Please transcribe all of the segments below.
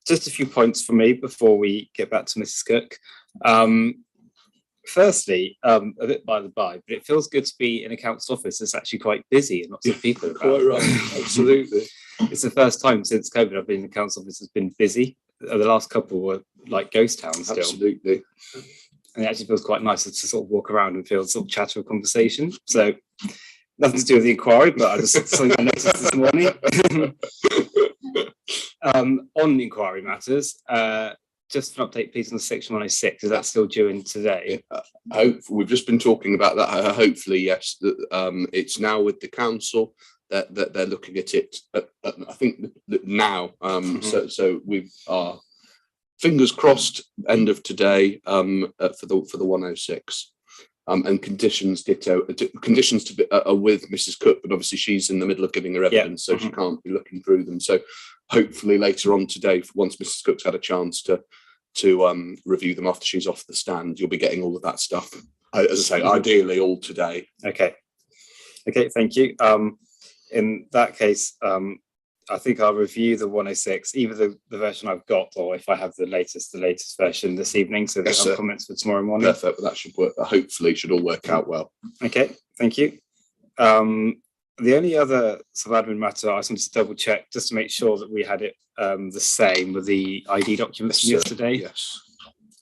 Just a few points from me before we get back to Mrs. Cook. Firstly, a bit by the by, but it feels good to be in a council office. It's actually quite busy and lots of people about. Quite right, absolutely. It's the first time since COVID I've been in the council office has been busy. The last couple were like ghost towns still. Absolutely. And it actually feels quite nice to sort of walk around and feel sort of chatter of conversation. So nothing to do with the inquiry, but I just something I noticed this morning. On inquiry matters, just an update, please, on Section 106. Is that still due in today? We've just been talking about that. Hopefully, yes. It's now with the council that they're looking at it. I think now. So we are fingers crossed. End of today for the 106. And conditions conditions are with Mrs. Cook, but obviously she's in the middle of giving her evidence, so she can't be looking through them. So hopefully later on today, once Mrs. Cook's had a chance to review them after she's off the stand, you'll be getting all of that stuff. As I say, ideally all today. Okay, thank you. In that case, I think I'll review the 106, either the version I've got, or if I have the latest version this evening, so that I have comments for tomorrow morning. Perfect, but that should work. Hopefully, should all work out well. Okay, thank you. The only other sort of admin matter I just wanted to double check, just to make sure that we had it the same with the ID documents from yesterday. Yes.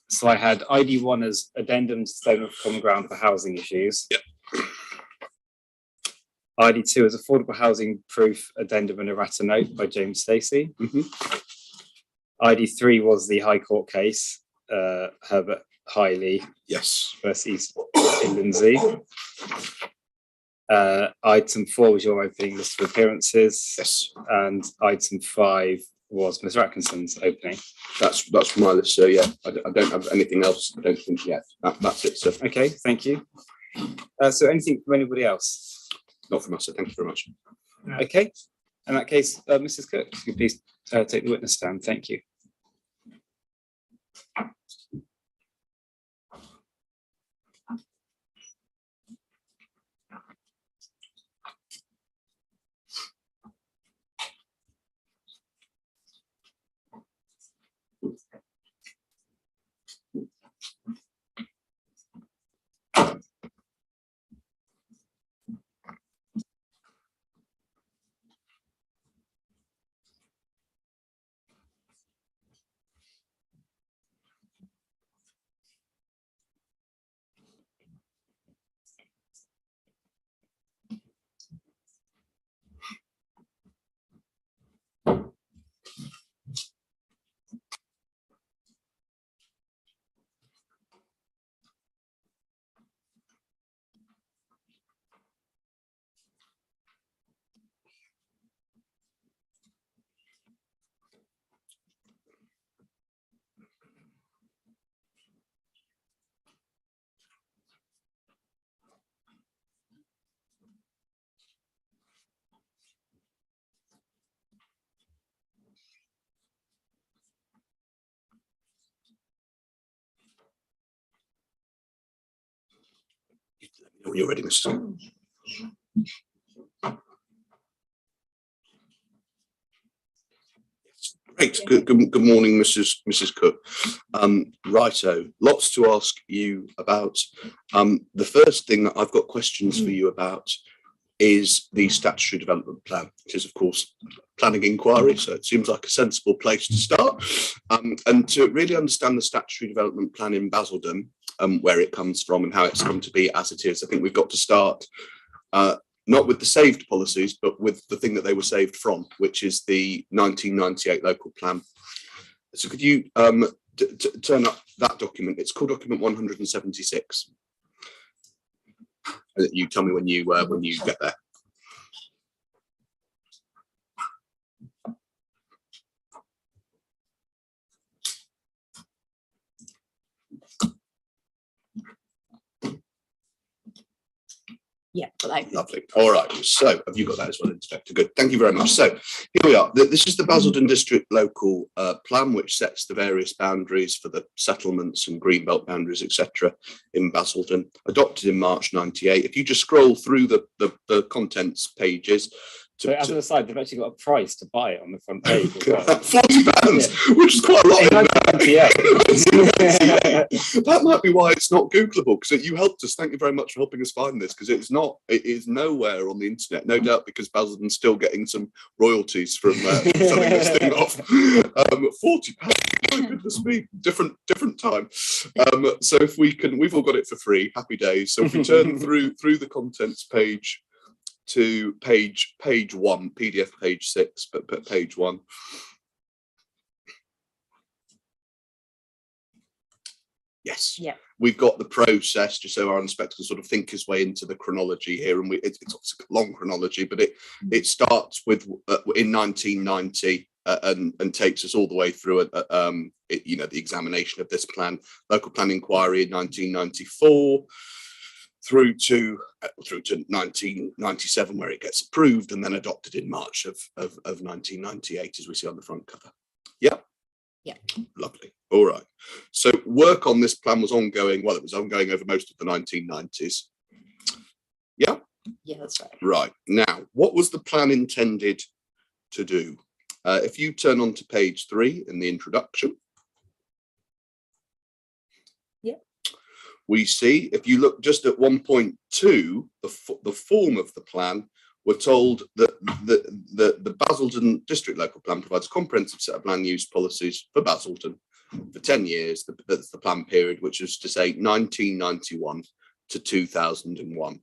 So I had ID1 as addendum to Statement of Common Ground for housing issues. Yep. ID2 is affordable housing proof addendum and errata note by James Stacey. ID3 was the High Court case, Herbert Hiley versus Lindsay. Item 4 was your opening list of appearances. Yes. And item 5 was Mr. Atkinson's opening. That's my list, sir. Yeah, I don't have anything else. I don't think yet. That's it, sir. Okay, thank you. So anything from anybody else? Not from us, sir. Thank you very much. Okay. In that case, Mrs. Cook, could you please take the witness stand? Thank you. When you're ready, Mr. Great. Good morning, Mrs. Cook. Righto, lots to ask you about. The first thing that I've got questions for you about is the statutory development plan, which is, of course, planning inquiry, so it seems like a sensible place to start. And to really understand the statutory development plan in Basildon, where it comes from and how it's come to be as it is, I think we've got to start not with the saved policies, but with the thing that they were saved from, which is the 1998 local plan. So could you turn up that document? It's called document 176. You tell me when you get there. Yeah, but like, Lovely. All right. So have you got that as well, Inspector? Good. Thank you very much. So here we are. This is the Basildon District Local Plan, which sets the various boundaries for the settlements and Greenbelt boundaries, etc., in Basildon, adopted in March 98. If you just scroll through the contents pages. So as an aside, they've actually got a price to buy it on the front page as well. £40, which is quite a lot. That might be why it's not Googleable, because you helped us. Thank you very much for helping us find this, because it's not. It is nowhere on the internet. No doubt because Basildon's still getting some royalties from selling this thing off. £40. My goodness me, different time. So if we can, we've all got it for free. Happy days. So if we turn through the contents page to page 1, PDF page 6, but page 1. Yes. Yeah. We've got the process, just so our inspector can sort of think his way into the chronology here, and it's obviously a long chronology, but it starts with in 1990 and takes us all the way through the examination of this plan, local plan inquiry in 1994. Through to 1997, where it gets approved and then adopted in March of 1998, as we see on the front cover. Yeah. Yeah. Lovely. All right. So work on this plan was ongoing. Well, it was ongoing over most of the 1990s. Yeah. Yeah, that's right. Right. Now, what was the plan intended to do? If you turn on to page 3 in the introduction. We see, if you look just at 1.2, the form of the plan, we're told that the Basildon District Local Plan provides a comprehensive set of land use policies for Basildon for 10 years. That's the plan period, which is to say 1991 to 2001.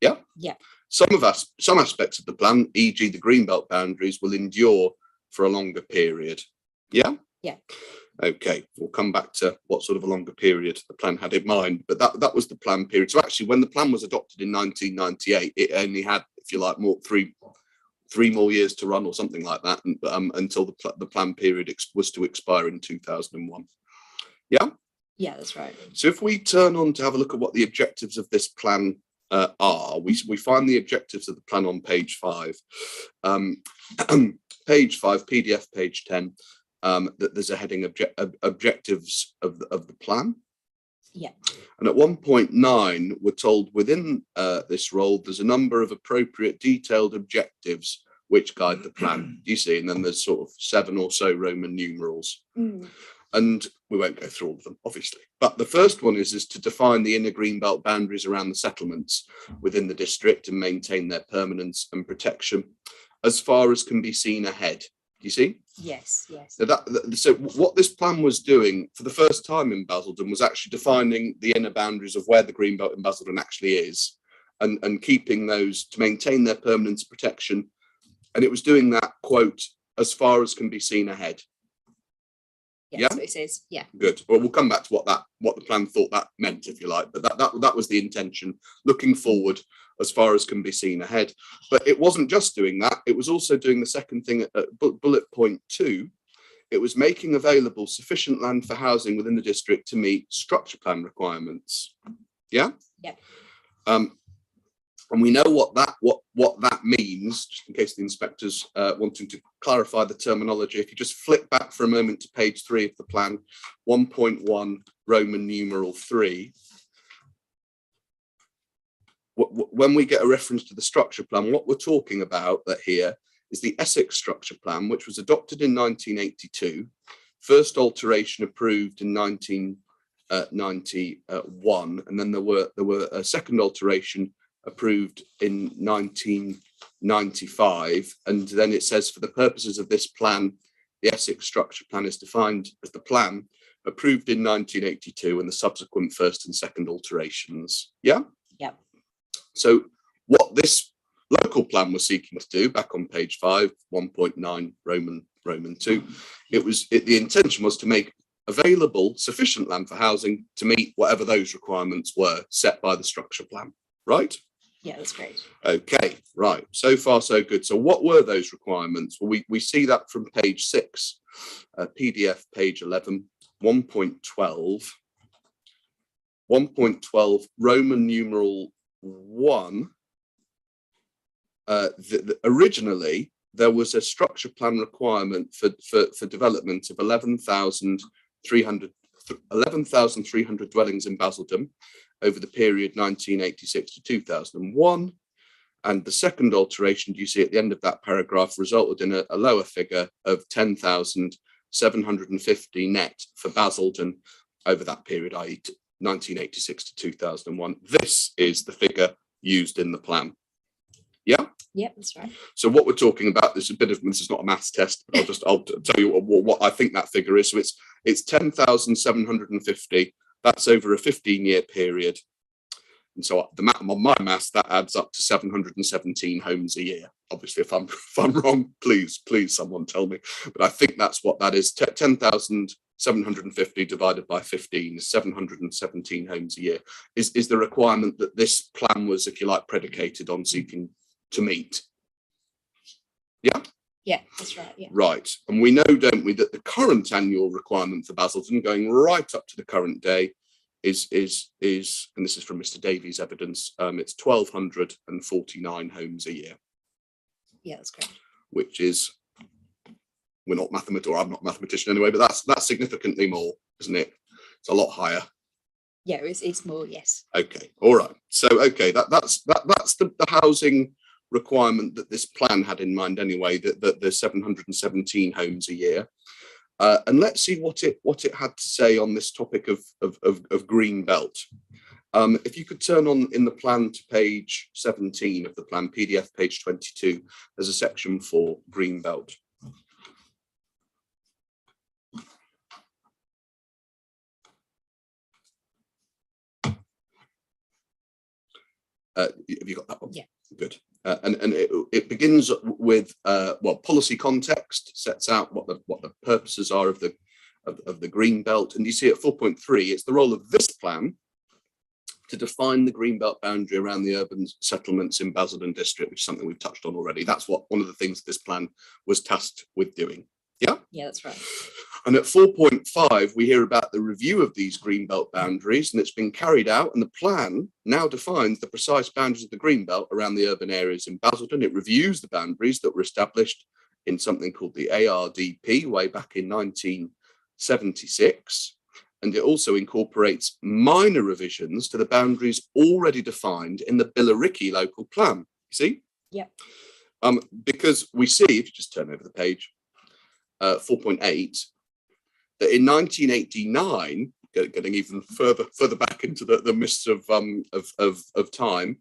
Yeah? Yeah. Some aspects of the plan, e.g. the Greenbelt boundaries, will endure for a longer period. Yeah? Yeah. Okay, we'll come back to what sort of a longer period the plan had in mind, but that was the plan period. So actually, when the plan was adopted in 1998, it only had, if you like, three more years to run or something like that, until the plan period was to expire in 2001. Yeah? Yeah, that's right. So if we turn on to have a look at what the objectives of this plan are, we find the objectives of the plan on page 5. Page 5, PDF page 10. That there's a heading objectives of the plan. Yeah. And at 1.9, we're told within this role, there's a number of appropriate detailed objectives which guide the plan. Do you see? And then there's sort of 7 or so Roman numerals. And we won't go through all of them, obviously. But the first one is to define the inner Greenbelt boundaries around the settlements within the district and maintain their permanence and protection as far as can be seen ahead. You see? Yes, yes. So what this plan was doing for the first time in Basildon was actually defining the inner boundaries of where the Greenbelt in Basildon actually is, and keeping those to maintain their permanence protection. And it was doing that, quote, as far as can be seen ahead. Yeah, that's what it says. Yeah. Good. Well, we'll come back to what the plan thought that meant, if you like, but that was the intention, looking forward as far as can be seen ahead. But it wasn't just doing that, it was also doing the second thing at bullet point 2. It was making available sufficient land for housing within the district to meet structure plan requirements. Yeah? Yeah. And we know what that means, just in case the inspectors wanting to clarify the terminology. If you just flick back for a moment to page 3 of the plan, 1.1 Roman numeral 3. When we get a reference to the structure plan, what we're talking about here is the Essex structure plan, which was adopted in 1982, first alteration approved in 1991, and then there were a second alteration approved in 1995, and then it says, for the purposes of this plan, the Essex structure plan is defined as the plan approved in 1982 and the subsequent first and second alterations. Yeah? Yeah. So what this local plan was seeking to do, back on page 5, 1.9 Roman 2, the intention was to make available sufficient land for housing to meet whatever those requirements were set by the structure plan, right? Yeah, that's great. Okay, right. So far, so good. So what were those requirements? Well, we see that from page 6, PDF page 11, 1.12. 1.12 Roman numeral One, originally there was a structure plan requirement for development of 11,300 dwellings in Basildon over the period 1986 to 2001. And the second alteration you see at the end of that paragraph resulted in a lower figure of 10,750 net for Basildon over that period, i.e. 1986 to 2001. This is the figure used in the plan. Yeah? Yep, that's right. So what we're talking about, this is not a maths test, but I'll tell you what I think that figure is. So it's 10,750. That's over a 15-year period. And so on my maths, that adds up to 717 homes a year. Obviously, if I'm wrong, please someone tell me. But I think that's what that is. 10,750 divided by 15 is 717 homes a year. Is the requirement that this plan was, if you like, predicated on seeking to meet? Yeah? Yeah, that's right. Yeah. Right. And we know, don't we, that the current annual requirement for Basildon, going right up to the current day, is and this is from Mr. Davies' evidence, it's 1,249 homes a year. Yeah, that's correct. Which is, I'm not a mathematician anyway, but that's significantly more, isn't it? It's a lot higher. Yeah, it's more, yes. Okay, all right. So okay, that's the housing requirement that this plan had in mind anyway, that there's 717 homes a year. And let's see what it had to say on this topic of Greenbelt. If you could turn on in the plan to page 17 of the plan, PDF page 22, there's a section for Greenbelt. Have you got that one? Yeah. Good. And it begins with policy context, sets out what the purposes are of the Greenbelt, and you see at 4.3 it's the role of this plan to define the Greenbelt boundary around the urban settlements in Basildon district, which is something we've touched on already. That's what one of the things this plan was tasked with doing. Yeah? Yeah, that's right. And at 4.5, we hear about the review of these Greenbelt boundaries, and it's been carried out, and the plan now defines the precise boundaries of the Greenbelt around the urban areas in Basildon. It reviews the boundaries that were established in something called the ARDP way back in 1976, and it also incorporates minor revisions to the boundaries already defined in the Billericay local plan. You see? Yeah. Because we see, if you just turn over the page, 4.8, that in 1989, getting even further back into the mists of time,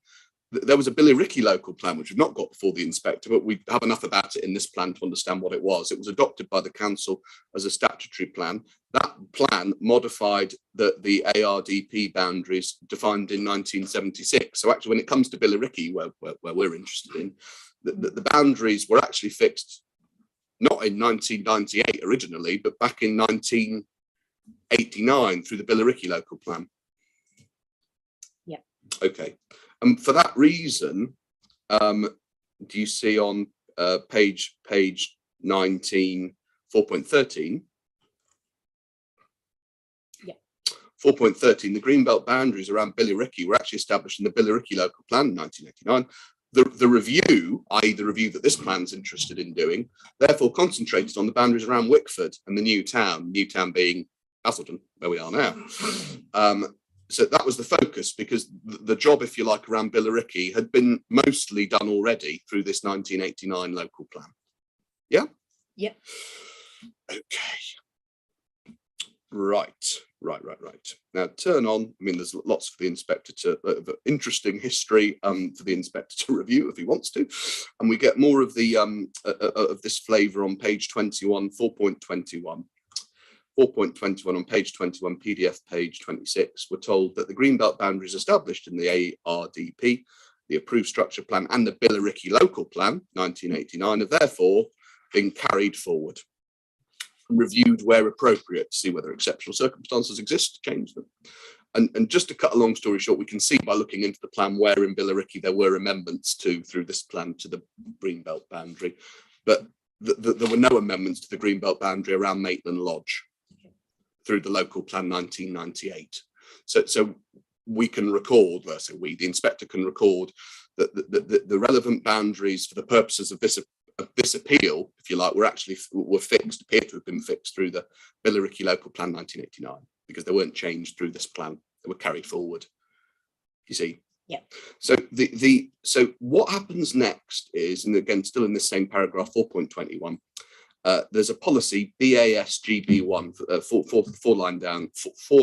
there was a Billericay local plan, which we've not got before the inspector, but we have enough about it in this plan to understand what it was. It was adopted by the council as a statutory plan. That plan modified the ARDP boundaries defined in 1976. So actually, when it comes to Billericay, where we're interested in, the boundaries were actually fixed not in 1998 originally, but back in 1989 through the Billericay local plan. Yeah. Okay. And for that reason, do you see on page 19, 4.13? Yeah. 4.13, the Greenbelt boundaries around Billericay were actually established in the Billericay local plan in 1989. The review, i.e. the review that this plan's interested in doing, therefore concentrated on the boundaries around Wickford and the new town being Basildon, where we are now. So that was the focus, because the job, if you like, around Billericay had been mostly done already through this 1989 local plan. Yeah? Yep. Okay. Right. Now turn on. I mean, there's lots for the inspector interesting history for the inspector to review if he wants to, and we get more of the of this flavour on page 21, 4.21. 4.21 on page 21, PDF page 26. We're told that the Greenbelt boundaries established in the ARDP, the approved structure plan, and the Billericay local plan 1989 have therefore been carried forward, reviewed where appropriate to see whether exceptional circumstances exist to change them. And just to cut a long story short, we can see by looking into the plan where in Billericay there were amendments through this plan to the Greenbelt boundary, but there were no amendments to the Greenbelt boundary around Maitland Lodge through the local plan 1998. So we can record, the inspector can record that the relevant boundaries for the purposes of this appeal, if you like, appear to have been fixed through the Billericay Local Plan 1989, because they weren't changed through this plan, they were carried forward. You see? Yeah. So so what happens next is, and again, still in this same paragraph 4.21, there's a policy BASGB1, four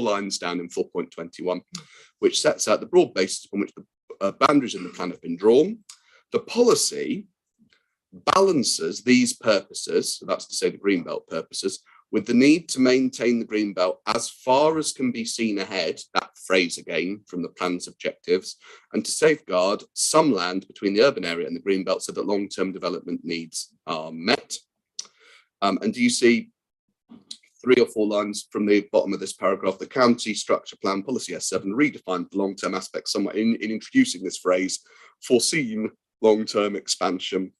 lines down in 4.21, which sets out the broad basis upon which the boundaries in the plan have been drawn. The policy balances these purposes, so that's to say the Greenbelt purposes, with the need to maintain the Greenbelt as far as can be seen ahead, that phrase again from the plan's objectives, and to safeguard some land between the urban area and the Greenbelt so that long-term development needs are met. And do you see 3 or 4 lines from the bottom of this paragraph? The county structure plan policy S7 redefined the long-term aspects somewhat in introducing this phrase, foreseen long-term expansion.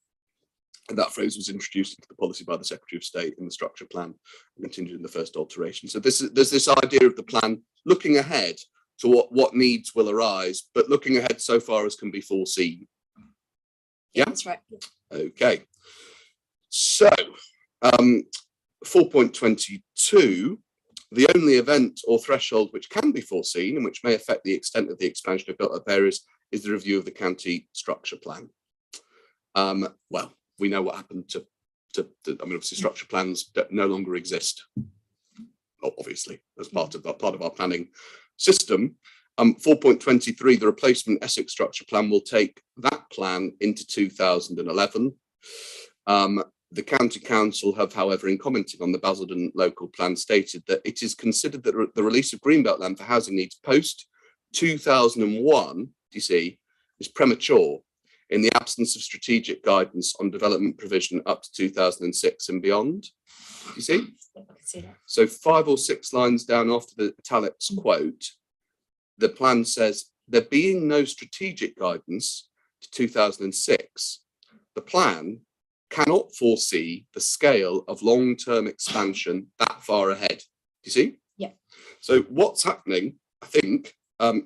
And that phrase was introduced into the policy by the Secretary of State in the structure plan and continued in the first alteration. So there's this idea of the plan looking ahead to what needs will arise, but looking ahead so far as can be foreseen. Yeah, that's right. Okay. So 4.22, the only event or threshold which can be foreseen and which may affect the extent of the expansion of built-up areas is the review of the county structure plan. Well, we know what happened to obviously structure plans that no longer exist, obviously, as part of our planning system. 4.23, the replacement Essex structure plan will take that plan into 2011. The County Council have, however, in commenting on the Basildon local plan, stated that it is considered that the release of Greenbelt land for housing needs post 2001, you see, is premature in the absence of strategic guidance on development provision up to 2006 and beyond. You see? I can see that. So 5 or 6 lines down after the italics quote, the plan says, there being no strategic guidance to 2006, the plan cannot foresee the scale of long-term expansion that far ahead. You see? Yeah. So what's happening, I think,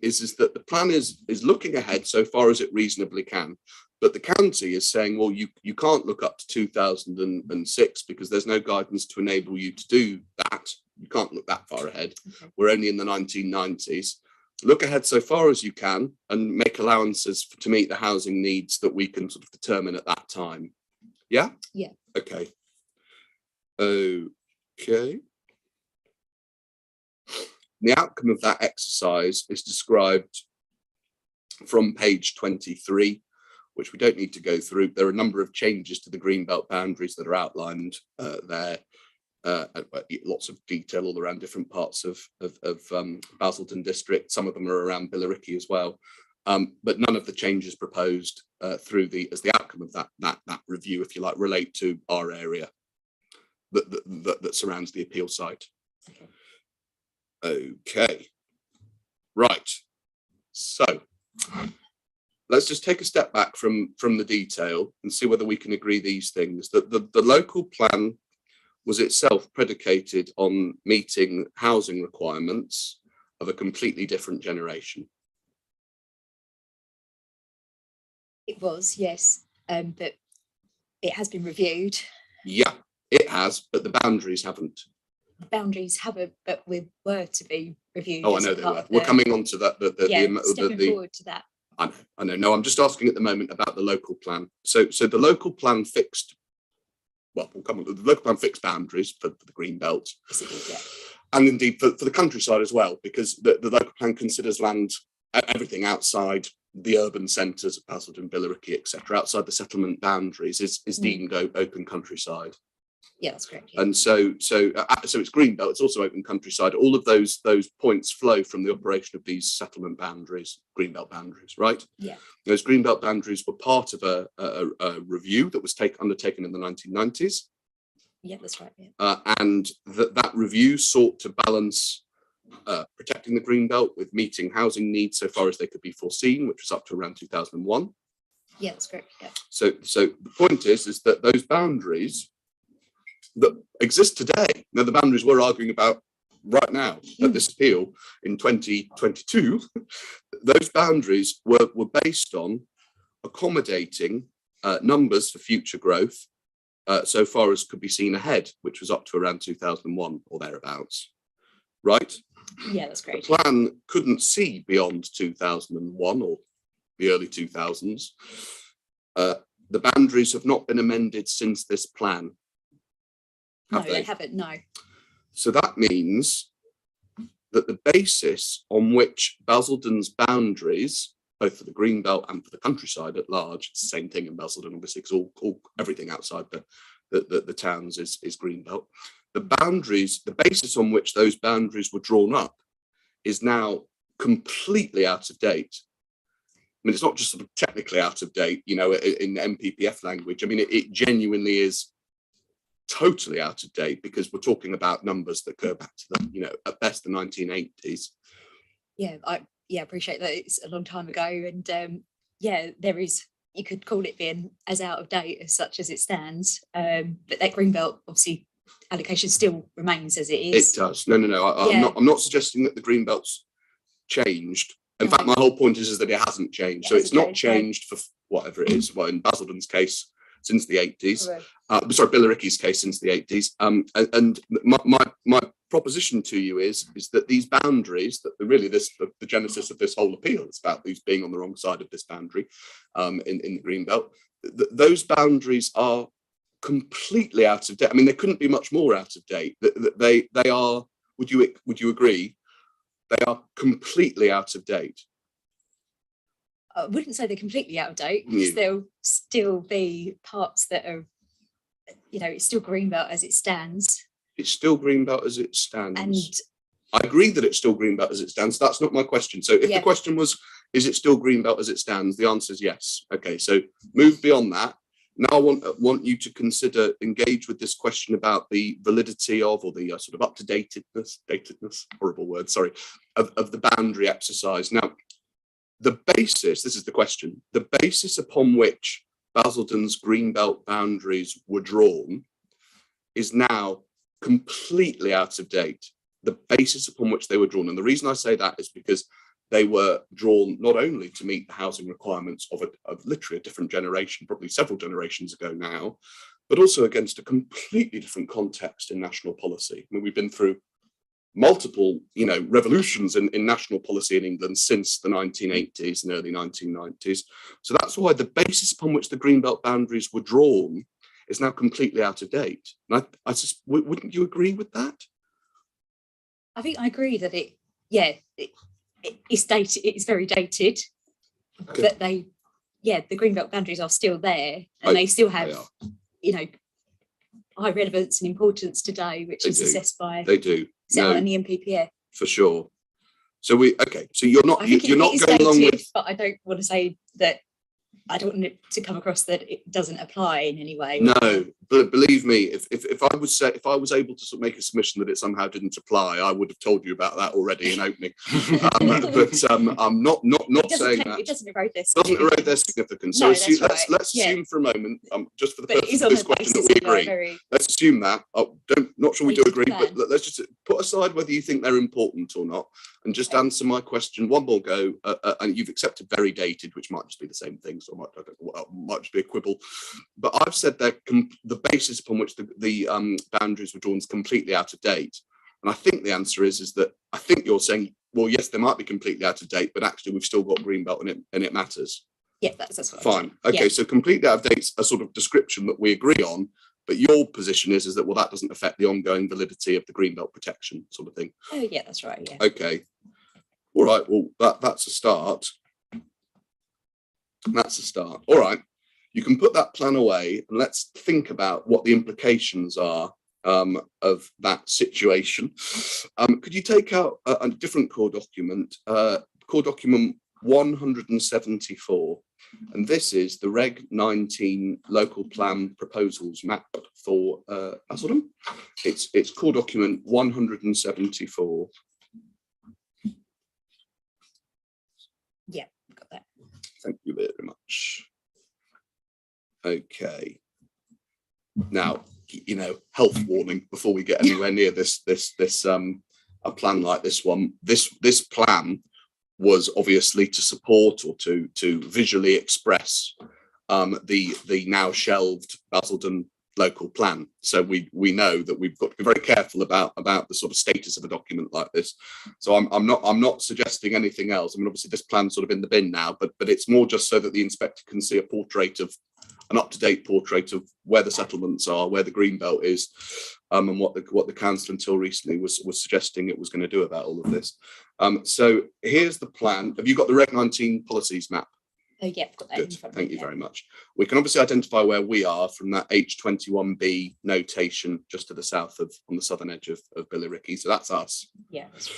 is that the plan is looking ahead so far as it reasonably can, but the county is saying, well, you can't look up to 2006 because there's no guidance to enable you to do that. You can't look that far ahead. Okay. We're only in the 1990s. Look ahead so far as you can and make allowances to meet the housing needs that we can sort of determine at that time. Yeah? Yeah. Okay. Okay. The outcome of that exercise is described from page 23, which we don't need to go through. There are a number of changes to the Greenbelt boundaries that are outlined there. Lots of detail all around different parts of Basildon district. Some of them are around Billericay as well. But none of the changes proposed as the outcome of that review, if you like, relate to our area that surrounds the appeal site. Okay. Okay, right. So let's just take a step back from the detail and see whether we can agree these things. That the local plan was itself predicated on meeting housing requirements of a completely different generation. It was, yes, but it has been reviewed. Yeah, it has, but the boundaries haven't. The boundaries haven't, but we were to be reviewed. Oh, I know they were. We're coming on to that. Stepping forward to that. I know. No, I'm just asking at the moment about the local plan. So the local plan fixed. Well, we'll come on. The local plan fixed boundaries for the Greenbelt. Yes, it did, yeah. And indeed for the countryside as well, because the local plan considers land, everything outside the urban centres of Basildon, Billericay, etc., outside the settlement boundaries is deemed open countryside. Yeah, that's correct. Yeah. And so it's Greenbelt, it's also open countryside. All of those points flow from the operation of these settlement boundaries, Greenbelt boundaries, right? Yeah. Those Greenbelt boundaries were part of a review that was undertaken in the 1990s. Yeah, that's right. Yeah. And that review sought to balance protecting the Greenbelt with meeting housing needs so far as they could be foreseen, which was up to around 2001. Yeah, that's correct. Yeah. So the point is that those boundaries that exist today. Now, the boundaries we're arguing about right now at this appeal in 2022, those boundaries were based on accommodating numbers for future growth so far as could be seen ahead, which was up to around 2001 or thereabouts, right? Yeah, that's great. The plan couldn't see beyond 2001 or the early 2000s. The boundaries have not been amended since this plan. No, they haven't, no. So that means that the basis on which Basildon's boundaries, both for the Greenbelt and for the countryside at large, it's the same thing in Basildon, obviously, because everything outside the towns is Greenbelt. The boundaries, the basis on which those boundaries were drawn up is now completely out of date. I mean, it's not just sort of technically out of date, you know, in MPPF language. I mean, it genuinely is totally out of date, because we're talking about numbers that go back to the, you know, at best the 1980s. Yeah, I appreciate that. It's a long time ago, and yeah, there is, you could call it being as out of date as such as it stands. But that Greenbelt obviously allocation still remains as it is. It does. No. I'm not suggesting that the Greenbelt's changed. In fact, my whole point is that it hasn't changed. So it's not changed for whatever it is. Well, in Basildon's case, since the 80s. Sorry, Billericay's case since the 80s. And my proposition to you is that these boundaries, that really the genesis of this whole appeal is about these being on the wrong side of this boundary in the Greenbelt. Those boundaries are completely out of date. I mean, they couldn't be much more out of date. They are. Would you agree? They are completely out of date. I wouldn't say they're completely out of date, because there'll still be parts that are, you know, it's still Greenbelt as it stands. It's still Greenbelt as it stands. And I agree that it's still Greenbelt as it stands. That's not my question. So if the question was, is it still Greenbelt as it stands? The answer is yes. Okay, so move beyond that. Now I want you to engage with this question about the validity of, or the sort of datedness, horrible word, sorry, of the boundary exercise. Now, the basis, this is the question, the basis upon which Basildon's Greenbelt boundaries were drawn is now completely out of date. The basis upon which they were drawn. And the reason I say that is because they were drawn not only to meet the housing requirements of literally a different generation, probably several generations ago now, but also against a completely different context in national policy. I mean, we've been through multiple, you know, revolutions in national policy in England since the 1980s and early 1990s. So that's why the basis upon which the Greenbelt boundaries were drawn is now completely out of date. And I just, wouldn't you agree with that? I think I agree that it's dated. It's very dated, but the Greenbelt boundaries are still there, and they still have, you know, high relevance and importance today, which is assessed by in the MPPF for sure. So so you're not going along with, but I don't want to say that. I don't want it to come across that it doesn't apply in any way. No, but believe me, if I was able to sort of make a submission that it somehow didn't apply, I would have told you about that already in opening. But I'm not saying that. It doesn't erode their significance. Doesn't erode their significance. So let's assume for a moment, just for the purpose of this question, that we agree. Let's assume that. Not sure we do agree, but let's just put aside whether you think they're important or not, and just answer my question one more go. And you've accepted very dated, which might just be the same thing. So might just be a quibble, but I've said that the basis upon which the boundaries were drawn is completely out of date, and I think the answer is that I think you're saying, well, yes, they might be completely out of date, but actually we've still got Greenbelt and it matters. Yeah, that's what fine. Okay, so completely out of date's a sort of description that we agree on, but your position is that, well, that doesn't affect the ongoing validity of the Greenbelt protection sort of thing. Oh yeah, that's right. Yeah. Okay. All right. Well, that's a start. That's a start. All right. You can put that plan away, and let's think about what the implications are of that situation. Could you take out a different core document, core document 174, and this is the Reg 19 local plan proposals map for Basildon. It's core document 174. Yeah, got that. Thank you very much. Okay. Now, you know, health warning before we get anywhere near this a plan like this one. This plan was obviously to support or to visually express the now shelved Basildon local plan. So we know that we've got to be very careful about the sort of status of a document like this. So I'm not suggesting anything else. I mean, obviously this plan's sort of in the bin now, but it's more just so that the inspector can see an up-to-date portrait of where the settlements are, where the Greenbelt is, and what the council until recently was suggesting it was going to do about all of this. So here's the plan. Have you got the Reg 19 policies map? Oh, yeah, I've got that. Good, thank you very much. We can obviously identify where we are from that H21B notation just to the south on the southern edge of Billericay. So that's us. Yeah, that's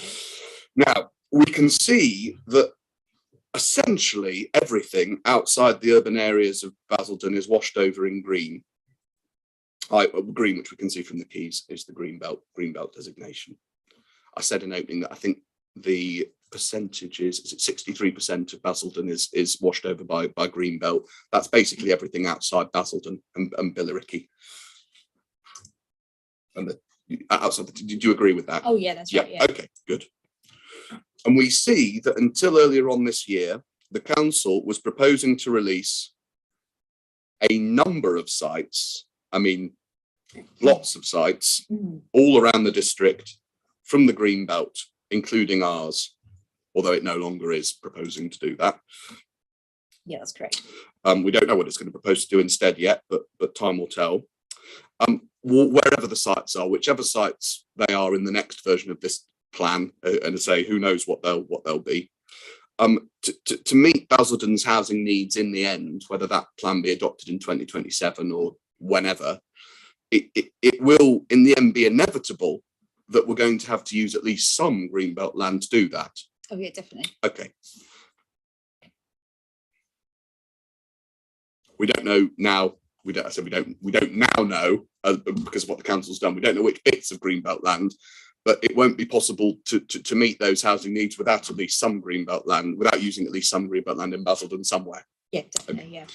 right. Now, we can see that essentially everything outside the urban areas of Basildon is washed over in green. Green, which we can see from the keys, is the Greenbelt designation. I said in opening that I think the percentage is it 63% of Basildon is washed over by Greenbelt. That's basically everything outside Basildon and Billericay. And outside, did you agree with that? Oh yeah, that's right. Yeah. Okay, good. And we see that until earlier on this year, the council was proposing to release a number of sites. I mean, lots of sites all around the district from the Greenbelt, including ours, although it no longer is proposing to do that. Yeah, that's correct. We don't know what it's going to propose to do instead yet, but time will tell. Wherever the sites are, whichever sites they are in the next version of this plan, and to say who knows what they'll be. To meet Basildon's housing needs in the end, whether that plan be adopted in 2027 or whenever, it will in the end be inevitable that we're going to have to use at least some Greenbelt land to do that. Oh yeah, definitely. Okay. We don't know now. We don't now know because of what the council's done. We don't know which bits of Greenbelt land, but it won't be possible to meet those housing needs without at least some Greenbelt land, without using at least some Greenbelt land in Basildon somewhere. Yeah, definitely. Okay.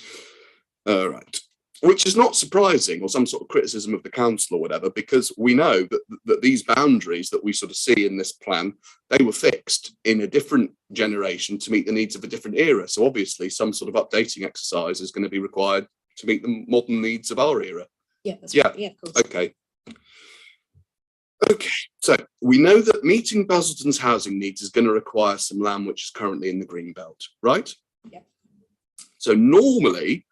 Yeah. All right. Which is not surprising or some sort of criticism of the council or whatever, because we know that these boundaries that we sort of see in this plan, they were fixed in a different generation to meet the needs of a different era. So obviously some sort of updating exercise is going to be required to meet the modern needs of our era. Yeah, that's right. Yeah, of course. Okay. Okay, so we know that meeting Basildon's housing needs is going to require some land which is currently in the Greenbelt, right? Yeah. So normally,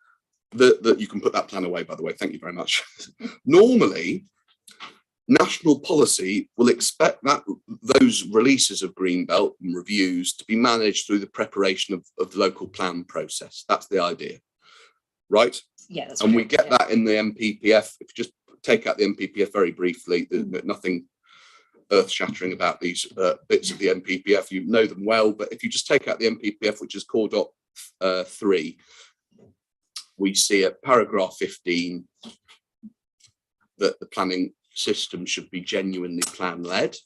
you can put that plan away, by the way, thank you very much. Normally, national policy will expect that those releases of Greenbelt and reviews to be managed through the preparation of the local plan process. That's the idea, right? Yeah, that's and right. We get that in the MPPF. If you just take out the MPPF very briefly, there's nothing earth-shattering about these bits of the MPPF. You know them well, but if you just take out the MPPF, which is core dot 3, we see at paragraph 15 that the planning system should be genuinely plan-led.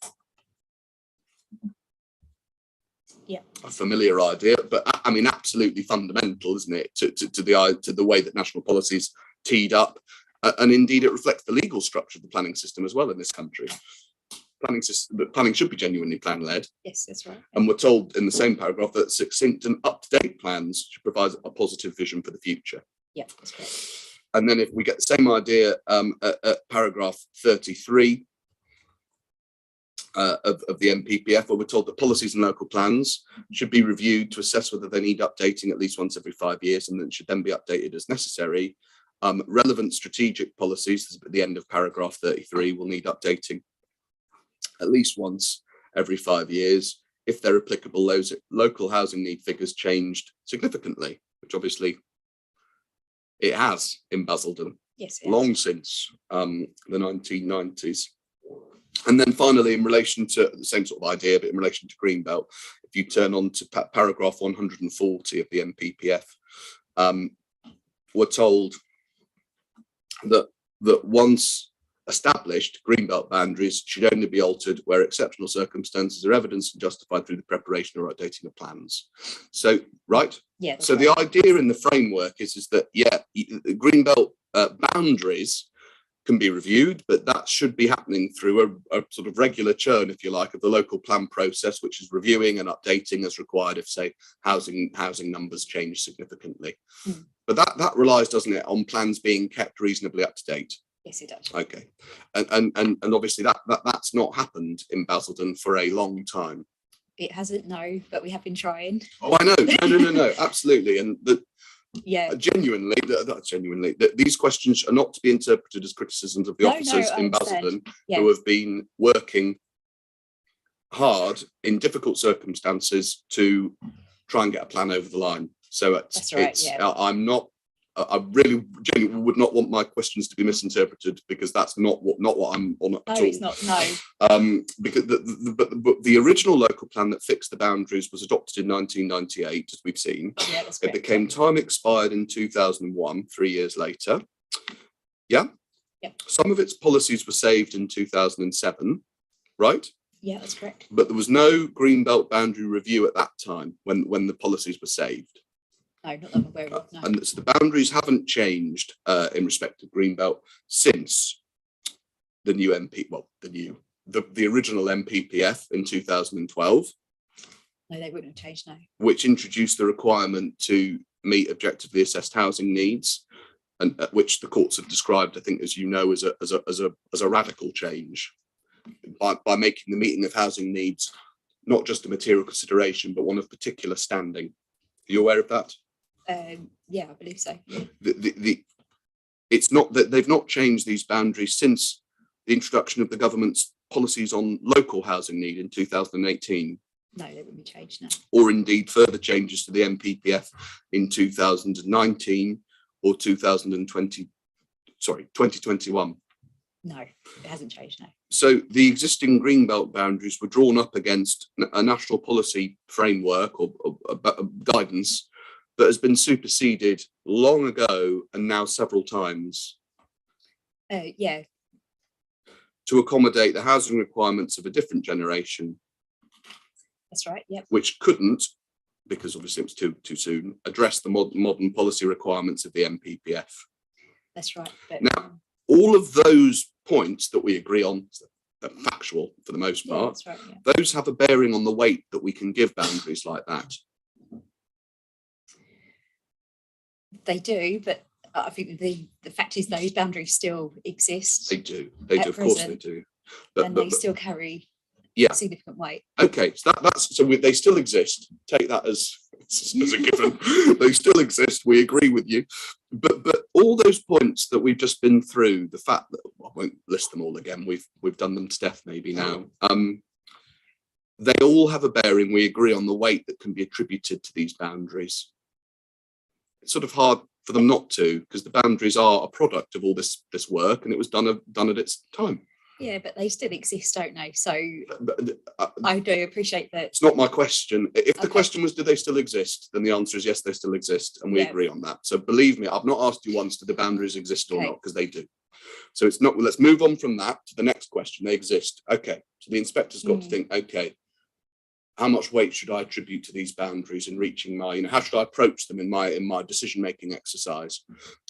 Yeah, a familiar idea, but I mean, absolutely fundamental, isn't it, to the way that national policy's teed up, and indeed it reflects the legal structure of the planning system as well in this country. Planning should be genuinely plan-led. Yes, that's right. And we're told in the same paragraph that succinct and up-to-date plans should provide a positive vision for the future. Yeah, that's correct. And then if we get the same idea at paragraph 33 of the MPPF, where we're told that policies and local plans should be reviewed to assess whether they need updating at least once every 5 years, and then should then be updated as necessary. Relevant strategic policies at the end of paragraph 33 will need updating at least once every 5 years. If they're applicable, those local housing need figures changed significantly, which obviously it has in Basildon, yes, long since the 1990s. And then finally, in relation to the same sort of idea, but in relation to Greenbelt, if you turn on to paragraph 140 of the MPPF, we're told that once established, Greenbelt boundaries should only be altered where exceptional circumstances are evidenced and justified through the preparation or updating of plans. So, right? Yeah. So the idea in the framework is that, yeah, Greenbelt boundaries can be reviewed, but that should be happening through a sort of regular churn, if you like, of the local plan process, which is reviewing and updating as required if, say, housing numbers change significantly. But that relies, doesn't it, on plans being kept reasonably up to date? Yes, it does. Okay, and obviously that's not happened in Basildon for a long time. It hasn't, no, but we have been trying. Oh, I know, no, absolutely, and genuinely, these questions are not to be interpreted as criticisms of the officers in Basildon who have been working hard in difficult circumstances to try and get a plan over the line. So that's right. I really genuinely would not want my questions to be misinterpreted, because that's not what I'm on at all. No, it's not. No. Because the original local plan that fixed the boundaries was adopted in 1998, as we've seen. Yeah, that's it correct. became time expired in 2001, 3 years later. Yeah. Yep. Some of its policies were saved in 2007, right? Yeah, that's correct. But there was no Greenbelt boundary review at that time when the policies were saved. No, not that I'm aware of. No. And so the boundaries haven't changed in respect of Greenbelt since the new the original MPPF in 2012. No, they wouldn't have changed, no. Which introduced the requirement to meet objectively assessed housing needs, and which the courts have described, I think, as you know, as a radical change by making the meeting of housing needs not just a material consideration, but one of particular standing. Are you aware of that? Yeah, I believe so. It's not that they've not changed these boundaries since the introduction of the government's policies on local housing need in 2018. No, they wouldn't be changed now. Or indeed further changes to the MPPF in 2019 or 2021. No, it hasn't changed now. So the existing Greenbelt boundaries were drawn up against a national policy framework or guidance that has been superseded long ago and now several times. Yeah. To accommodate the housing requirements of a different generation. That's right, yep. Which couldn't, because obviously it was too soon, address the modern policy requirements of the MPPF. That's right. But, now, all of those points that we agree on, they're factual for the most part, that's right, yeah. Those have a bearing on the weight that we can give boundaries like that. They do, but I think the fact is those boundaries still exist. They do, of course they do. But they still carry significant weight. Okay, so they still exist. Take that as a given. They still exist. We agree with you. But all those points that we've just been through, the fact that I won't list them all again. We've done them to death maybe now. They all have a bearing. We agree on the weight that can be attributed to these boundaries. It's sort of hard for them not to, because the boundaries are a product of all this work, and it was done at its time. Yeah, but they still exist, don't they? So I do appreciate that. It's not my question. If the question was, do they still exist? Then the answer is yes, they still exist, and we agree on that. So believe me, I've not asked you once, do the boundaries exist or not, because they do. So it's not. Let's move on from that to the next question. They exist. Okay. So the inspector's got to think. Okay. How much weight should I attribute to these boundaries in reaching my, how should I approach them in my decision-making exercise?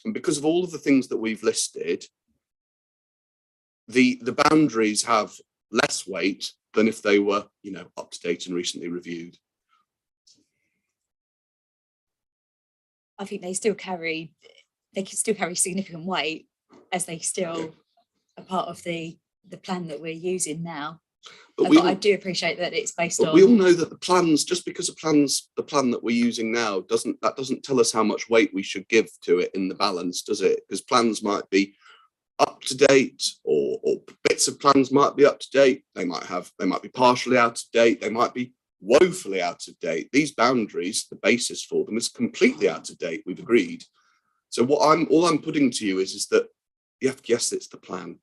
And because of all of the things that we've listed, the boundaries have less weight than if they were, up to date and recently reviewed. I think they can still carry significant weight, as they still are part of the plan that we're using now. But I do appreciate that it's based on. We all know that the plans, just because the plan that we're using now doesn't tell us how much weight we should give to it in the balance, does it? Because plans might be up to date, or bits of plans might be up to date. They might be partially out of date. They might be woefully out of date. These boundaries, the basis for them is completely out of date. We've agreed. So all I'm putting to you is that you have to guess it's the plan.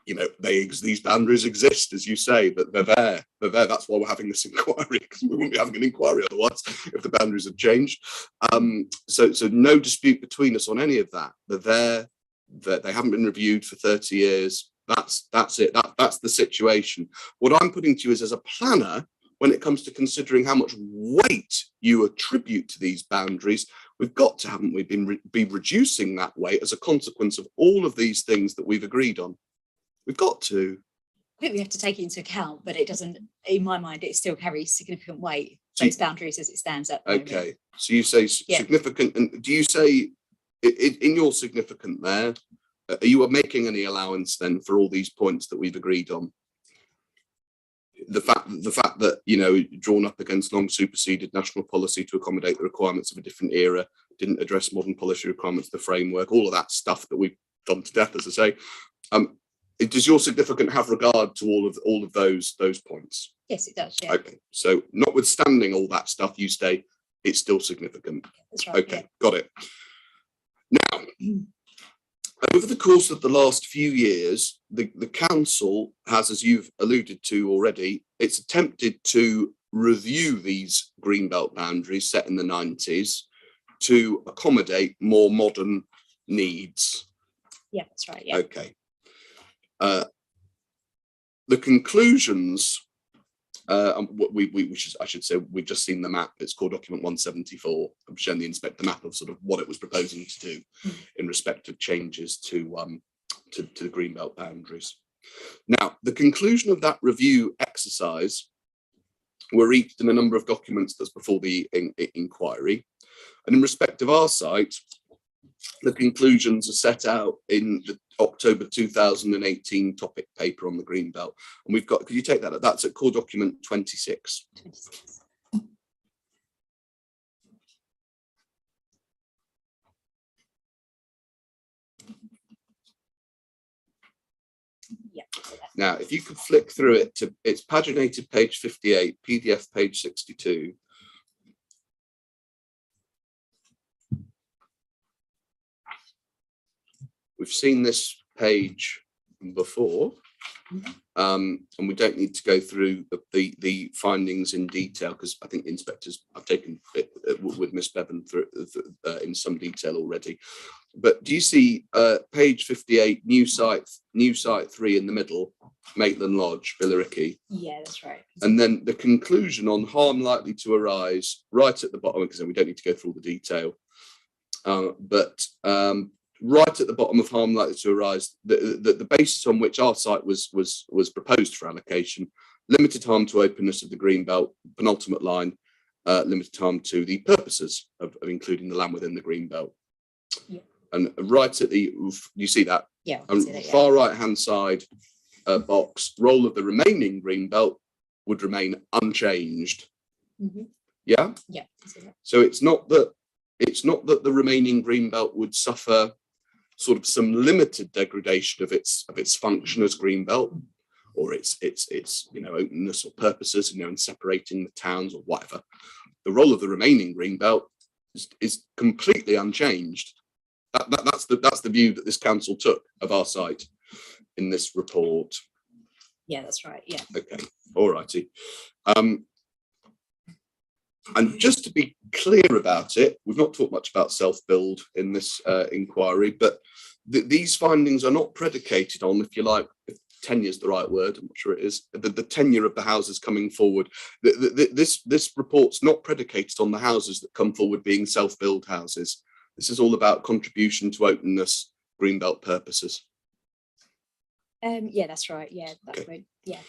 These boundaries exist, as you say, but they're there. That's why we're having this inquiry, because we wouldn't be having an inquiry otherwise if the boundaries had changed. So no dispute between us on any of that. They're there. That they haven't been reviewed for 30 years. That's it. That's the situation. What I'm putting to you is, as a planner, when it comes to considering how much weight you attribute to these boundaries, We've got to, haven't we, be reducing that weight as a consequence of all of these things that we've agreed on. We've got to. I think we have to take it into account, but it doesn't, in my mind, it still carries significant weight, those boundaries as it stands at the moment. Okay, so you say significant, and do you say in your significant there, are you making any allowance then for all these points that we've agreed on? The fact that, you know, drawn up against long superseded national policy to accommodate the requirements of a different era, didn't address modern policy requirements, the framework, all of that stuff that we've done to death, as I say. Does your significant have regard to all of those points? Yes, it does. Yeah. Okay, so notwithstanding all that stuff, you say it's still significant. That's right. Okay, got it. Now, over the course of the last few years, the council has, as you've alluded to already, it's attempted to review these Greenbelt boundaries set in the 90s to accommodate more modern needs. Yeah, that's right. Yeah. Okay. The conclusions, which is, I should say, we've just seen the map. It's called document 174. I've shown the inspector map of sort of what it was proposing to do in respect of changes to the Greenbelt boundaries. Now, the conclusion of that review exercise were reached in a number of documents that's before the inquiry, and in respect of our site, the conclusions are set out in the October 2018 topic paper on the Greenbelt. And we've got, could you take that? That's at core document 26. 26. Yeah. Now, if you could flick through it to, it's paginated page 58, PDF page 62. We've seen this page before, and we don't need to go through the findings in detail, because I think the inspectors have taken it with Miss Bevan through in some detail already. But do you see page 58, new site 3 in the middle, Maitland Lodge, Billericay? Yeah, that's right. And then the conclusion on harm likely to arise right at the bottom, because we don't need to go through all the detail, right at the bottom of harm likely to arise, the basis on which our site was proposed for allocation: limited harm to openness of the Greenbelt, penultimate line, limited harm to the purposes of including the land within the Greenbelt. Yeah. And right at the, you see that? Yeah. Far right hand side box, role of the remaining Greenbelt would remain unchanged. Mm-hmm. Yeah. Yeah. So it's not that the remaining Greenbelt would suffer sort of some limited degradation of its function as Greenbelt, or its openness or purposes, in separating the towns or whatever. The role of the remaining Greenbelt is completely unchanged. That's the view that this council took of our site in this report. Yeah, that's right. Yeah. Okay. All righty. And just to be clear about it, we've not talked much about self-build in this inquiry, but these findings are not predicated on, if you like, if tenure is the right word, I'm not sure it is, the tenure of the houses coming forward. This report's not predicated on the houses that come forward being self-build houses. This is all about contribution to openness, Greenbelt purposes. Yeah, that's right. Yeah, that's Okay. right. Yeah.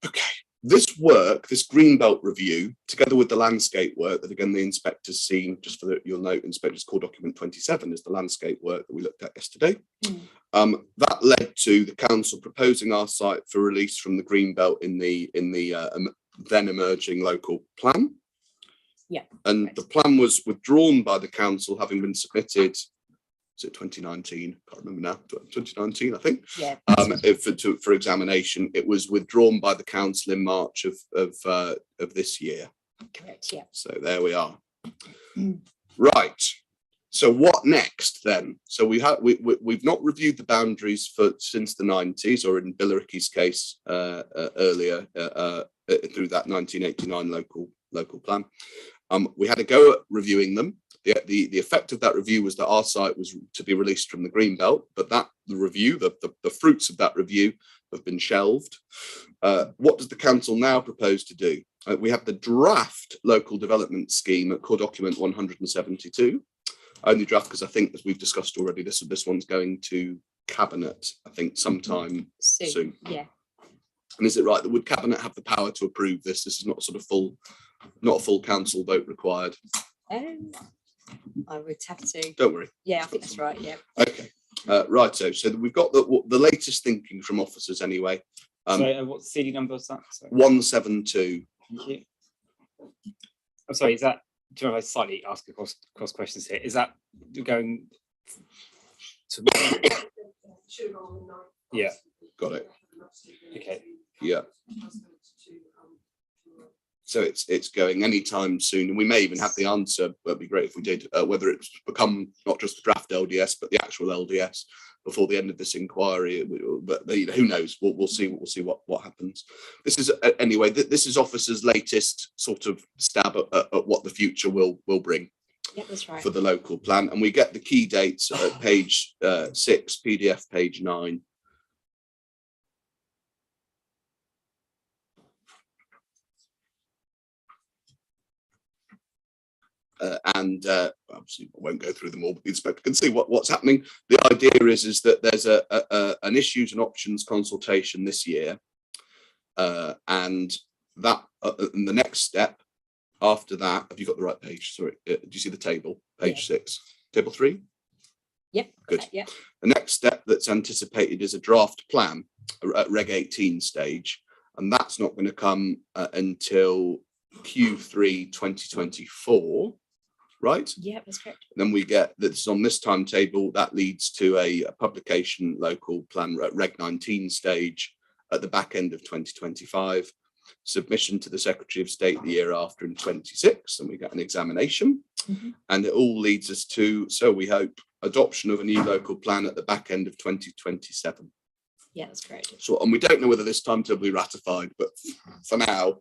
Okay. This work, this Greenbelt review, together with the landscape work that, again, the inspector's seen, just for your note, inspector's core document 27 is the landscape work that we looked at yesterday. That led to the council proposing our site for release from the Greenbelt in the then emerging local plan. Yeah. And the plan was withdrawn by the council, having been submitted, is it 2019? Can't remember now. 2019, I think. Yeah. For examination, it was withdrawn by the council in March of this year. Correct. Yeah. So there we are. Right. So what next then? So we've not reviewed the boundaries since the 90s, or in Billericay's case earlier through that 1989 local plan. We had a go at reviewing them. The effect of that review was that our site was to be released from the Greenbelt, but the fruits of that review have been shelved. What does the council now propose to do? We have the draft local development scheme at core document 172. Only draft because I think, as we've discussed already, this one's going to cabinet, I think, sometime soon. Yeah. And is it right that would cabinet have the power to approve this? This is not sort of not a full council vote required. I would have to. Don't worry. Yeah, I think that's right. Yeah. Okay. Right. So we've got the latest thinking from officers anyway. So what CD number was that? Sorry. 172. Thank you. I'm sorry, is that, do you know if I slightly ask a cross questions here? Is that going to? Yeah. Got it. Okay. Yeah. So it's going anytime soon, and we may even have the answer, but it'd be great if we did, whether it's become not just the draft LDS, but the actual LDS before the end of this inquiry. But who knows? We'll see what happens. This is anyway. This is officers' latest sort of stab at what the future will bring. Yeah, that's right. For the local plan, and we get the key dates at page 6, PDF page 9. And obviously I won't go through them all, but the inspector can see what's happening. The idea is that there's an issues and options consultation this year, and that and the next step after that, have you got the right page? Sorry, do you see the table? Page 6, table 3. Yep. Good. Yep. The next step that's anticipated is a draft plan at Reg 18 stage, and that's not going to come until Q3 2024. Right? Yeah, that's correct. Then we get this on this timetable that leads to a publication local plan at Reg 19 stage at the back end of 2025, submission to the Secretary of State the year after in 26, and we get an examination. And it all leads us to, so we hope, adoption of a new local plan at the back end of 2027. Yeah, that's correct. So, and we don't know whether this timetable will be ratified, but for now,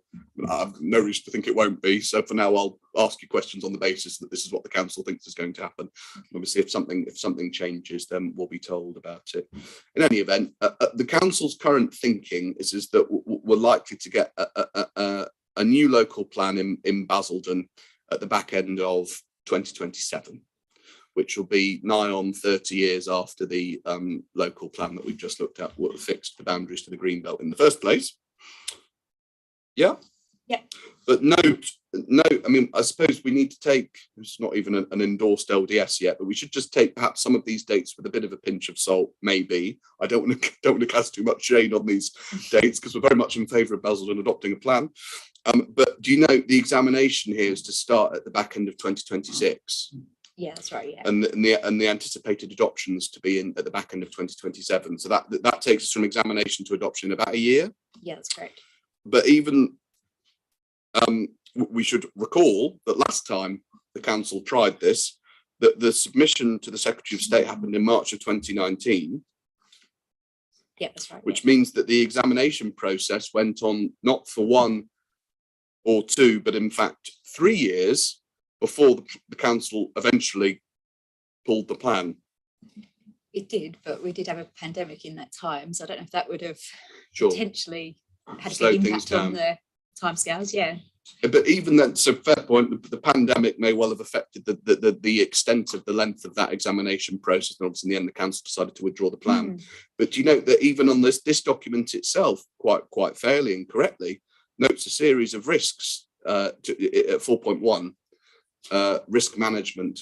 I have no reason to think it won't be. So for now, I'll ask you questions on the basis that this is what the council thinks is going to happen. Obviously, if something changes, then we'll be told about it. In any event, the council's current thinking is that we're likely to get a new local plan in Basildon at the back end of 2027. Which will be nigh on 30 years after the local plan that we've just looked at fixed the boundaries to the Greenbelt in the first place. Yeah? Yeah. But no, I mean, I suppose we need to take, it's not even an endorsed LDS yet, but we should just take perhaps some of these dates with a bit of a pinch of salt, maybe. I don't want to cast too much shade on these dates because we're very much in favour of Basildon adopting a plan. But do you know the examination here is to start at the back end of 2026? Yeah, that's right. Yeah. And the anticipated adoptions to be in at the back end of 2027. So that takes us from examination to adoption in about a year. Yeah, that's correct. But even we should recall that last time the council tried this, that the submission to the Secretary of State happened in March of 2019. Yeah, that's right. Which means that the examination process went on not for 1 or 2, but in fact 3 years before the council eventually pulled the plan. It did, but we did have a pandemic in that time, so I don't know if that would have potentially had a big impact on the timescales. Yeah. But even then, so fair point, the pandemic may well have affected the extent of the length of that examination process, and obviously in the end the council decided to withdraw the plan. But do you note that even on this document itself, quite fairly and correctly, notes a series of risks at 4.1. Risk management.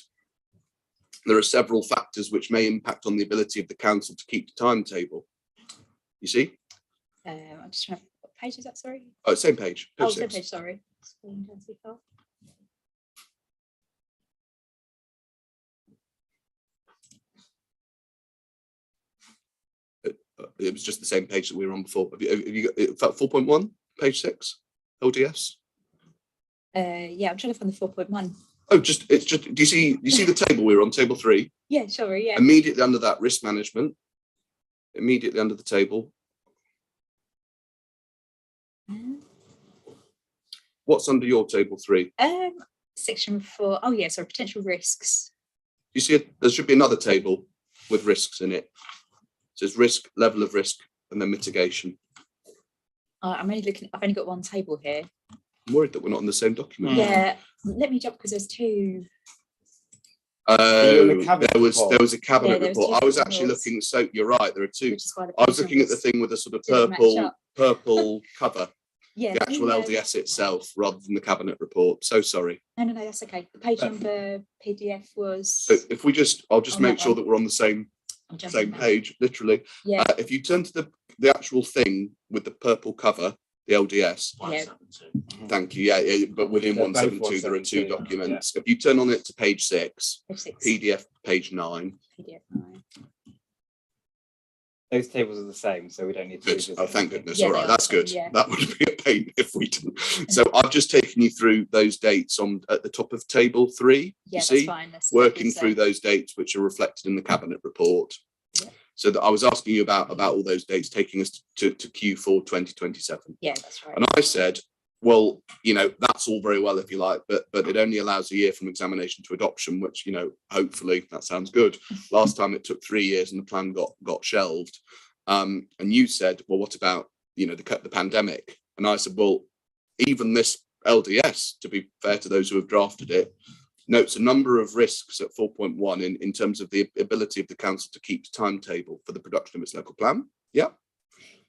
There are several factors which may impact on the ability of the council to keep the timetable. You see? I'm just trying to, what page is that, sorry? Oh, same page. Oh, same page, sorry. It was just the same page that we were on before. Have you got 4.1, page 6, LDS? Yeah, I'm trying to find the 4.1. Oh, do you see the table we were on, table 3? Yeah, sorry, yeah. Immediately under that, risk management. Immediately under the table. What's under your table 3? Section 4. Oh, yeah, sorry, potential risks. You see, there should be another table with risks in it. It says risk, level of risk, and then mitigation. I'm only looking, I've only got one table here. I'm worried that we're not in the same document. Yeah, let me jump because there's two. There was a cabinet there was report. two I was reports. actually looking. So you're right. There are two. Which is why the I was page looking at the numbers thing with the sort of didn't match purple cover, Yeah, the actual LDS itself, rather than the cabinet report. So sorry. No, that's okay. The page number PDF was. So if we I'll just on make that sure one. that we're on the same page, literally. Yeah. If you turn to the actual thing with the purple cover, the LDS. Yeah. Thank you. Yeah, but within They're both 172, there are two 172, documents. If you turn on it to page 6, Page 6. PDF page 9. PDF 9. Those tables are the same, so we don't need to. Good. revisit Oh, thank anything. goodness. Yeah, All they right, are that's the same, good. yeah. That would be a pain if we didn't. So I've just taken you through those dates at the top of table 3. Yeah, you see, that's fine. That's working exactly through those dates which are reflected in the cabinet report. Yeah. So that I was asking you about all those dates, taking us to Q4 2027. Yeah, that's right. And I said, well, that's all very well if you like, but it only allows a year from examination to adoption, which, hopefully that sounds good. Last time it took 3 years and the plan got shelved. And you said, well, what about, the pandemic? And I said, well, even this LDS, to be fair to those who have drafted it, notes a number of risks at 4.1 in terms of the ability of the council to keep the timetable for the production of its local plan. Yeah.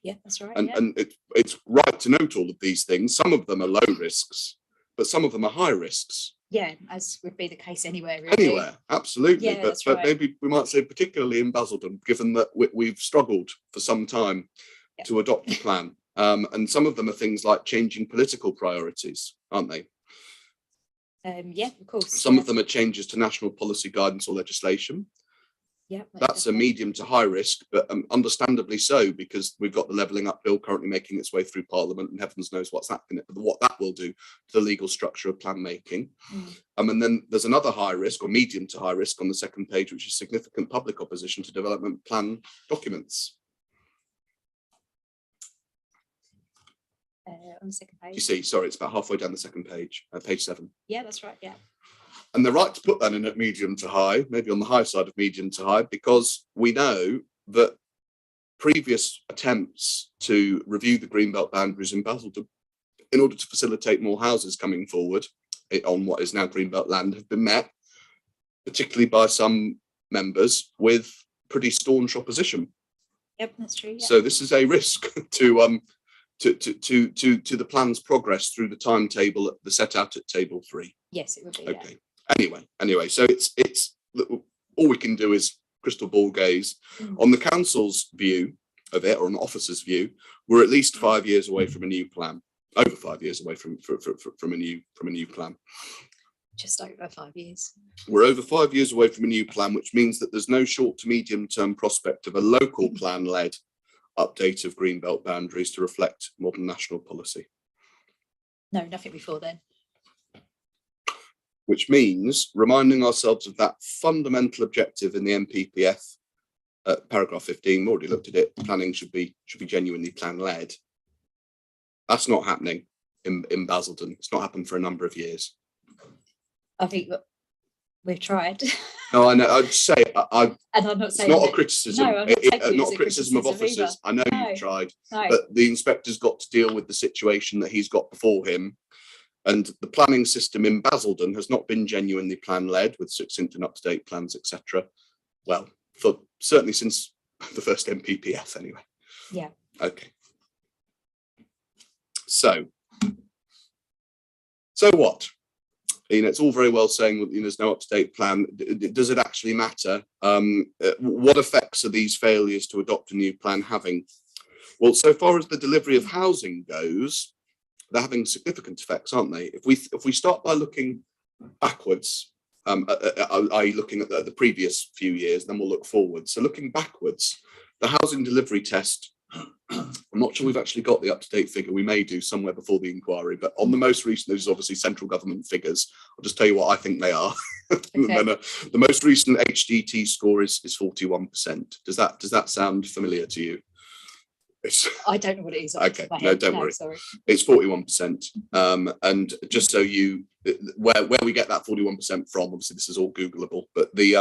Yeah, that's right. And it's right to note all of these things. Some of them are low risks, but some of them are high risks. Yeah, as would be the case anywhere. Really. Anywhere, absolutely. Yeah, but right. Maybe we might say particularly in Basildon, given that we've struggled for some time to adopt a plan. And some of them are things like changing political priorities, aren't they? Yeah, of course. Some of them are changes to national policy guidance or legislation. Yeah, That's a medium to high risk, but understandably so, because we've got the levelling up bill currently making its way through Parliament, and heavens knows what that will do to the legal structure of plan making. And then there's another high risk or medium to high risk on the second page, which is significant public opposition to development plan documents. On the second page. You see, sorry, it's about halfway down the second page, page 7. Yeah, that's right. Yeah. And they're right to put that in at medium to high, maybe on the high side of medium to high, because we know that previous attempts to review the Greenbelt boundaries in Basildon in order to facilitate more houses coming forward on what is now Greenbelt land have been met, particularly by some members, with pretty staunch opposition. Yep, that's true. Yeah. So this is a risk to the plan's progress through the timetable the set out at table 3. Yes, it would be. Okay. Anyway, so it's all we can do is crystal ball gaze. On the council's view of it, or an officer's view, we're at least 5 years away from a new plan. Over 5 years away from a new plan. Just over 5 years. We're over 5 years away from a new plan, which means that there's no short to medium term prospect of a local plan led update of Greenbelt boundaries to reflect modern national policy. No, nothing before then. Which means reminding ourselves of that fundamental objective in the MPPF, paragraph 15. We already looked at it. Planning should be genuinely plan-led. That's not happening in Basildon. It's not happened for a number of years. I think we've tried. No, I know. I'd say and I'm not saying it's not that, a criticism. No, I'm not taking it not as a criticism of officers. either. I know No, you've tried, no. but the inspector's got to deal with the situation that he's got before him. And the planning system in Basildon has not been genuinely plan-led with succinct and up-to-date plans, etc. Well, certainly since the first MPPF, anyway. Yeah. Okay. So what? It's all very well saying there's no up-to-date plan. Does it actually matter? What effects are these failures to adopt a new plan having? Well, so far as the delivery of housing goes, they're having significant effects, aren't they? If we start by looking backwards, i.e. looking at the previous few years, then we'll look forward. So looking backwards, the housing delivery test, I'm not sure we've actually got the up-to-date figure. We may do somewhere before the inquiry, but on the most recent, those are obviously central government figures. I'll just tell you what I think they are. Okay. And then, the most recent HDT score is 41%. Does that sound familiar to you? I don't know what it is. Okay, no, don't worry. Sorry. It's 41%. And just so you, where we get that 41% from, obviously this is all Googleable, but the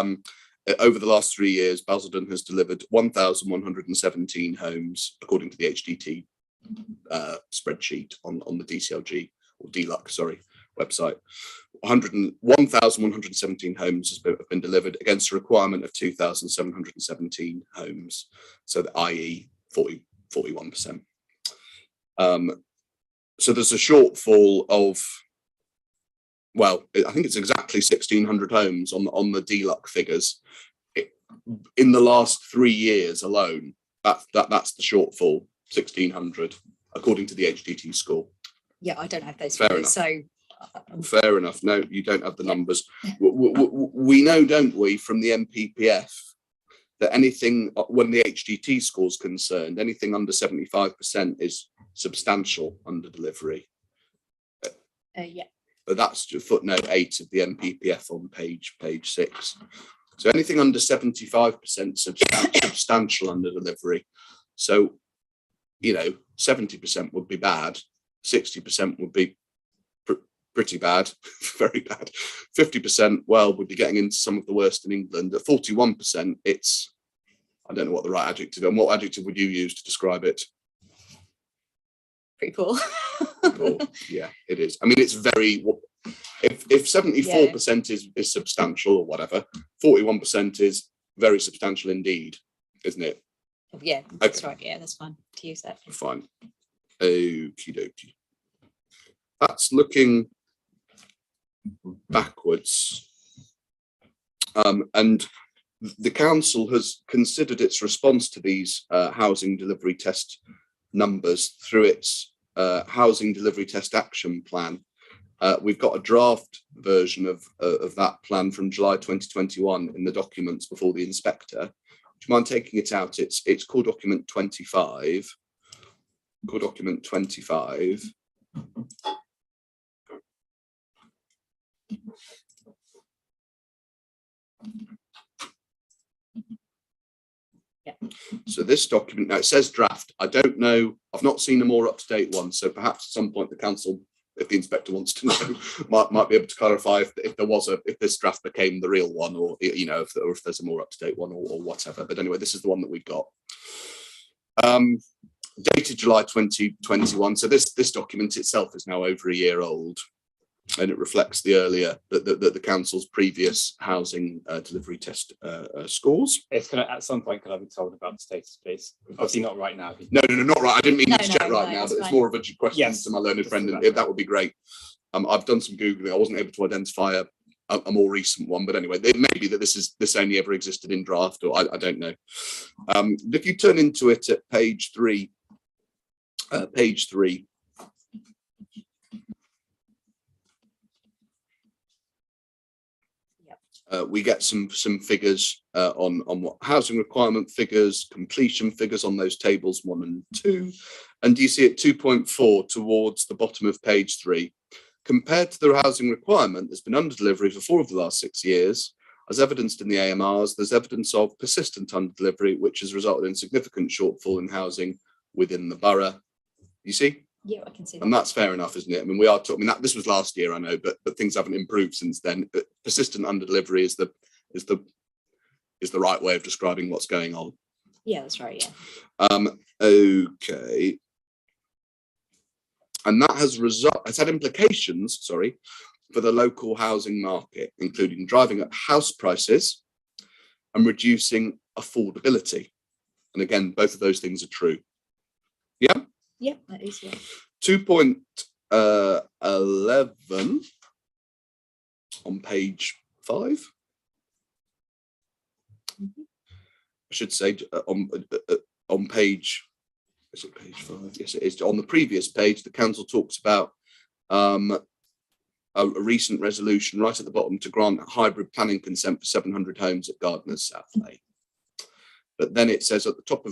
over the last 3 years, Basildon has delivered 1,117 homes, according to the HDT spreadsheet on the DCLG or DLUC, sorry, website. 1,117 homes have been delivered against a requirement of 2,717 homes. So i.e. 41%. So there's a shortfall of, well, I think it's exactly 1,600 homes on the DLUC figures. In the last 3 years alone, that's the shortfall, 1,600, according to the HDT score. Yeah, I don't have those Fair figures, enough. so Fair enough. No, you don't have the numbers. We know, don't we, from the MPPF, that anything, when the HDT score is concerned, anything under 75% is substantial under delivery. yeah. But that's footnote 8 of the MPPF on page 6. So anything under 75% substantial under delivery. So, 70% would be bad, 60% would be pretty bad, very bad. 50%, well, we'd be getting into some of the worst in England. At 41%, it's, I don't know what the right adjective is. And what adjective would you use to describe it? Pretty poor. Poor. Yeah, it is. I mean, it's very, if 74% is substantial or whatever, 41% is very substantial indeed, isn't it? Yeah, that's right. Yeah, that's fine to use that. Fine. Okie dokie. That's looking backwards. And the council has considered its response to these housing delivery test numbers through its housing delivery test action plan. We've got a draft version of that plan from July 2021 in the documents before the inspector. Do you mind taking it out? It's core document 25. Core document 25. Yeah. So this document, now it says draft. I don't know, I've not seen a more up-to-date one. So perhaps at some point the council, if the inspector wants to know, might be able to clarify if this draft became the real one, or if there's a more up-to-date one or whatever. But anyway, this is the one that we've got. Dated July 2021. So this document itself is now over a year old, and it reflects the earlier the council's previous housing delivery test scores. It's gonna, at some point, could I be told about the status, please? Obviously not right now. No, not right. I didn't mean you to check right now. It's It's more of a question to my learned friend, and that would be great. I've done some Googling. I wasn't able to identify a more recent one, but anyway, it may be that this only ever existed in draft, or I don't know. If you turn into it at page 3, we get some figures on what housing requirement figures, completion figures on those tables 1 and 2. And do you see at 2.4 towards the bottom of page 3, compared to the housing requirement that's been under delivery for 4 of the last 6 years, as evidenced in the AMRs, there's evidence of persistent under delivery, which has resulted in significant shortfall in housing within the borough. You see? Yeah, I can see that. And that's fair enough, isn't it? I mean, we are talking, that this was last year, I know, but things haven't improved since then. But persistent under delivery is the right way of describing what's going on. Yeah, that's right. Yeah. Okay. And that has had implications, for the local housing market, including driving up house prices and reducing affordability. And again, both of those things are true. Yeah. Yeah, that is, yeah. 2.11 on page 5. I should say on page, is it page 5? Yes, it is. On the previous page, the council talks about a recent resolution right at the bottom to grant hybrid planning consent for 700 homes at Gardeners South Lane. But then it says at the top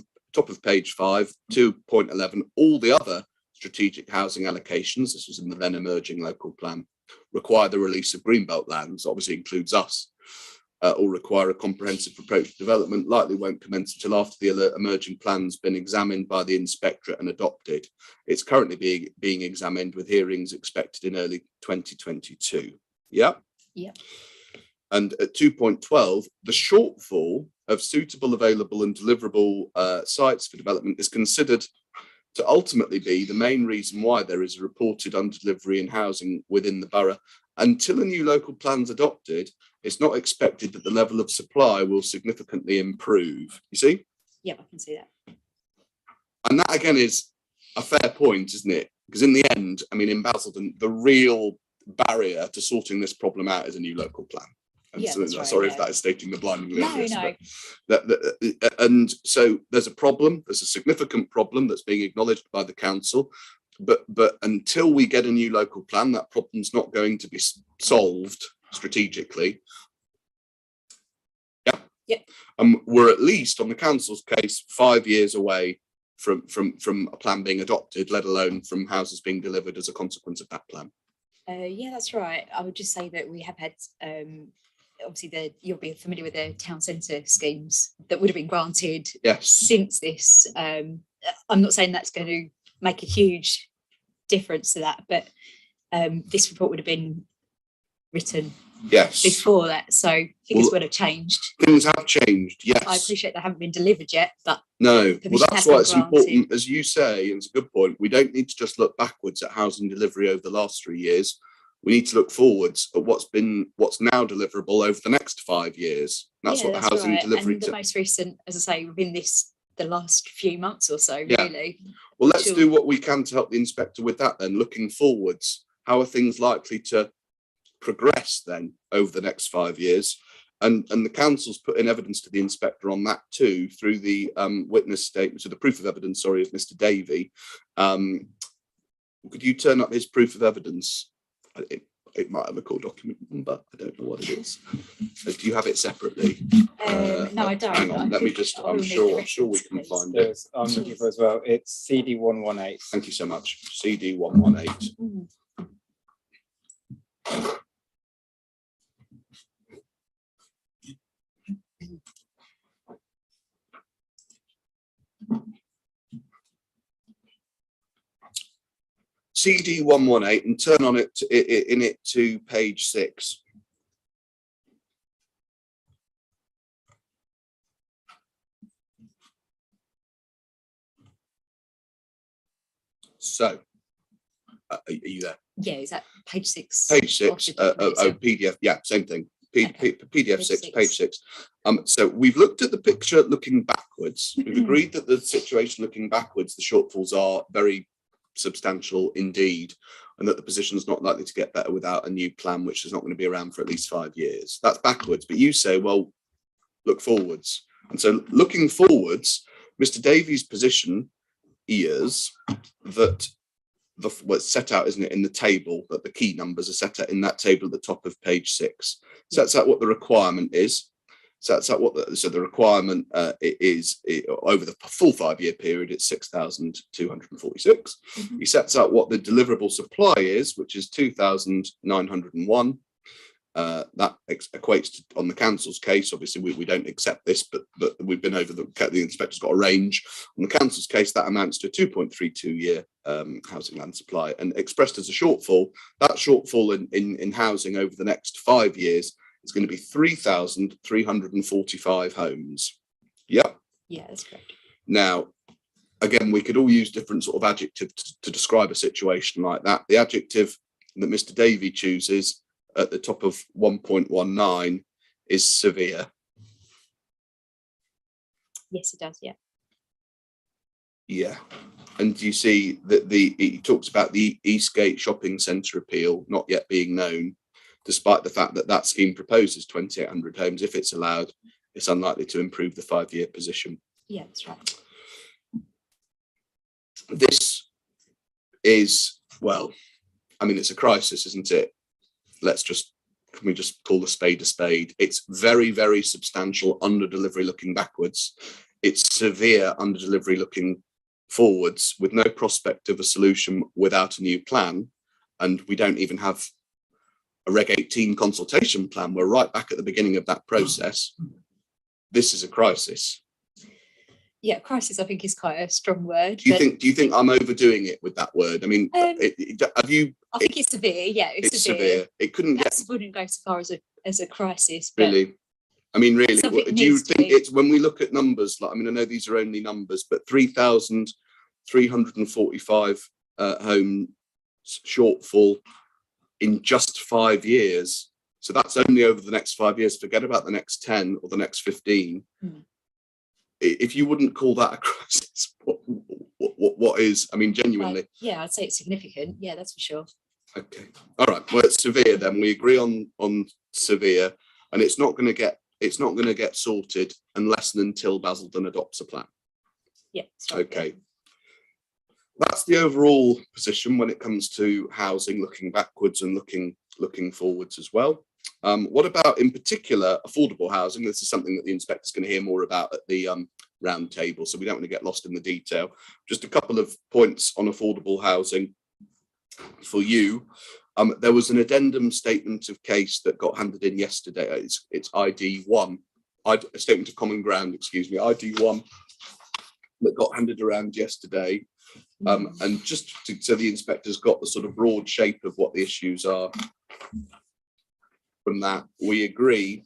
of page 5, 2.11, all the other strategic housing allocations, this was in the then emerging local plan, require the release of Greenbelt lands, obviously includes us, or require a comprehensive approach to development, likely won't commence until after the emerging plan's been examined by the inspectorate and adopted. It's currently being examined with hearings expected in early 2022. Yeah? Yeah. And at 2.12, the shortfall of suitable, available and deliverable sites for development is considered to ultimately be the main reason why there is a reported under-delivery in housing within the borough. Until a new local plan's adopted, it's not expected that the level of supply will significantly improve. You see? Yeah, I can see that. And that again is a fair point, isn't it? Because in the end, I mean, in Basildon, the real barrier to sorting this problem out is a new local plan. And Yeah, so, that's right, sorry yeah. if that is stating the blindingly obvious. No. And so there's a problem. There's a significant problem that's being acknowledged by the council. But until we get a new local plan, that problem's not going to be solved strategically. Yeah. Yeah. We're at least, on the council's case, 5 years away from a plan being adopted, let alone from houses being delivered as a consequence of that plan. Yeah, that's right. I would just say that we have had, obviously, you'll be familiar with the town centre schemes that would have been granted since this. I'm not saying that's going to make a huge difference to that, but this report would have been written before that, so things would have changed. Things have changed, yes. I appreciate they haven't been delivered yet, but no. Well, that's why it's important, as you say, and it's a good point. We don't need to just look backwards at housing delivery over the last 3 years. We need to look forwards at what's now deliverable over the next 5 years. That's what the housing delivery. And the most recent, as I say, within the last few months or so, really. Well, let's do what we can to help the inspector with that then. Looking forwards, how are things likely to progress then over the next 5 years? And the council's put in evidence to the inspector on that too, through the witness statement, so the proof of evidence, sorry, of Mr. Davey. Could you turn up his proof of evidence? It might have a court document number. I don't know what it is. Do you have it separately? No, I don't. Hang on, let me just. I'm sure we can find it. I'm looking for as well. It's CD 118. Thank you so much. CD 118. CD 118 and turn on it to page 6. So, are you there? Yeah, is that page 6? Page 6. PDF. Yeah, same thing. PDF 6, page 6. So we've looked at the picture looking backwards. We've agreed that the situation looking backwards, the shortfalls are very substantial indeed, and that the position is not likely to get better without a new plan, which is not going to be around for at least 5 years. That's backwards. But you say, well, look forwards. And so looking forwards, Mr. Davies' position is that what's set out, isn't it, in the table, that the key numbers are set out in that table at the top of page 6. Sets out what the requirement is. Sets out what the requirement is over the full 5 year period. It's 6,246. He sets out what the deliverable supply is, which is 2,901. That equates to, on the council's case, obviously we don't accept this, but we've been over the inspector's got a range. On the council's case, that amounts to a 2.32 year housing land supply, and expressed as a shortfall, that shortfall in housing over the next 5 years is going to be 3,345 homes. Yeah, that's correct. Now, again, we could all use different sort of adjectives to describe a situation like that. The adjective that Mr. Davey chooses at the top of 1.19 is severe. Yes, it does. Yeah. And you see that he talks about the Eastgate Shopping Centre appeal not yet being known, despite the fact that that scheme proposes 2,800 homes. If it's allowed, it's unlikely to improve the 5 year position. Yeah, that's right. This is, well, I mean, it's a crisis, isn't it? Can we just call a spade a spade? It's very, very substantial under delivery looking backwards. It's severe under delivery looking forwards, with no prospect of a solution without a new plan. And we don't even have a Reg 18 consultation plan. We're right back at the beginning of that process. This is a crisis. Yeah, crisis, I think, is quite a strong word. Do you think I'm overdoing it with that word? I mean, have you? I think it's severe. Yeah, it's severe. It couldn't wouldn't go so far as a crisis. But really, I mean, really, do you think it's when we look at numbers? Like, I mean, I know these are only numbers, but 3,000 345 home shortfall in just 5 years. So that's only over the next 5 years. Forget about the next 10 or the next 15. If you wouldn't call that a crisis, what is? I mean, genuinely. Yeah, I'd say it's significant. Yeah, that's for sure. Okay. All right. Well, it's severe then. We agree on severe, and it's not going to get sorted unless and until Basildon adopts a plan. Yeah. Right. Okay. That's the overall position when it comes to housing, looking backwards and looking forwards as well. What about, in particular, affordable housing? This is something that the inspector's going to hear more about at the round table, so we don't want to get lost in the detail. Just a couple of points on affordable housing for you. There was an addendum statement of case that got handed in yesterday. It's ID1, a statement of common ground, excuse me, ID1, that got handed around yesterday. And just so the inspector's got the sort of broad shape of what the issues are. From that, we agree.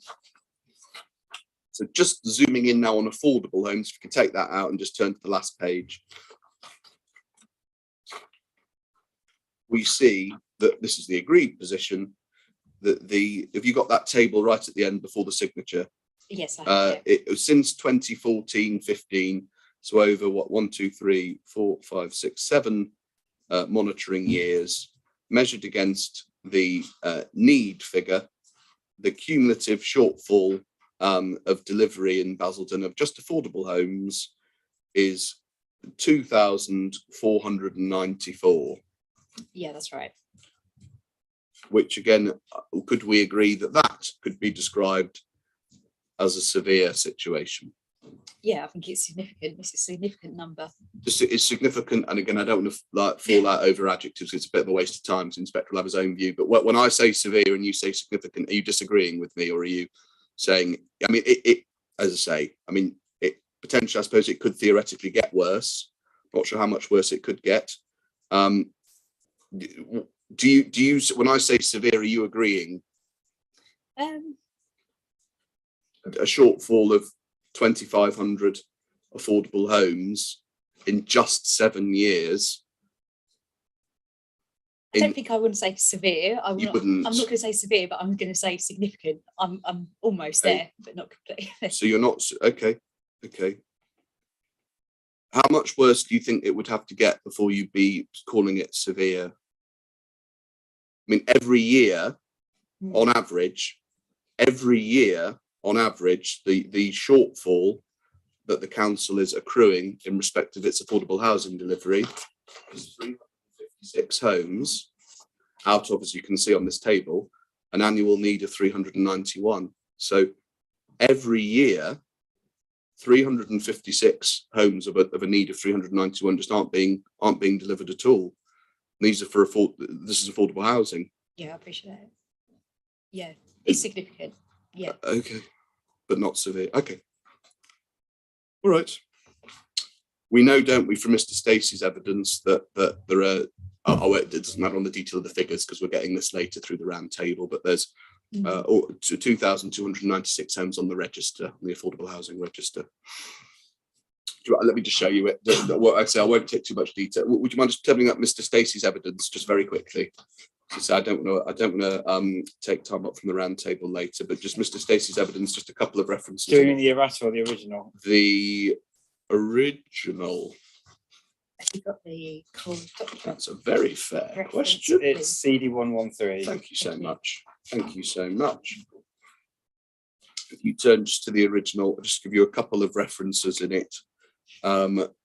So just zooming in now on affordable homes, if you can take that out and just turn to the last page. We see that this is the agreed position, that have you got that table right at the end before the signature? Yes, I have. It was since 2014-15, so over what, 1, 2, 3, 4, 5, 6, 7 monitoring years, measured against the need figure, the cumulative shortfall of delivery in Basildon of just affordable homes is 2,494. Yeah, that's right. Which again, could we agree that that could be described as a severe situation? Yeah, I think it's significant. It's a significant number. It's significant, and again, I don't want to like fall out over adjectives. It's a bit of a waste of time. So the inspector will have his own view. But when I say severe and you say significant, are you disagreeing with me, or are you saying? I mean, it as I say, I mean, it potentially. I suppose it could theoretically get worse. Not sure how much worse it could get. Do you? When I say severe, are you agreeing? A shortfall of 2,500 affordable homes in just 7 years. I don't think I want to say severe. I'm not wouldn't. going to say severe, but I'm going to say significant. I'm almost there, but not completely. So you're not okay. Okay. How much worse do you think it would have to get before you'd be calling it severe? I mean, every year, on average, the shortfall that the council is accruing in respect of its affordable housing delivery is 356 homes out of, as you can see on this table, an annual need of 391. So every year, 356 homes of a need of 391 just aren't being delivered at all. These are this is affordable housing. Yeah, I appreciate it. Yeah, it's significant. Yeah. Okay, but not severe. Okay. All right. We know, don't we, from Mr. Stacey's evidence that there are. It doesn't matter on the detail of the figures because we're getting this later through the round table. But there's 2,296 homes on the register, the affordable housing register. Let me just show you it. I won't take too much detail. Would you mind just telling me that Mr. Stacey's evidence just very quickly? So I don't want to take time up from the round table later, but just Mr. Stacey's evidence, just a couple of references. Do you mean the errata or the original? The original. Have you got the call document? That's a very fair question. It's CD113. Thank you so much. Thank you so much. If you turn just to the original, I'll just give you a couple of references in it.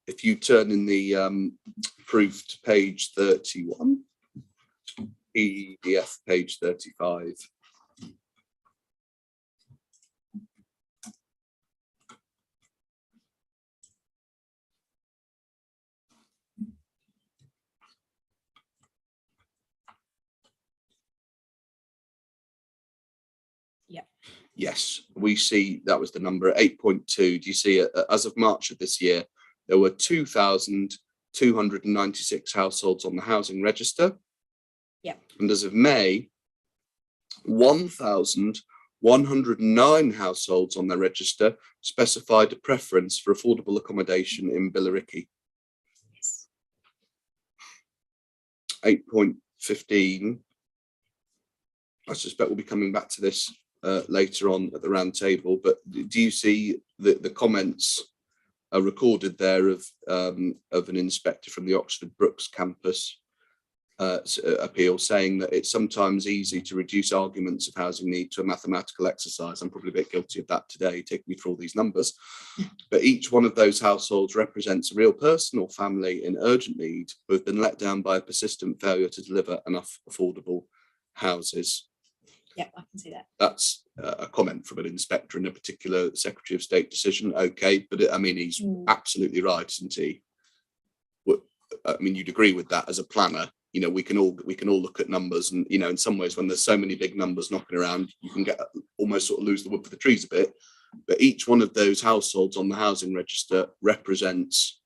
If you turn in the proof to page 31, PDF page 35. Yes, we see that was the number 8.2. Do you see it? As of March of this year, there were 2,296 households on the housing register. Yeah. And as of May, 1,109 households on their register specified a preference for affordable accommodation in Billericay. Yes. 8.15. I suspect we'll be coming back to this later on at the round table, but do you see the comments are recorded there of an inspector from the Oxford Brookes campus appeal, saying that it's sometimes easy to reduce arguments of housing need to a mathematical exercise. I'm probably a bit guilty of that today, taking me through all these numbers. But each one of those households represents a real person or family in urgent need who have been let down by a persistent failure to deliver enough affordable houses. Yeah, I can see that. That's a comment from an inspector in a particular Secretary of State decision. Okay, but I mean, he's absolutely right, isn't he? I mean, you'd agree with that as a planner. You know, we can all look at numbers, and you know, in some ways, when there's so many big numbers knocking around, you can get almost sort of lose the wood for the trees a bit. But each one of those households on the housing register represents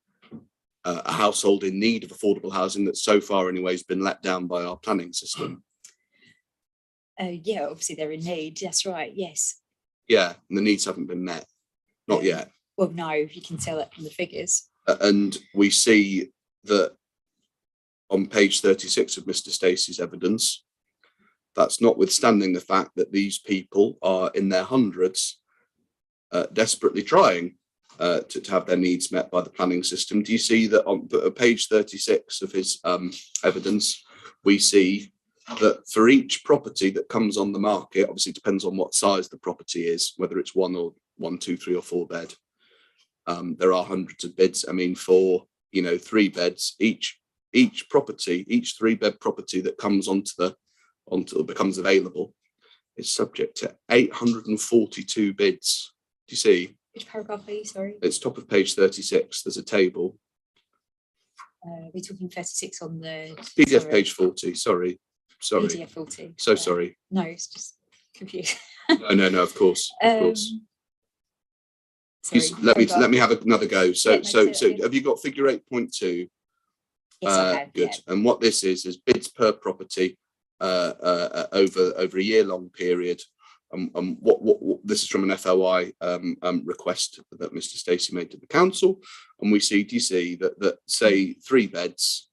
a household in need of affordable housing that so far, anyway, has been let down by our planning system. Yeah, obviously they're in need. That's right. Yes. Yeah, and the needs haven't been met. Not yet. Well, no, you can tell that from the figures. And we see that on page 36 of Mr. Stacey's evidence, that's notwithstanding the fact that these people are in their hundreds, desperately trying to have their needs met by the planning system. Do you see that on page 36 of his evidence, we see that for each property that comes on the market, obviously it depends on what size the property is, whether it's 1, 2, 3 or 4 bed. There are hundreds of bids. I mean, for 3 beds, each property, each 3-bed property that comes becomes available is subject to 842 bids. Do you see? Which paragraph are you? Sorry. It's top of page 36. There's a table. We're talking 36 on the PDF page 40. Sorry. PDF 40. Sorry. No, it's just confused. No. Of course. Sorry, let me have another go. So yeah. have you got figure 8.2? Yes, I have. Good. Yeah. And what this is bids per property over a year-long period. What this is from an FOI request that Mr. Stacey made to the council, and we see, do you see that say 3 beds,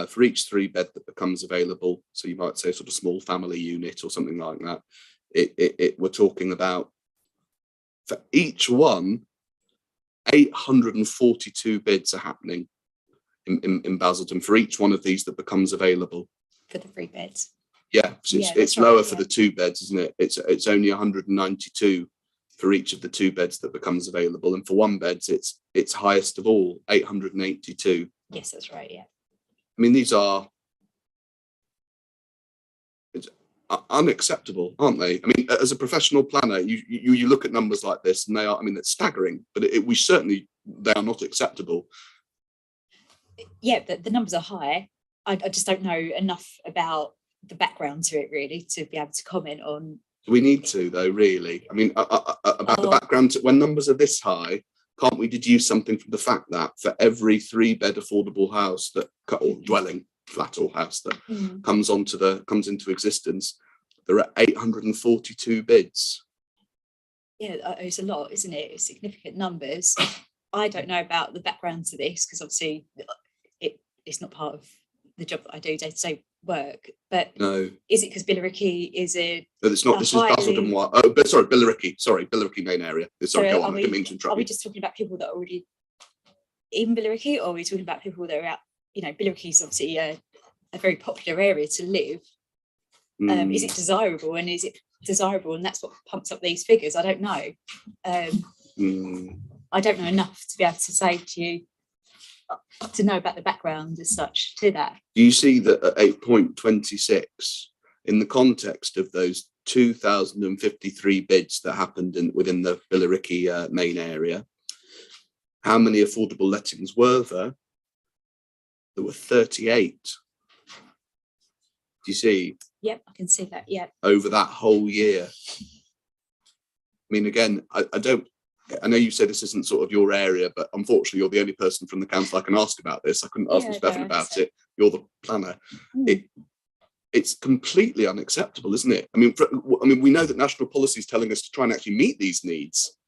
for each 3-bed that becomes available, so you might say sort of small family unit or something like that, we're talking about, for each one, 842 bids are happening in Basildon for each one of these that becomes available. For the 3 beds. Yeah, so it's lower for the 2 beds, isn't it? It's only 192 for each of the 2 beds that becomes available, and for 1 beds, it's highest of all, 882. Yes, that's right. Yeah. I mean, these are unacceptable, aren't they? I mean, as a professional planner, you look at numbers like this, and they are. I mean, it's staggering, but they are not acceptable. Yeah, the numbers are high. I just don't know enough about the background to it really to be able to comment on. We need to, though, really. I mean, about the background, when numbers are this high, can't we deduce something from the fact that for every 3-bed affordable house or dwelling, flat or house that comes into existence, there are 842 bids? Yeah, it's a lot, isn't it? It's significant numbers. I don't know about the background to this because obviously it's not part of the job that I do day-to-day work, but no, is it because Billericay is a no, it's not. This is Basildon. Billericay main area. Sorry, go on. I didn't mean to interrupt. Are we just talking about people that are already in Billericay, or are we talking about people that are out? Billericay is obviously a very popular area to live. Is it desirable, and that's what pumps up these figures? I don't know. I don't know enough to be able to say to you to know about the background as such to that. Do you see that at 8.26, in the context of those 2,053 bids that happened within the Billericay main area, how many affordable lettings were there? There were 38. Do you see? Yep, I can see that. Yeah. Over that whole year. I mean, again, I know you say this isn't sort of your area, but unfortunately, you're the only person from the council I can ask about this. I couldn't ask Ms. Bevan about it. You're the planner. It's completely unacceptable, isn't it? I mean, we know that national policy is telling us to try and actually meet these needs,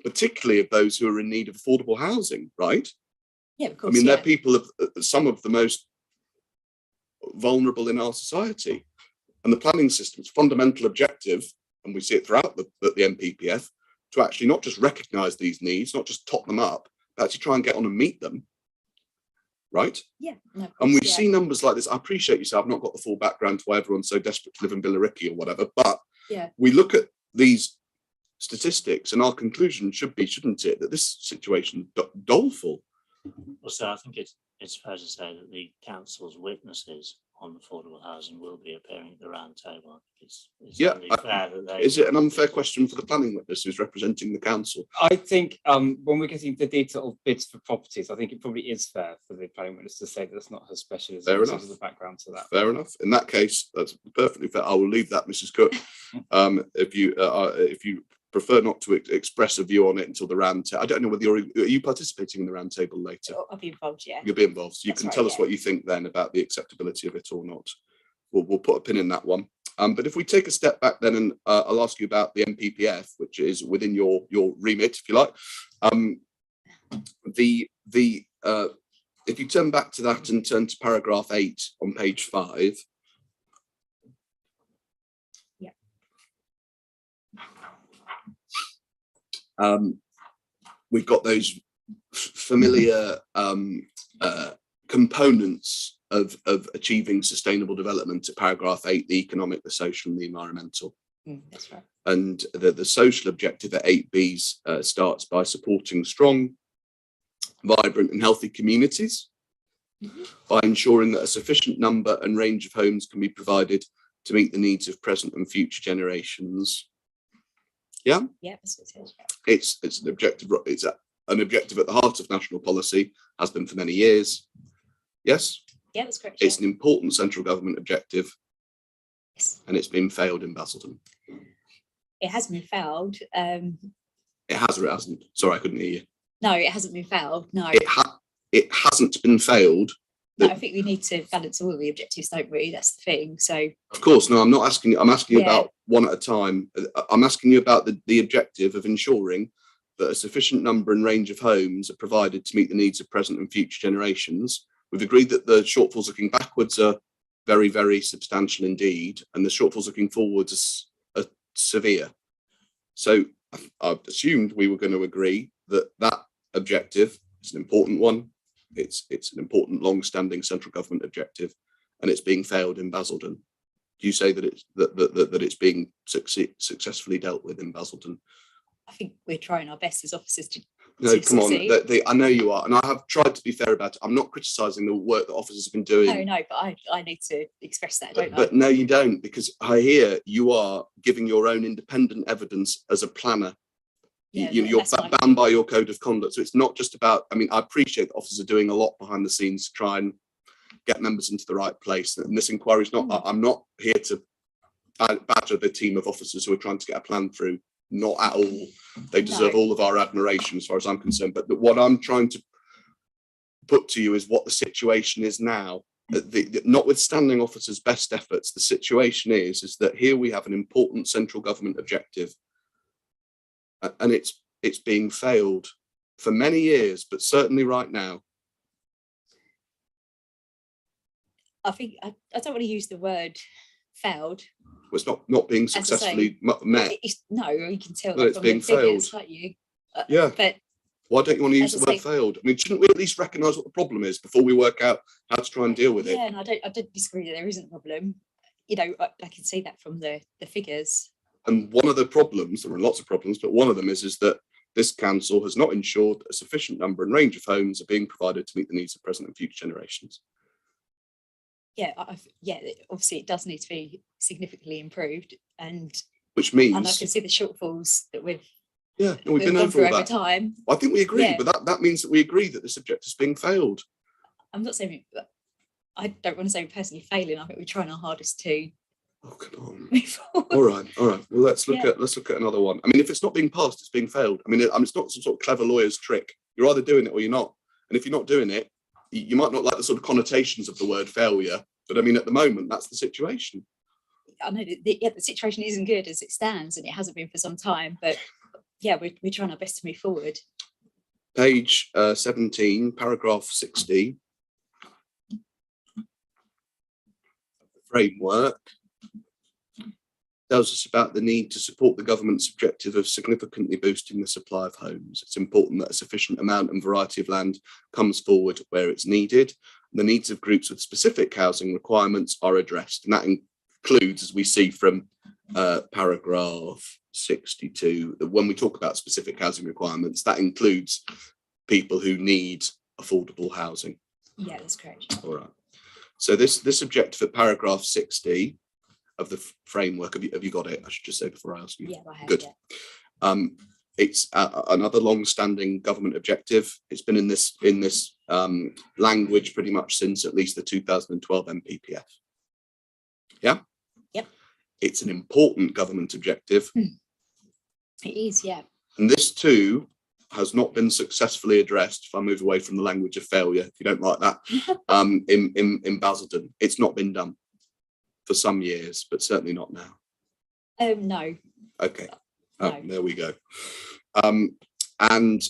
particularly of those who are in need of affordable housing, right? Yeah, of course. I mean, they're people of some of the most vulnerable in our society. And the planning system's fundamental objective, and we see it throughout the NPPF, to actually not just recognise these needs, not just top them up, but actually try and get on and meet them. Right? Yeah. No, and we see numbers like this. I appreciate you say I've not got the full background to why everyone's so desperate to live in Billericay or whatever, but we look at these statistics and our conclusion should be, shouldn't it, that this situation is doleful. Well, so I think it's fair to say that the council's witnesses on affordable housing will be appearing at the round table. It's only fair that they... Is it an unfair question for the planning witness who's representing the council? I think when we're getting the detail of bids for properties, I think it probably is fair for the planning witness to say that's not her specialism. Fair enough. The background to that. Fair enough. In that case, that's perfectly fair. I will leave that, Mrs. Cook. If you prefer not to express a view on it until the round table. I don't know whether are you participating in the round table later? I'll be involved, yeah. You'll be involved. So you That's can right, tell us what you think then about the acceptability of it or not. We'll put a pin in that one. But if we take a step back then, and I'll ask you about the NPPF, which is within your remit, if you like. If you turn back to that and turn to paragraph 8 on page 5. We've got those familiar components of achieving sustainable development at paragraph 8, the economic, the social and the environmental. That's right. And the social objective at 8B starts by supporting strong, vibrant and healthy communities by ensuring that a sufficient number and range of homes can be provided to meet the needs of present and future generations. Yeah, that's what it is. It's an objective. It's an objective at the heart of national policy, has been for many years. Yes. Yeah, that's correct. It's an important central government objective. Yes. And it's been failed in Basildon. It hasn't been failed. It has or it hasn't. Sorry, I couldn't hear you. No, it hasn't been failed. No. It hasn't been failed. No, I think we need to balance all of the objectives, don't we? That's the thing. So of course, no, I'm not asking you. I'm asking you about one at a time. I'm asking you about the objective of ensuring that a sufficient number and range of homes are provided to meet the needs of present and future generations. We've agreed that the shortfalls looking backwards are very, very substantial indeed, and the shortfalls looking forwards are severe. So I've assumed we were going to agree that that objective is an important one. It's an important, long-standing central government objective, and it's being failed in Basildon. Do you say that it's being successfully dealt with in Basildon? I think we're trying our best as officers to. No, come on. I know you are, and I have tried to be fair about it. I'm not criticising the work that officers have been doing. No, but I need to express that, don't I? But no, you don't, because I hear you are giving your own independent evidence as a planner. Yeah, you're bound by your code of conduct. So it's not just about, I mean, I appreciate that officers are doing a lot behind the scenes to try and get members into the right place. And this inquiry is not, I'm not here to badger the team of officers who are trying to get a plan through. Not at all. They deserve all of our admiration as far as I'm concerned. But what I'm trying to put to you is what the situation is now. Notwithstanding officers' best efforts, the situation is that here we have an important central government objective. And it's being failed for many years, but certainly right now. I think I don't want to use the word failed. Well, it's not being successfully met. No, you can tell that it's being failed. Can't you? Yeah. But why don't you want to use the word failed? I mean, shouldn't we at least recognise what the problem is before we work out how to try and deal with it? Yeah, and I don't disagree that there isn't a problem. You know, I can see that from the figures. And one of the problems, there are lots of problems, but one of them is that this council has not ensured a sufficient number and range of homes are being provided to meet the needs of present and future generations. Yeah, obviously it does need to be significantly improved, and which means, and I can see the shortfalls that we've been over all that time. I think we agree, but that means that we agree that this objective is being failed. I'm not saying, I don't want to say we're personally failing. I think we're trying our hardest to. Oh, come on. All right. Well, let's look at another one. I mean, if it's not being passed, it's being failed. I mean, it's not some sort of clever lawyer's trick. You're either doing it or you're not. And if you're not doing it, you might not like the sort of connotations of the word failure, but I mean, at the moment, that's the situation. I know the situation isn't good as it stands, and it hasn't been for some time. But yeah, we're trying our best to move forward. Page 17, paragraph 60. framework tells us about the need to support the government's objective of significantly boosting the supply of homes. It's important that a sufficient amount and variety of land comes forward where it's needed. The needs of groups with specific housing requirements are addressed, and that includes, as we see from paragraph 62, that when we talk about specific housing requirements, that includes people who need affordable housing. Yeah, that's correct. All right. So this objective at paragraph 60 of the framework, have you got it? I should just say before I ask you. Yeah, I have. Good. Yeah. It's another long-standing government objective. It's been in this language pretty much since at least the 2012 MPPF. Yeah. Yep. It's an important government objective. It is, yeah. And this too has not been successfully addressed. If I move away from the language of failure, if you don't like that, in Basildon, it's not been done for some years, but certainly not now. No. Okay. No. There we go. And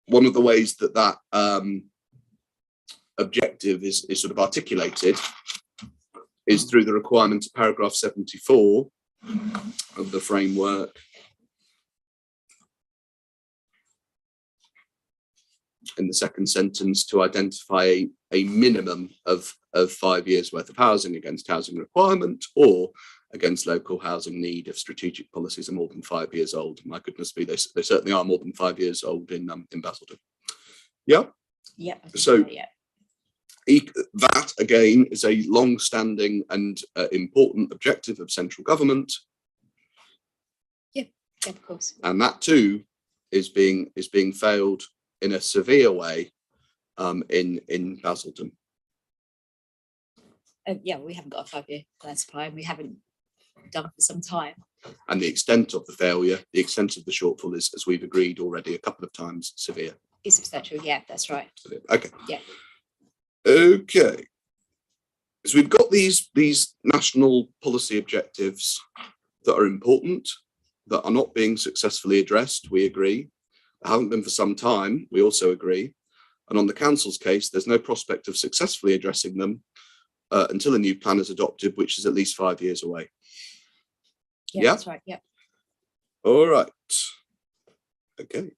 one of the ways that objective is sort of articulated is through the requirement of paragraph 74 of the framework. In the second sentence, to identify a minimum of 5 years worth of housing against housing requirement or against local housing need if strategic policies are more than 5 years old. My goodness me, they certainly are more than 5 years old in Basildon. Yeah. Yeah. So yeah. That again is a long-standing and important objective of central government. Yeah, of course. And that too is being failed in a severe way in Basildon. Yeah, we haven't got a 5-year plan supply, and we haven't done for some time. And the extent of the failure, the extent of the shortfall is, as we've agreed already a couple of times, severe. It's substantial. Yeah, that's right. Severe. Okay. Yeah. Okay. So we've got these national policy objectives that are important, that are not being successfully addressed. We agree. They haven't been for some time. We also agree. And on the council's case, there's no prospect of successfully addressing them until a new plan is adopted, which is at least 5 years away. Yeah, that's right. Yeah. All right. Okay.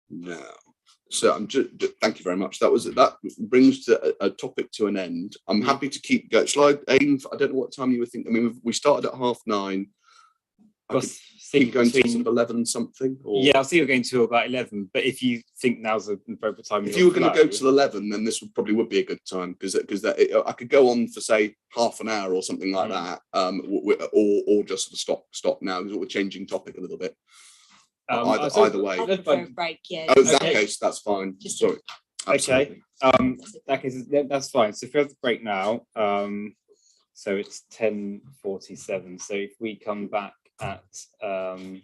Now, so I'm just thank you very much. That brings a topic to an end. I'm happy to keep going. Shall I aim? I don't know what time you were thinking. I mean, we started at 9:30. I could think going to sort of 11 something. Or... Yeah, I'll see you're going to about 11. But if you think now's an appropriate time, if you were going to go till 11, then this would be a good time because I could go on for say half an hour or something like that, or just sort of stop now because we're changing topic a little bit. Either way. I'd prefer a break, yeah. Oh, in that case, that's fine. Just Sorry. Absolutely. Okay. That case, that's fine. So if we have the break now, so it's 10:47. So if we come back at 11:05,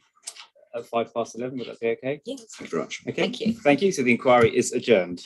would that be okay? Yes. Thank you very much. Okay. Thank you. Thank you. So the inquiry is adjourned.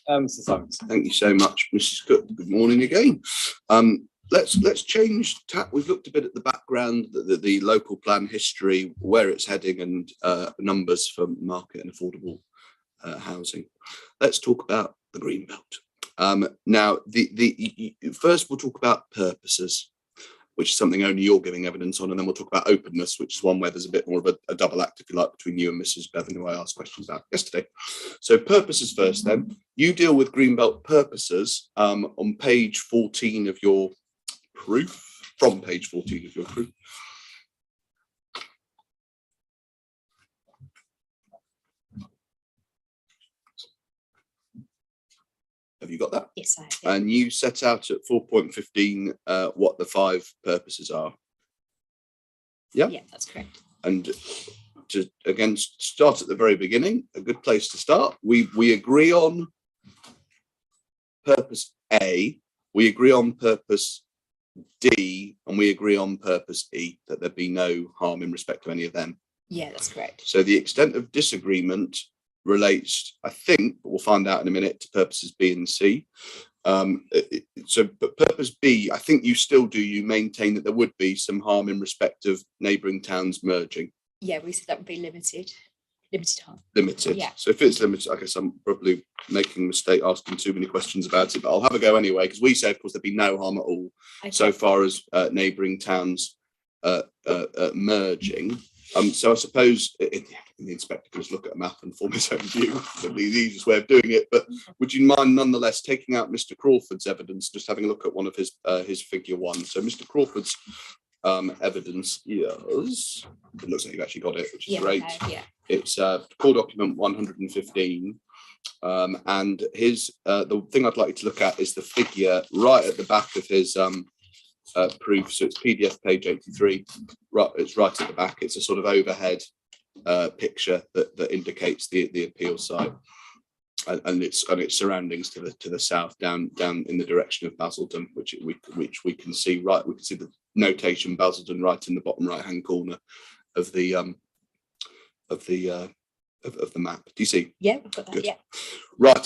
Mr. Simons. Thank you so much, Mrs. Cook. Good morning again. Let's change tack. We've looked a bit at the background, the local plan history, where it's heading, and numbers for market and affordable housing. Let's talk about the Greenbelt. Now, first we'll talk about purposes, which is something only you're giving evidence on, and then we'll talk about openness, which is one where there's a bit more of a double act, if you like, between you and Mrs. Bevan, who I asked questions about yesterday. So purposes first then. You deal with Greenbelt purposes on page 14 of your proof, from page 14 of your proof. Have you got that? Yes, I have. And you set out at 4.15 what the 5 purposes are. Yeah? Yeah, that's correct. And to again start at the very beginning, a good place to start. We agree on purpose A, we agree on purpose D, and we agree on purpose E, that there be no harm in respect to any of them. Yeah, that's correct. So the extent of disagreement relates, I think, but we'll find out in a minute, to purposes B and C. But purpose B, I think you maintain that there would be some harm in respect of neighbouring towns merging. Yeah, we said that would be limited harm. Limited. Yeah. So if it's limited, I guess I'm probably making a mistake asking too many questions about it, but I'll have a go anyway, because we say, of course, there'd be no harm at all so far as neighbouring towns merging. So I suppose the inspector can just look at a map and form his own view. That'd be the easiest way of doing it. But would you mind, nonetheless, taking out Mr. Crawford's evidence, just having a look at one of his figure 1. So Mr. Crawford's evidence is, it looks like you've actually got it, which is great. Yeah. It's core document 115. And the thing I'd like you to look at is the figure right at the back of his proof. So it's PDF page 83. Right, it's right at the back. It's a sort of overhead picture that indicates the appeal site and its surroundings to the south, down in the direction of Basildon, which we can see. Right, we can see the notation Basildon right in the bottom right hand corner of the map. Do you see? Yeah, we've got that. Good. Yeah. Right.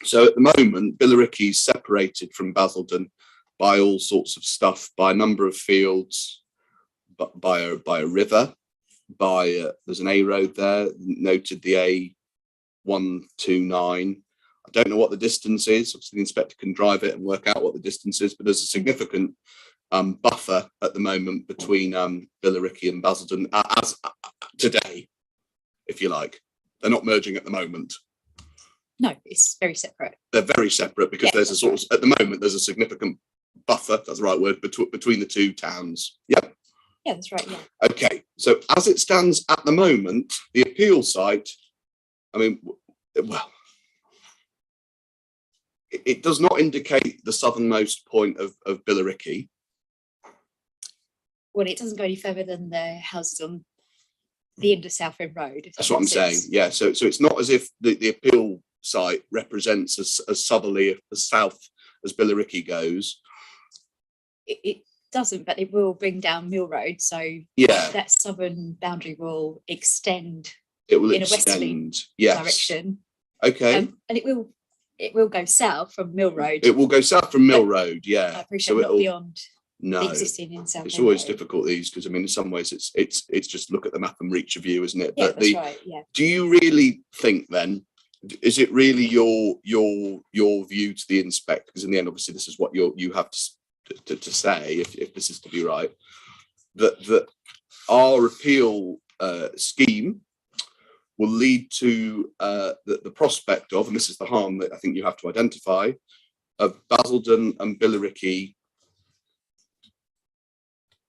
So at the moment, Billericay's separated from Basildon by all sorts of stuff, by a number of fields, but by a river, there's an A road there, noted the A129. I don't know what the distance is. Obviously, the inspector can drive it and work out what the distance is, but there's a significant buffer at the moment between Billericay and Basildon as today, if you like. They're not merging at the moment. No, it's very separate. They're very separate because there's a sort of, at the moment, there's a significant buffer, that's the right word, between the two towns. Yeah. Yeah, that's right. Yeah. Okay. So as it stands at the moment, the appeal site, I mean, well, it does not indicate the southernmost point of Billericay. Well, it doesn't go any further than the houses on the end of Southend Road. That's what I'm saying. Yeah. So it's not as if the appeal site represents as southerly as south as Billericay goes. It doesn't, but it will bring down Mill Road. So yeah, that southern boundary will extend. It will in extend. A westerly direction. Okay. And it will go south from Mill Road. It will go south from Mill Road. Yeah. I appreciate not beyond. No, the existing in South. It's always difficult these because I mean, in some ways, it's just look at the map and reach a view, isn't it? Yeah, but that's right. Yeah. Do you really think then? Is it really your view to the inspector? Because in the end, obviously, this is what you have to say if this is to be right. That our appeal scheme will lead to the prospect of, and this is the harm that I think you have to identify, of Basildon and Billericay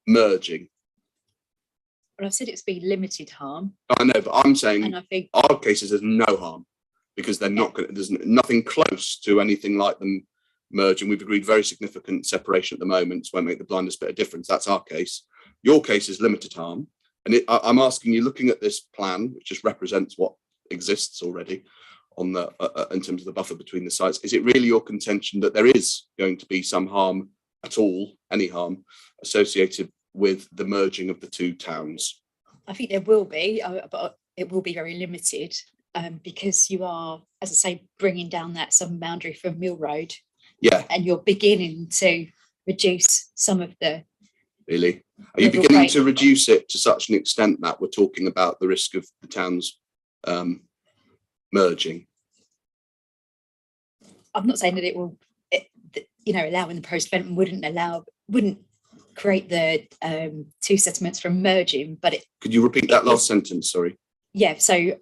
merging. Well, I've said it's been limited harm. I know, but I'm saying, and I think our cases there's no harm because they're not going. There's nothing close to anything like them merging. We've agreed very significant separation at the moment, so won't make the blindest bit of difference. That's our case. Your case is limited harm, and I'm asking you, looking at this plan, which just represents what exists already on the in terms of the buffer between the sites. Is it really your contention that there is going to be some harm at all, any harm associated with the merging of the two towns? I think there will be, but it will be very limited. because you are, as I say, bringing down that southern boundary from Mill Road. Yeah. And you're beginning to reduce some of the. Really? Are you beginning to reduce it to such an extent that we're talking about the risk of the towns merging? I'm not saying that it will, allowing the proposed development wouldn't create the two settlements from merging, but it. Could you repeat that last sentence? Sorry. Yeah. So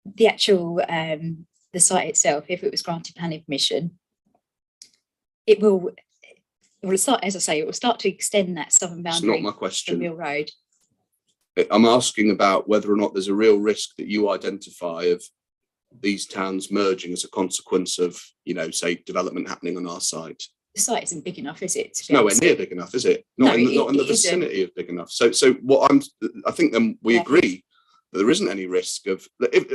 the actual the site itself, if it was granted planning permission, it will start, as I say, it will start to extend that southern boundary. It's not my question. Mill Road. I'm asking about whether or not there's a real risk that you identify of these towns merging as a consequence of, say, development happening on our site. The site isn't big enough, is it? It's nowhere near big enough, is it? Not in the vicinity of big enough. So I think then we agree that there isn't any risk of.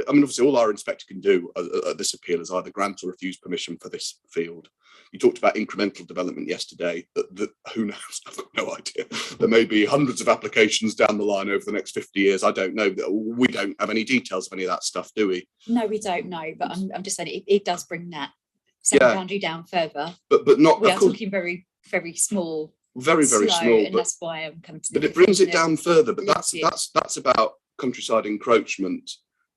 Obviously, all our inspector can do at this appeal is either grant or refuse permission for this field. You talked about incremental development yesterday. That who knows? I've got no idea. There may be hundreds of applications down the line over the next 50 years. I don't know. We don't have any details of any of that stuff, do we? No, we don't know. But I'm just saying it does bring that southern boundary down further. But not. We are talking very, very small. Very, very small. And that's why I'm coming to. But it brings it down further. But that's about countryside encroachment,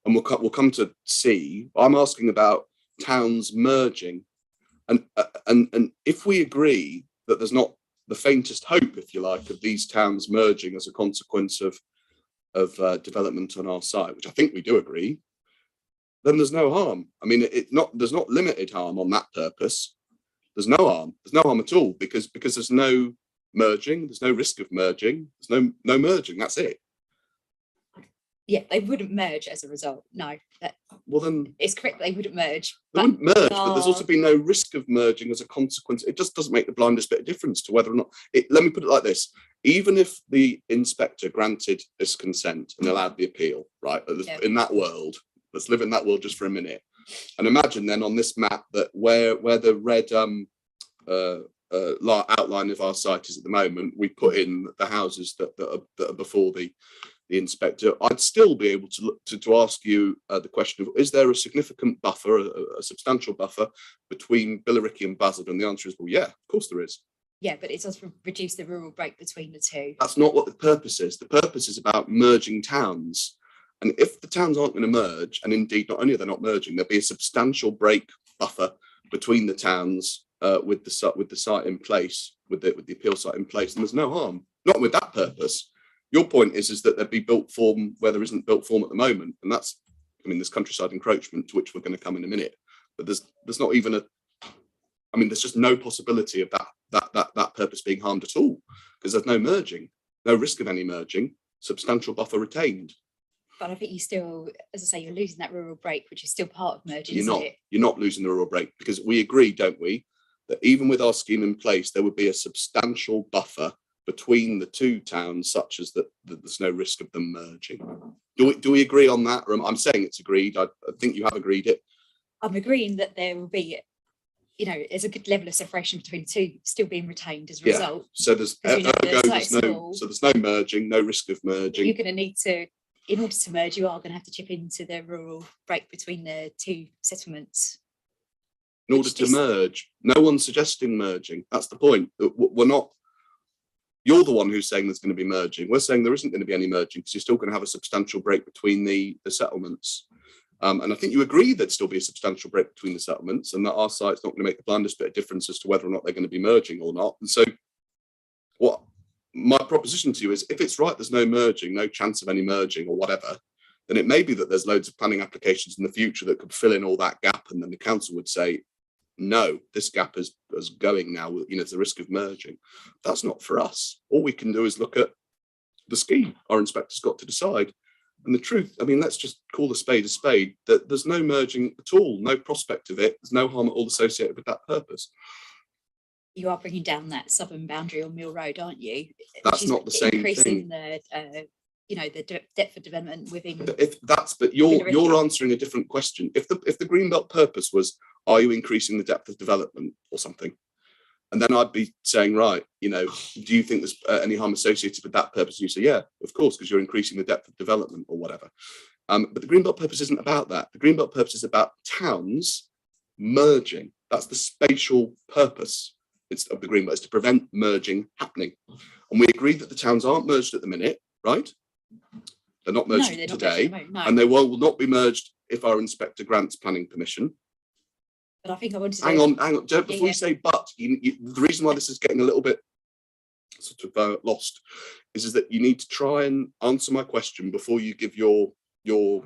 and we'll come to see. I'm asking about towns merging. And if we agree that there's not the faintest hope, if you like, of these towns merging as a consequence of development on our site, which I think we do agree, then there's no harm. I mean, there's not limited harm on that purpose. There's no harm. There's no harm at all because there's no merging. There's no risk of merging. There's no merging. That's it. Yeah, they wouldn't merge as a result. No. Well, then it's correct. They wouldn't merge. They wouldn't merge, but there's also been no risk of merging as a consequence. It just doesn't make the blindest bit of difference to whether or not. Let me put it like this: even if the inspector granted this consent and allowed the appeal, right? In that world, let's live in that world just for a minute, and imagine then on this map that where the red outline of our site is at the moment, we put in the houses that are before the inspector. I'd still be able to look to ask you the question of, is there a significant buffer, a substantial buffer between Billericay and Basildon? The answer is, well, yeah, of course there is. Yeah, but it does reduce the rural break between the two. That's not what the purpose is. The purpose is about merging towns. And if the towns aren't going to merge, and indeed not only are they not merging, there'll be a substantial break buffer between the towns with the site in place, with the appeal site in place, and there's no harm. Not with that purpose. Your point is that there'd be built form where there isn't built form at the moment, and that's, there's countryside encroachment, to which we're going to come in a minute. But there's not even there's just no possibility of that purpose being harmed at all, because there's no merging, no risk of any merging, substantial buffer retained. But I think you still, as I say, you're losing that rural break, which is still part of merging. You're not losing the rural break, because we agree, don't we, that even with our scheme in place, there would be a substantial buffer between the two towns, such as that there's no risk of them merging. Do we agree on that? Or I'm saying it's agreed. I think you have agreed it. I'm agreeing that there will be, there's a good level of separation between the two still being retained as a result. So there's no merging, no risk of merging. You're going to need to, in order to merge, you are going to have to chip into the rural break between the two settlements. In order to merge, no one's suggesting merging. That's the point. We're not. You're the one who's saying there's going to be merging. We're saying there isn't going to be any merging, because you're still going to have a substantial break between the settlements. And I think you agree there'd still be a substantial break between the settlements, and that our site's not going to make the blindest bit of difference as to whether or not they're going to be merging or not. And so what my proposition to you is, if it's right, there's no merging, no chance of any merging or whatever, then it may be that there's loads of planning applications in the future that could fill in all that gap. And then the council would say, no, this gap is going now, there's the risk of merging. That's not for us. All we can do is look at the scheme. Our inspector's got to decide. And the truth, let's just call a spade, that there's no merging at all, no prospect of it. There's no harm at all associated with that purpose. You are bringing down that southern boundary on Mill Road, aren't you? That's not the same increasing thing. The depth of development within. But you're answering a different question. If the Greenbelt purpose was, are you increasing the depth of development or something? And then I'd be saying, right, do you think there's any harm associated with that purpose? And you say, yeah, of course, because you're increasing the depth of development or whatever. But the Greenbelt purpose isn't about that. The Greenbelt purpose is about towns merging. That's the spatial purpose of the Greenbelt, is to prevent merging happening. And we agreed that the towns aren't merged at the minute, right? They're not merged today, and they will not be merged if our inspector grants planning permission. But I think I wanted to hang on. Before you say but, the reason why this is getting a little bit sort of lost is that you need to try and answer my question before you give your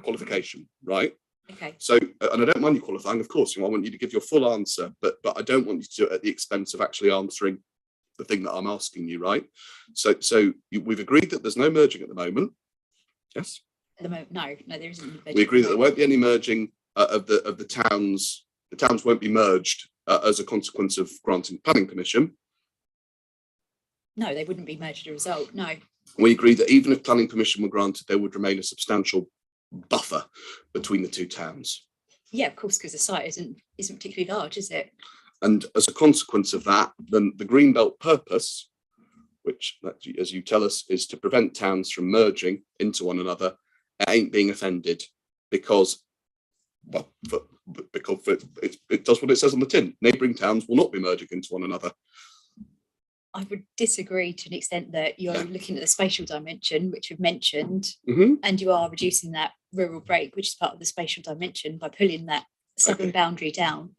qualification, right? Okay. So, and I don't mind you qualifying, of course. I want you to give your full answer, but I don't want you to do it at the expense of actually answering the thing that I'm asking you, right? So we've agreed that there's no merging at the moment. Yes. At the moment, no, there isn't. We agree that there won't be any merging of the towns. The towns won't be merged as a consequence of granting planning permission. No, they wouldn't be merged as a result. No. We agree that even if planning permission were granted, there would remain a substantial buffer between the two towns. Yeah, of course, because the site isn't particularly large, is it? And as a consequence of that, then the Greenbelt purpose, which, as you tell us, is to prevent towns from merging into one another, ain't being offended because, well, because it does what it says on the tin. Neighbouring towns will not be merging into one another. I would disagree to an extent that you're looking at the spatial dimension, which we've mentioned, and you are reducing that rural break, which is part of the spatial dimension, by pulling that southern boundary down.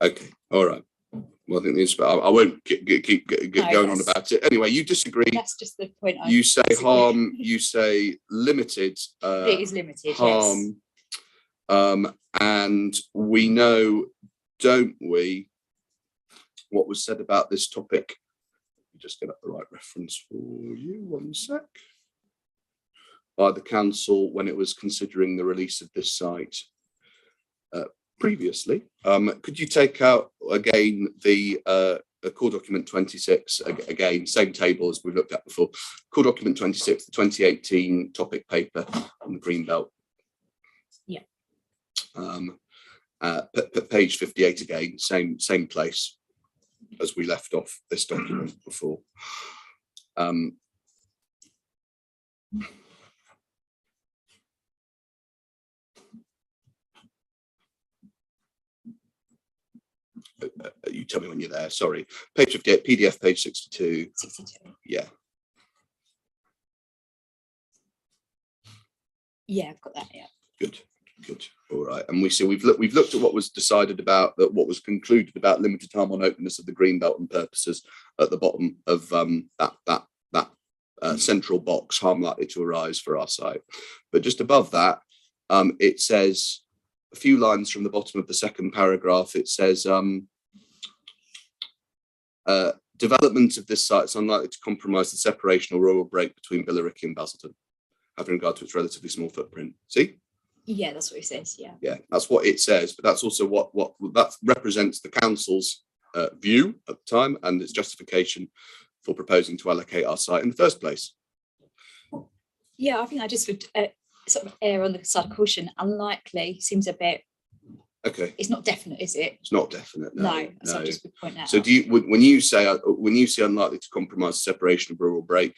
Okay, all right. Well, I think I won't keep going on about it. Anyway, you disagree. That's just the point. You say harm. You say limited. It is limited. Harm. Yes. And we know, don't we, what was said about this topic? Just get up the right reference for you. 1 sec. By the council when it was considering the release of this site previously. Could you take out again the core document 26, again, same table as we looked at before, core document 26, the 2018 topic paper on the Greenbelt. Yeah. Page 58 again, same place as we left off this document before. You tell me when you're there, sorry. Page 58, PDF page 62. 62. Yeah. Yeah, I've got that, yeah. Good. All right. And we've looked at what was decided about, what was concluded about limited harm on openness of the Greenbelt and purposes at the bottom of that central box, harm likely to arise for our site. But just above that, it says, a few lines from the bottom of the second paragraph, it says, development of this site is unlikely to compromise the separation or rural break between Billericay and Basildon, having regard to its relatively small footprint. See? Yeah, that's what it says. Yeah. Yeah, that's what it says, but that's also what that represents the council's view at the time and its justification for proposing to allocate our site in the first place. Yeah, I think I just would sort of err on the side of caution. Unlikely seems a bit. Okay. It's not definite, is it? It's not definite. No. So I just would point out. So do you, when you say unlikely to compromise the separation of rural break,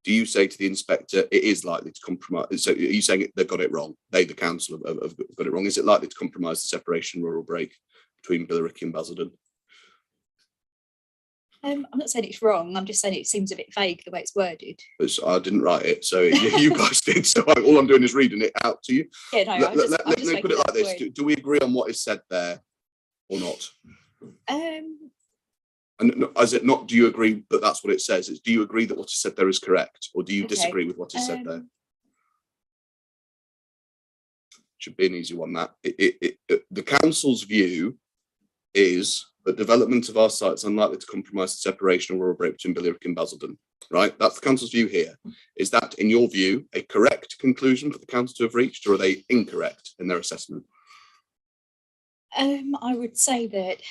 do you say to the inspector it is likely to compromise? So are you saying they've got it wrong? They, the council, have got it wrong. Is it likely to compromise the separation rural break between Billericay and Basildon? I'm not saying it's wrong. I'm just saying it seems a bit vague the way it's worded. I didn't write it, so you guys did. So all I'm doing is reading it out to you. Yeah, no. Let me put it like this: do we agree on what is said there, or not? And is it not? Do you agree that that's what it says? Do you agree that what is said there is correct, or do you disagree with what is said there? Should be an easy one. That the council's view is that development of our site is unlikely to compromise the separation or rural break between Billericay and Basildon. Right, that's the council's view here. Is that, in your view, a correct conclusion for the council to have reached, or are they incorrect in their assessment? I would say that,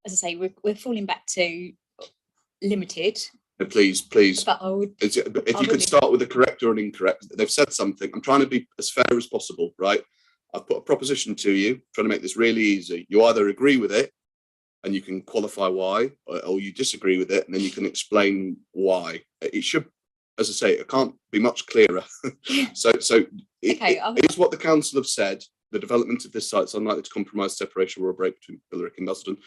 as I say, we're falling back to limited. Please. But I would, if you could start with a correct or an incorrect. They've said something. I'm trying to be as fair as possible, right? I've put a proposition to you, trying to make this really easy. You either agree with it and you can qualify why, or you disagree with it and then you can explain why. It should as I say, it can't be much clearer. Is what the council have said, the development of this site is unlikely to compromise separation or break between Billericay and Basildon.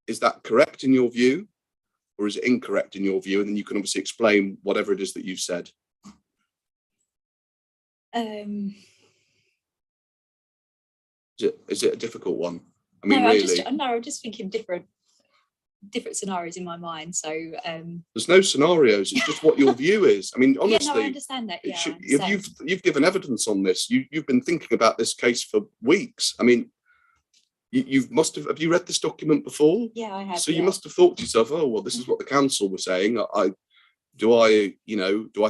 Is that correct in your view, or is it incorrect in your view? And then you can obviously explain whatever it is that you've said. Is it a difficult one? I mean, really? I'm just thinking different scenarios in my mind. So there's no scenarios. It's just what your view is. I mean, honestly, yeah, no, I understand that. Yeah, you've given evidence on this. You've been thinking about this case for weeks. I mean, you must have. Have you read this document before? Yeah, I have. So you must have thought to yourself, oh well, this is what the council were saying. Do I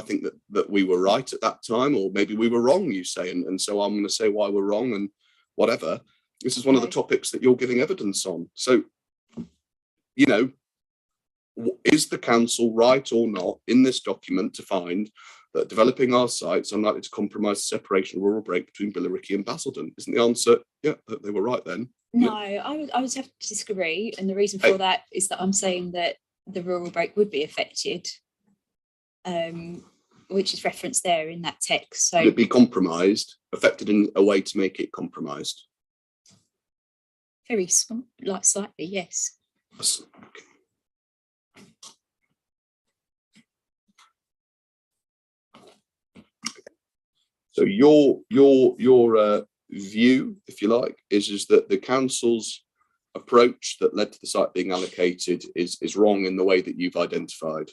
think that we were right at that time, or maybe we were wrong? You say, and so I'm going to say why we're wrong and whatever. This is one of the topics that you're giving evidence on. So, is the council right or not in this document to find that developing our sites unlikely to compromise the separation of rural break between Billericay and Basildon? Isn't the answer, yeah, they were right then? No, I would have to disagree. And the reason for that is that I'm saying that the rural break would be affected, which is referenced there in that text. So would it be compromised, affected in a way to make it compromised? Very small, like slightly, yes. Okay. So your view, if you like, is that the council's approach that led to the site being allocated is wrong in the way that you've identified.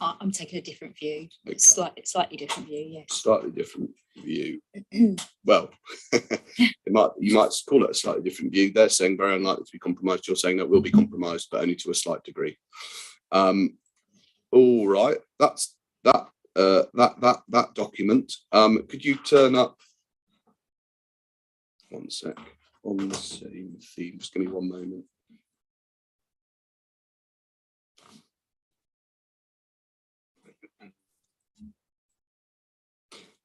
I'm taking a different view. Okay. Slightly different view, yes. Slightly different view. Well, you might call it a slightly different view. They're saying very unlikely to be compromised. You're saying that will be compromised, but only to a slight degree. All right, that's that document. Could you turn up one sec on the same theme? Just give me one moment.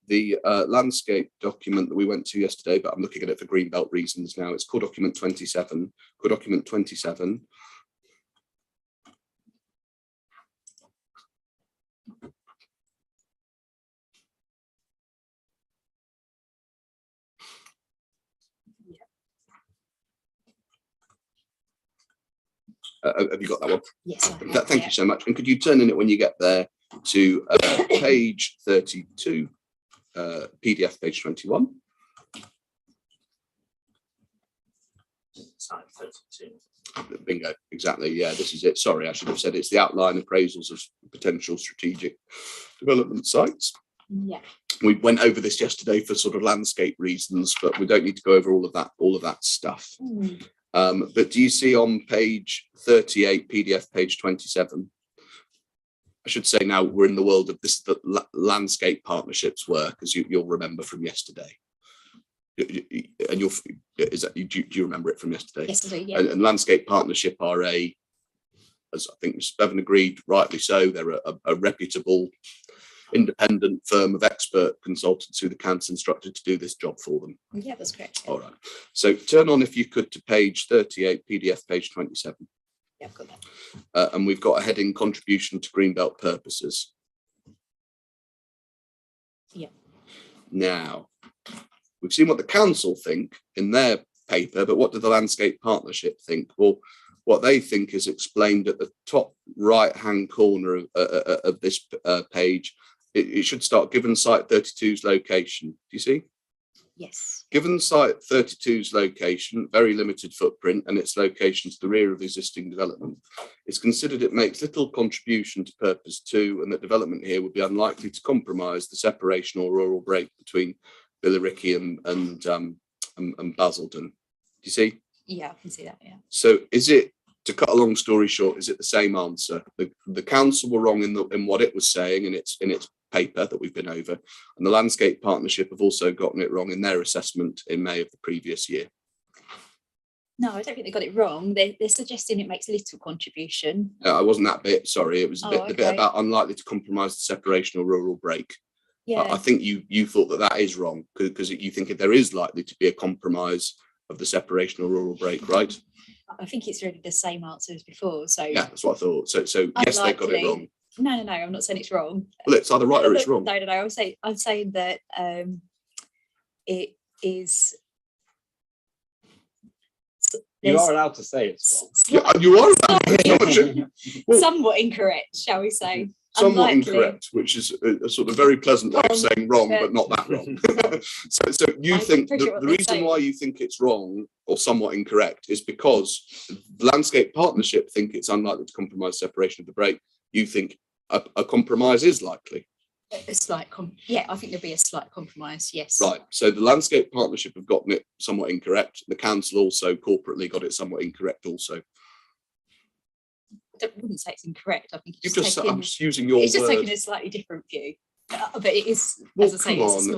The landscape document that we went to yesterday, but I'm looking at it for Greenbelt reasons now. It's core document 27. Core document 27. Have you got that one? Yes. Thank you so much. And could you turn in it when you get there to page 32, PDF page 21. Site 32. Bingo, exactly. Yeah, this is it. Sorry, I should have said it's the outline appraisals of potential strategic development sites. Yeah. We went over this yesterday for sort of landscape reasons, but we don't need to go over all of that stuff. But do you see on page 38, PDF page 27? I should say now we're in the world of this, the landscape partnerships work, as you'll remember from yesterday. And do you remember it from yesterday? Yes, I do, yeah. And landscape partnership are as I think Mr. Bevan agreed, rightly so, they're a reputable independent firm of expert consultants who the council instructed to do this job for them. Yeah, that's correct. Yeah. All right. So turn on, if you could, to page 38, PDF page 27. Yeah, I've got that. And we've got a heading contribution to Greenbelt purposes. Yeah. Now, we've seen what the council think in their paper, but what do the landscape partnership think? Well, what they think is explained at the top right-hand corner of this page. It should start, given site 32's location. Do you see? Yes. Given site 32's location, very limited footprint, and its location to the rear of the existing development, it's considered it makes little contribution to purpose 2, and that development here would be unlikely to compromise the separation or rural break between Billericay and Basildon. Do you see? Yeah, I can see that. Yeah. So is it, to cut a long story short, is it the same answer? The council were wrong in what it was saying in its paper that we've been over, and the landscape partnership have also gotten it wrong in their assessment in May of the previous year. No, I don't think they got it wrong. They're suggesting it makes little contribution. I wasn't that bit, sorry. It was the bit about unlikely to compromise the separation or rural break. Yeah. I think you thought that is wrong, because you think there is likely to be a compromise of the separation or rural break, right? I think it's really the same answer as before. So yeah, that's what I thought. So yes, they got it wrong. No, I'm not saying it's wrong. Well, it's either right or it's wrong. No. I'm saying that it is. You are allowed to say it's wrong. Yeah, you are allowed. Somewhat incorrect, shall we say? Somewhat Unlikely. incorrect, which is a sort of very pleasant way of saying wrong, but not that wrong. so you think the reason why you think it's wrong or somewhat incorrect is because the landscape partnership think it's unlikely to compromise separation of the break. You think a compromise is likely. A slight I think there'll be a slight compromise. Yes. Right. So the landscape partnership have gotten it somewhat incorrect. The council also corporately got it somewhat incorrect also. I wouldn't say it's incorrect. I think I'm just using your it's just word. taking a slightly different view, but it is. Well, as I say, come it's a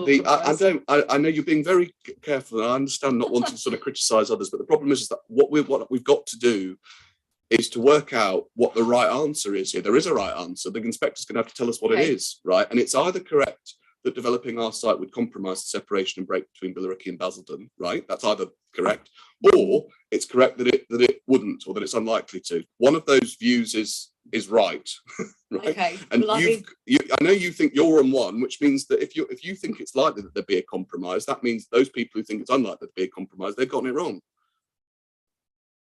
on. small I know you're being very careful, and I understand not wanting to sort of criticise others, but the problem is that what we've got to do is to work out what the right answer is here. There is a right answer. The inspector's going to have to tell us what it is, right? And it's either correct that developing our site would compromise the separation and break between Billericay and Basildon, right? That's either correct, or it's correct that it wouldn't, or that it's unlikely to. One of those views is right, right? Okay. And I know you think you're on one, which means that if you think it's likely that there'd be a compromise, that means those people who think it's unlikely to be a compromise, they've gotten it wrong.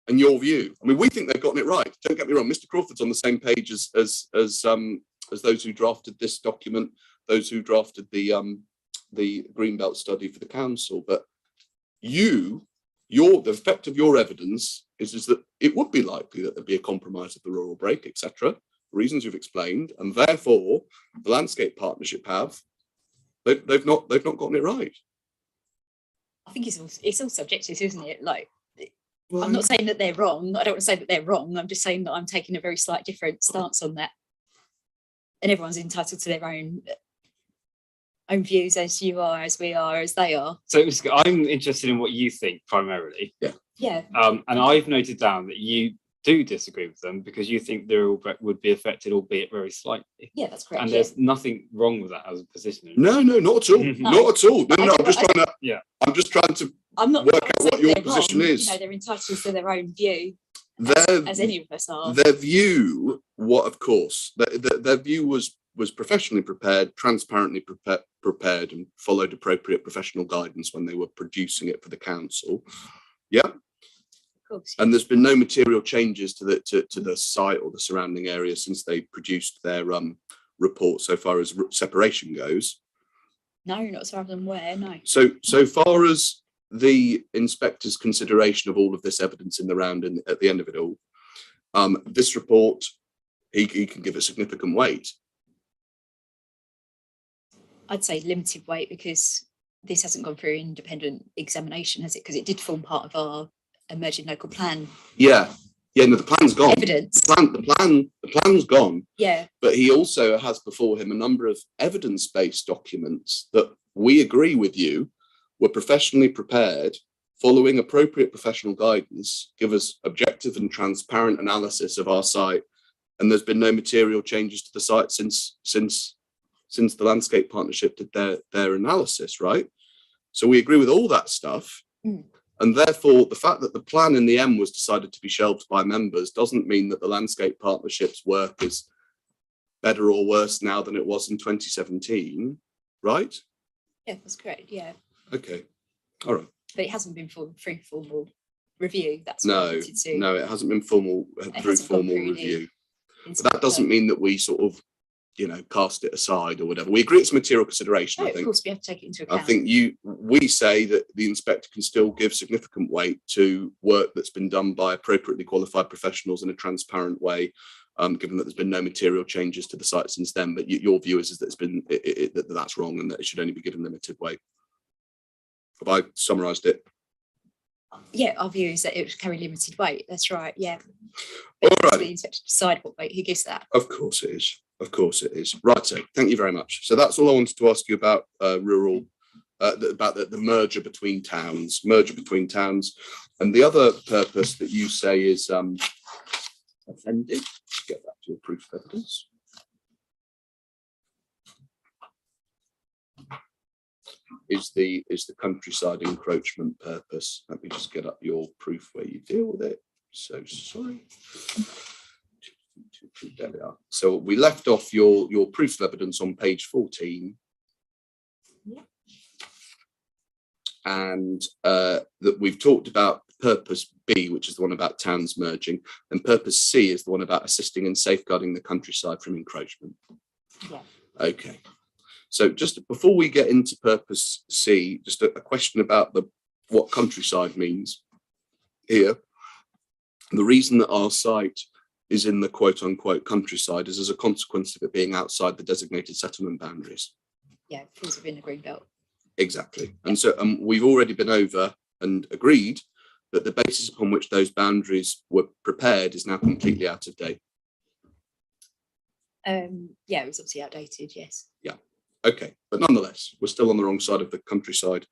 And your view, I mean, we think they've gotten it right. Don't get me wrong. Mr. Crawford's on the same page as those who drafted this document, those who drafted the Greenbelt study for the council. But the effect of your evidence is that it would be likely that there'd be a compromise of the rural break, etc. Reasons you've explained, and therefore the landscape partnership they've not gotten it right. I think it's all subjective, isn't it? Like. Well, I'm not saying that they're wrong. I don't want to say that they're wrong. I'm just saying that I'm taking a very slight different stance on that. And everyone's entitled to their own views, as you are, as we are, as they are. So I'm interested in what you think primarily. Yeah. And I've noted down that you do disagree with them because you think the rural break would be affected, albeit very slightly. Yeah, that's correct. And there's nothing wrong with that as a position. No, not at all. Not at all. No, I'm just trying to. Yeah. I'm just trying to work out what your position is. You know, they're entitled to their own view, as any of us are. Their view, of course, their view was professionally prepared, transparently prepared, and followed appropriate professional guidance when they were producing it for the council. Yeah. Of course. And there's been no material changes to the site or the surrounding area since they produced their report so far as separation goes. No, not as far as I'm aware. No. So far as the inspector's consideration of all of this evidence in the round and at the end of it all, this report, he can give it significant weight. I'd say limited weight because this hasn't gone through independent examination, has it? Because it did form part of our emerging local plan. Yeah, no, the plan's gone. Evidence. The plan's gone. Yeah. But he also has before him a number of evidence-based documents that we agree with you were professionally prepared, following appropriate professional guidance, give us objective and transparent analysis of our site. And there's been no material changes to the site since the landscape partnership did their analysis, right? So we agree with all that stuff. And therefore, the fact that the plan in the end was decided to be shelved by members doesn't mean that the landscape partnership's work is better or worse now than it was in 2017, right? Yeah, that's correct. Yeah. Okay. All right. But it hasn't been through formal review. That's no, it hasn't been formal review. But that doesn't mean that we sort of, cast it aside or whatever. We agree it's material consideration. No, I think. Of course, we have to take it into account. I think we say that the inspector can still give significant weight to work that's been done by appropriately qualified professionals in a transparent way, given that there's been no material changes to the site since then. But your view is that that's wrong and that it should only be given limited weight. Have I summarised it? Yeah, our view is that it would carry limited weight. That's right. Yeah. All right. The inspector decide what weight he gives that. Of course it is. Of course it is. Right. So thank you very much. So that's all I wanted to ask you about rural, about the merger between towns. And the other purpose that you say is offended. Let's get back to your proof of evidence. Is the countryside encroachment purpose. Let me just get up your proof where you deal with it. So sorry. There we are. So we left off your proof of evidence on page 14. Yeah. And that we've talked about purpose B, which is the one about towns merging, and purpose C is the one about assisting in safeguarding the countryside from encroachment. Yeah. Okay. So just before we get into purpose C, just a question about what countryside means here. The reason that our site is in the quote unquote countryside is as a consequence of it being outside the designated settlement boundaries. Yeah, it falls within the Greenbelt. Exactly. And so we've already been over and agreed that the basis upon which those boundaries were prepared is now completely out of date. Yeah, it was obviously outdated, yes. Yeah. Okay. But nonetheless, we're still on the wrong side of the countryside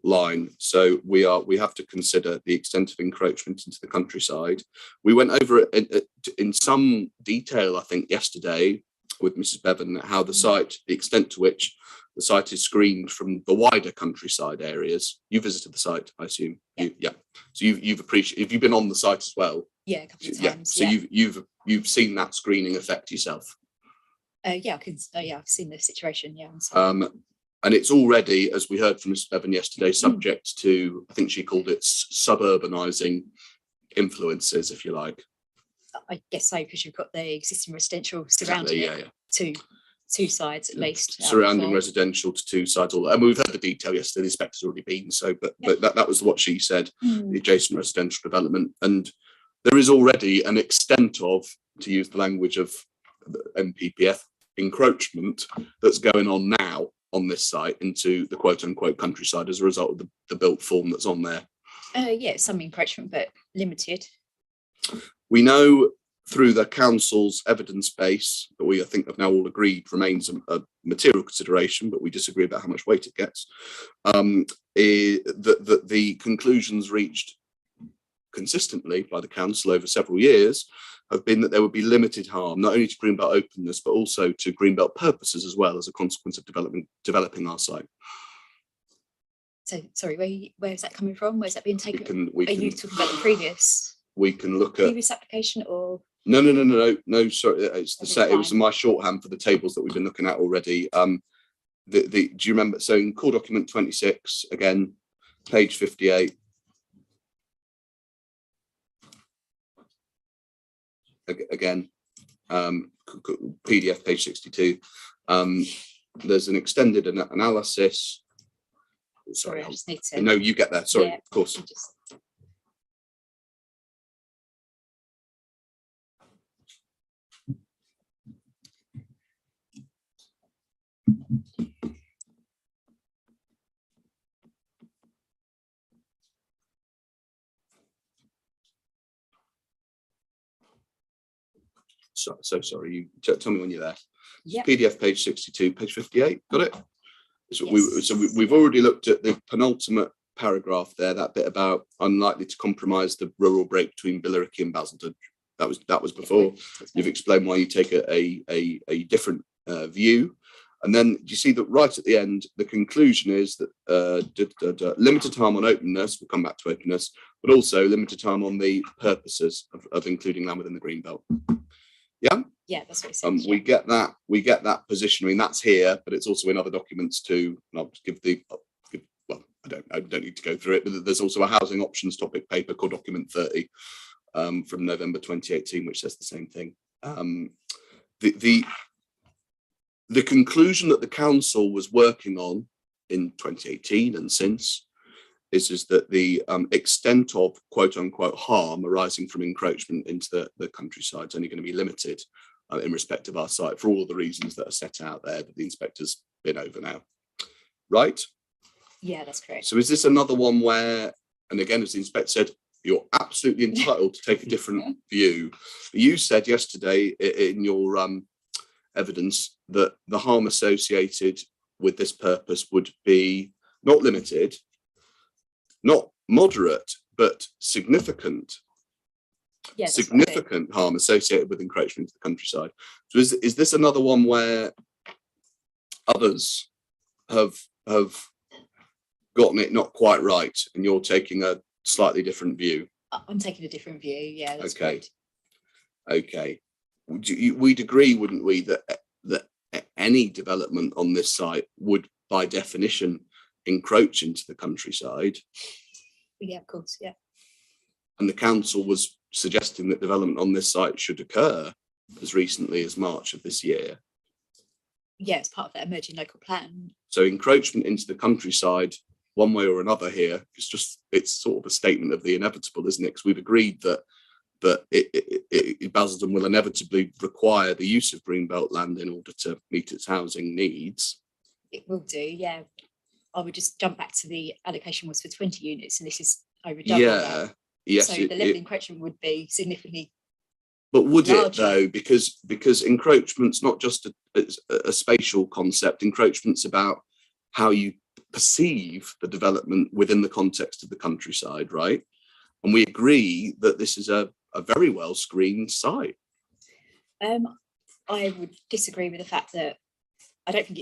line. So we have to consider the extent of encroachment into the countryside. We went over it in some detail, I think, yesterday with Mrs. Bevan, how the site, the extent to which the site is screened from the wider countryside areas. You visited the site, I assume. Yeah. So you've appreciated. Have you been on the site as well? Yeah, a couple of times. So you've seen that screening effect yourself. Yeah, I've seen the situation. Yeah. On site. And it's already, as we heard from Mrs. Bevan yesterday, subject to, I think she called it suburbanizing influences, if you like. I guess so, because you've got the existing residential surrounding it. Two sides at least. Surrounding residential to two sides. And we've heard the detail yesterday, the inspector's already been, so, but that was what she said, the adjacent residential development. And there is already an extent of, to use the language of the MPPF, encroachment that's going on now on this site into the quote unquote countryside as a result of the built form that's on there. Yeah, some encroachment, but limited. We know through the council's evidence base that we, I think, have now all agreed remains a material consideration, but we disagree about how much weight it gets. That the conclusions reached consistently by the council over several years have been that there would be limited harm, not only to Greenbelt openness, but also to Greenbelt purposes as well as a consequence of developing our site. So, sorry, where is that coming from? Where's that being taken? Are you talking about the previous? We can look at previous application or? No. Sorry, it's the set. It was my shorthand for the tables that we've been looking at already. Do you remember? So in core document 26, again, page 58. Again, PDF page 62. There's an extended analysis. Sorry, I just need to. No, you get there. Sorry, yeah, of course. So sorry, you tell me when you're there. Yep. PDF page 62, page 58, got it? So, yes. We've already looked at the penultimate paragraph there, that bit about unlikely to compromise the rural break between Billericay and Basildon. That was before. You've explained why you take a different view. And then you see that right at the end, the conclusion is that limited time on openness, we'll come back to openness, but also limited time on the purposes of including land within the Greenbelt. Yeah? Yeah, that's what it says. We get that position. I mean, that's here, but it's also in other documents too. And I'll give well, I don't need to go through it, but there's also a housing options topic paper called document 30 from November 2018, which says the same thing. The conclusion that the council was working on in 2018 and since is that the extent of quote unquote harm arising from encroachment into the countryside is only going to be limited in respect of our site for all of the reasons that are set out there that the inspector's been over now. Right? Yeah, that's correct. So is this another one where, and again, as the inspector said, you're absolutely entitled to take a different view. You said yesterday in your evidence that the harm associated with this purpose would be not limited, not moderate, but significant. Yeah, significant harm associated with encroachment into the countryside. So is this another one where others have gotten it not quite right and you're taking a slightly different view? I'm taking a different view. Yeah, that's okay. Great. Okay. we'd agree, wouldn't we, that any development on this site would, by definition, encroach into the countryside? Yeah, of course, yeah. And the council was suggesting that development on this site should occur as recently as March of this year. Yeah, it's part of that emerging local plan. So encroachment into the countryside, one way or another here, it's sort of a statement of the inevitable, isn't it? Because we've agreed that Basildon will inevitably require the use of Greenbelt land in order to meet its housing needs. It will do, yeah. I would just jump back to the allocation was for 20 units, and this is over double that. Yes. So the level of encroachment would be significantly. But would larger. It though? Because encroachment's not just a spatial concept. Encroachment's about how you perceive the development within the context of the countryside, right? And we agree that this is a very well screened site. I would disagree with the fact that I don't think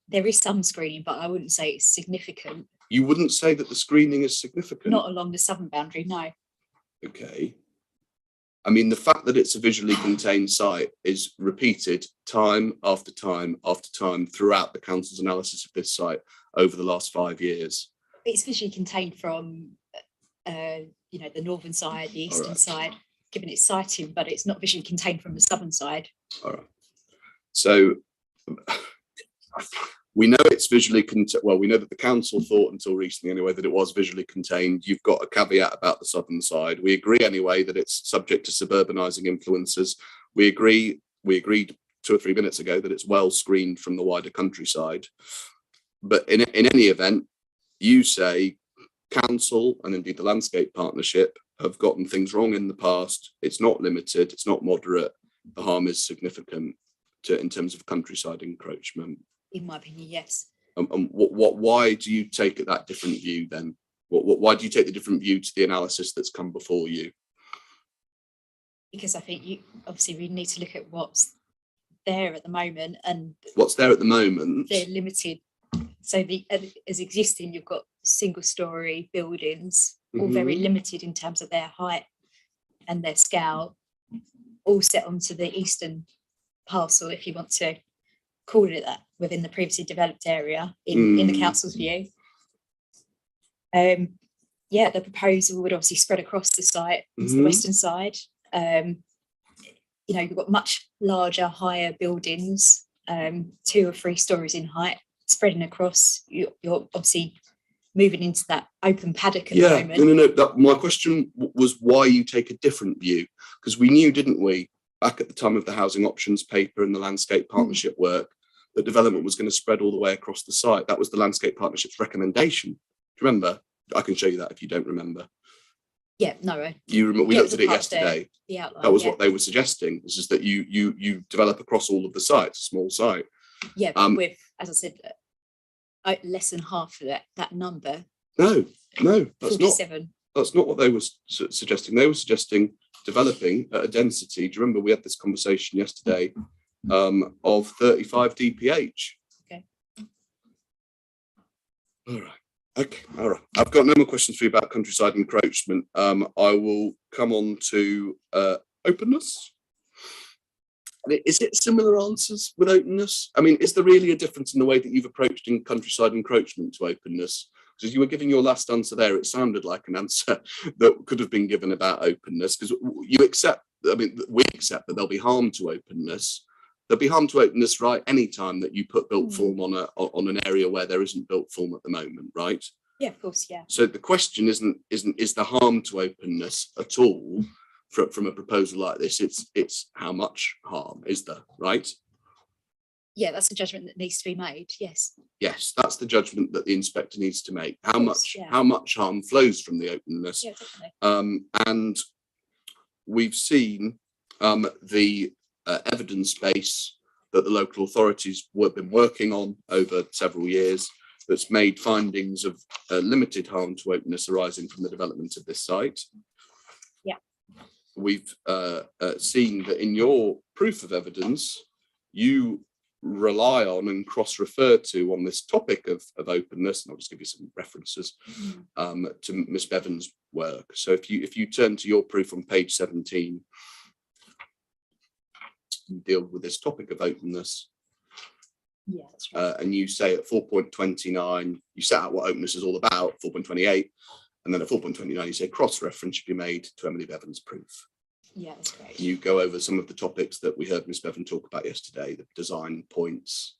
there is some screening, but I wouldn't say it's significant. You wouldn't say that the screening is significant? Not along the southern boundary, no. Okay. I mean, the fact that it's a visually contained site is repeated time after time after time throughout the council's analysis of this site over the last 5 years. It's visually contained from, the northern side, the eastern side, given its siting, but it's not visually contained from the southern side. All right. So we know it's visually contained. Well, we know that the council thought until recently anyway that it was visually contained. You've got a caveat about the southern side. We agree anyway that it's subject to suburbanising influences. We agreed 2 or 3 minutes ago that it's well screened from the wider countryside. But in any event, you say council and indeed the landscape partnership have gotten things wrong in the past. It's not limited, it's not moderate. The harm is significant in terms of countryside encroachment. In my opinion, yes. Why do you take that different view then? Why do you take the different view to the analysis that's come before you? Because I think we need to look at what's there at the moment, and what's there at the moment. They're limited. So as existing, you've got single-story buildings, all very limited in terms of their height and their scale, all set onto the eastern parcel, if you want to call it that, within the previously developed area in the council's view. The proposal would obviously spread across the site into the western side. You've got much larger, higher buildings, 2 or 3 stories in height, spreading across. You're obviously moving into that open paddock at the moment. No. My question was why you take a different view, because we knew, didn't we, back at the time of the housing options paper and the landscape partnership work, that development was going to spread all the way across the site. That was the landscape partnership's recommendation. Do you remember? I can show you that if you don't remember. Yeah, no. You remember? We looked at it yesterday. The outline, that was what they were suggesting. This is that you develop across all of the sites, a small site. Yeah, but with, as I said, less than half of that number. No, that's 47. That's not what they were suggesting. They were suggesting developing at a density. Do you remember we had this conversation yesterday of 35 dph? Okay. All right. I've got no more questions for you about countryside encroachment. I will come on to openness. Is it similar answers with openness? I mean, is there really a difference in the way that you've approached in countryside encroachment to openness? Because as you were giving your last answer there, it sounded like an answer that could have been given about openness, because we accept that there'll be harm to openness. There'll be harm to openness, right, any time that you put built form on an area where there isn't built form at the moment, right? Yeah, of course, yeah. So the question isn't is the harm to openness at all from a proposal like this? It's how much harm is there, right? Yeah, that's a judgment that needs to be made. Yes. Yes, that's the judgment that the inspector needs to make. How much harm flows from the openness? Yeah, definitely. And we've seen the evidence base that the local authorities have been working on over several years that's made findings of limited harm to openness arising from the development of this site. Yeah. We've seen that in your proof of evidence, you rely on and cross-refer to on this topic of openness, and I'll just give you some references to Miss Bevan's work. So if you turn to your proof on page 17, you deal with this topic of openness. Yeah, that's right. And you say at 4.29, you set out what openness is all about, 4.28, and then at 4.29, you say cross-reference should be made to Emily Bevan's proof. Yeah, that's great. You go over some of the topics that we heard Miss Bevan talk about yesterday, the design points,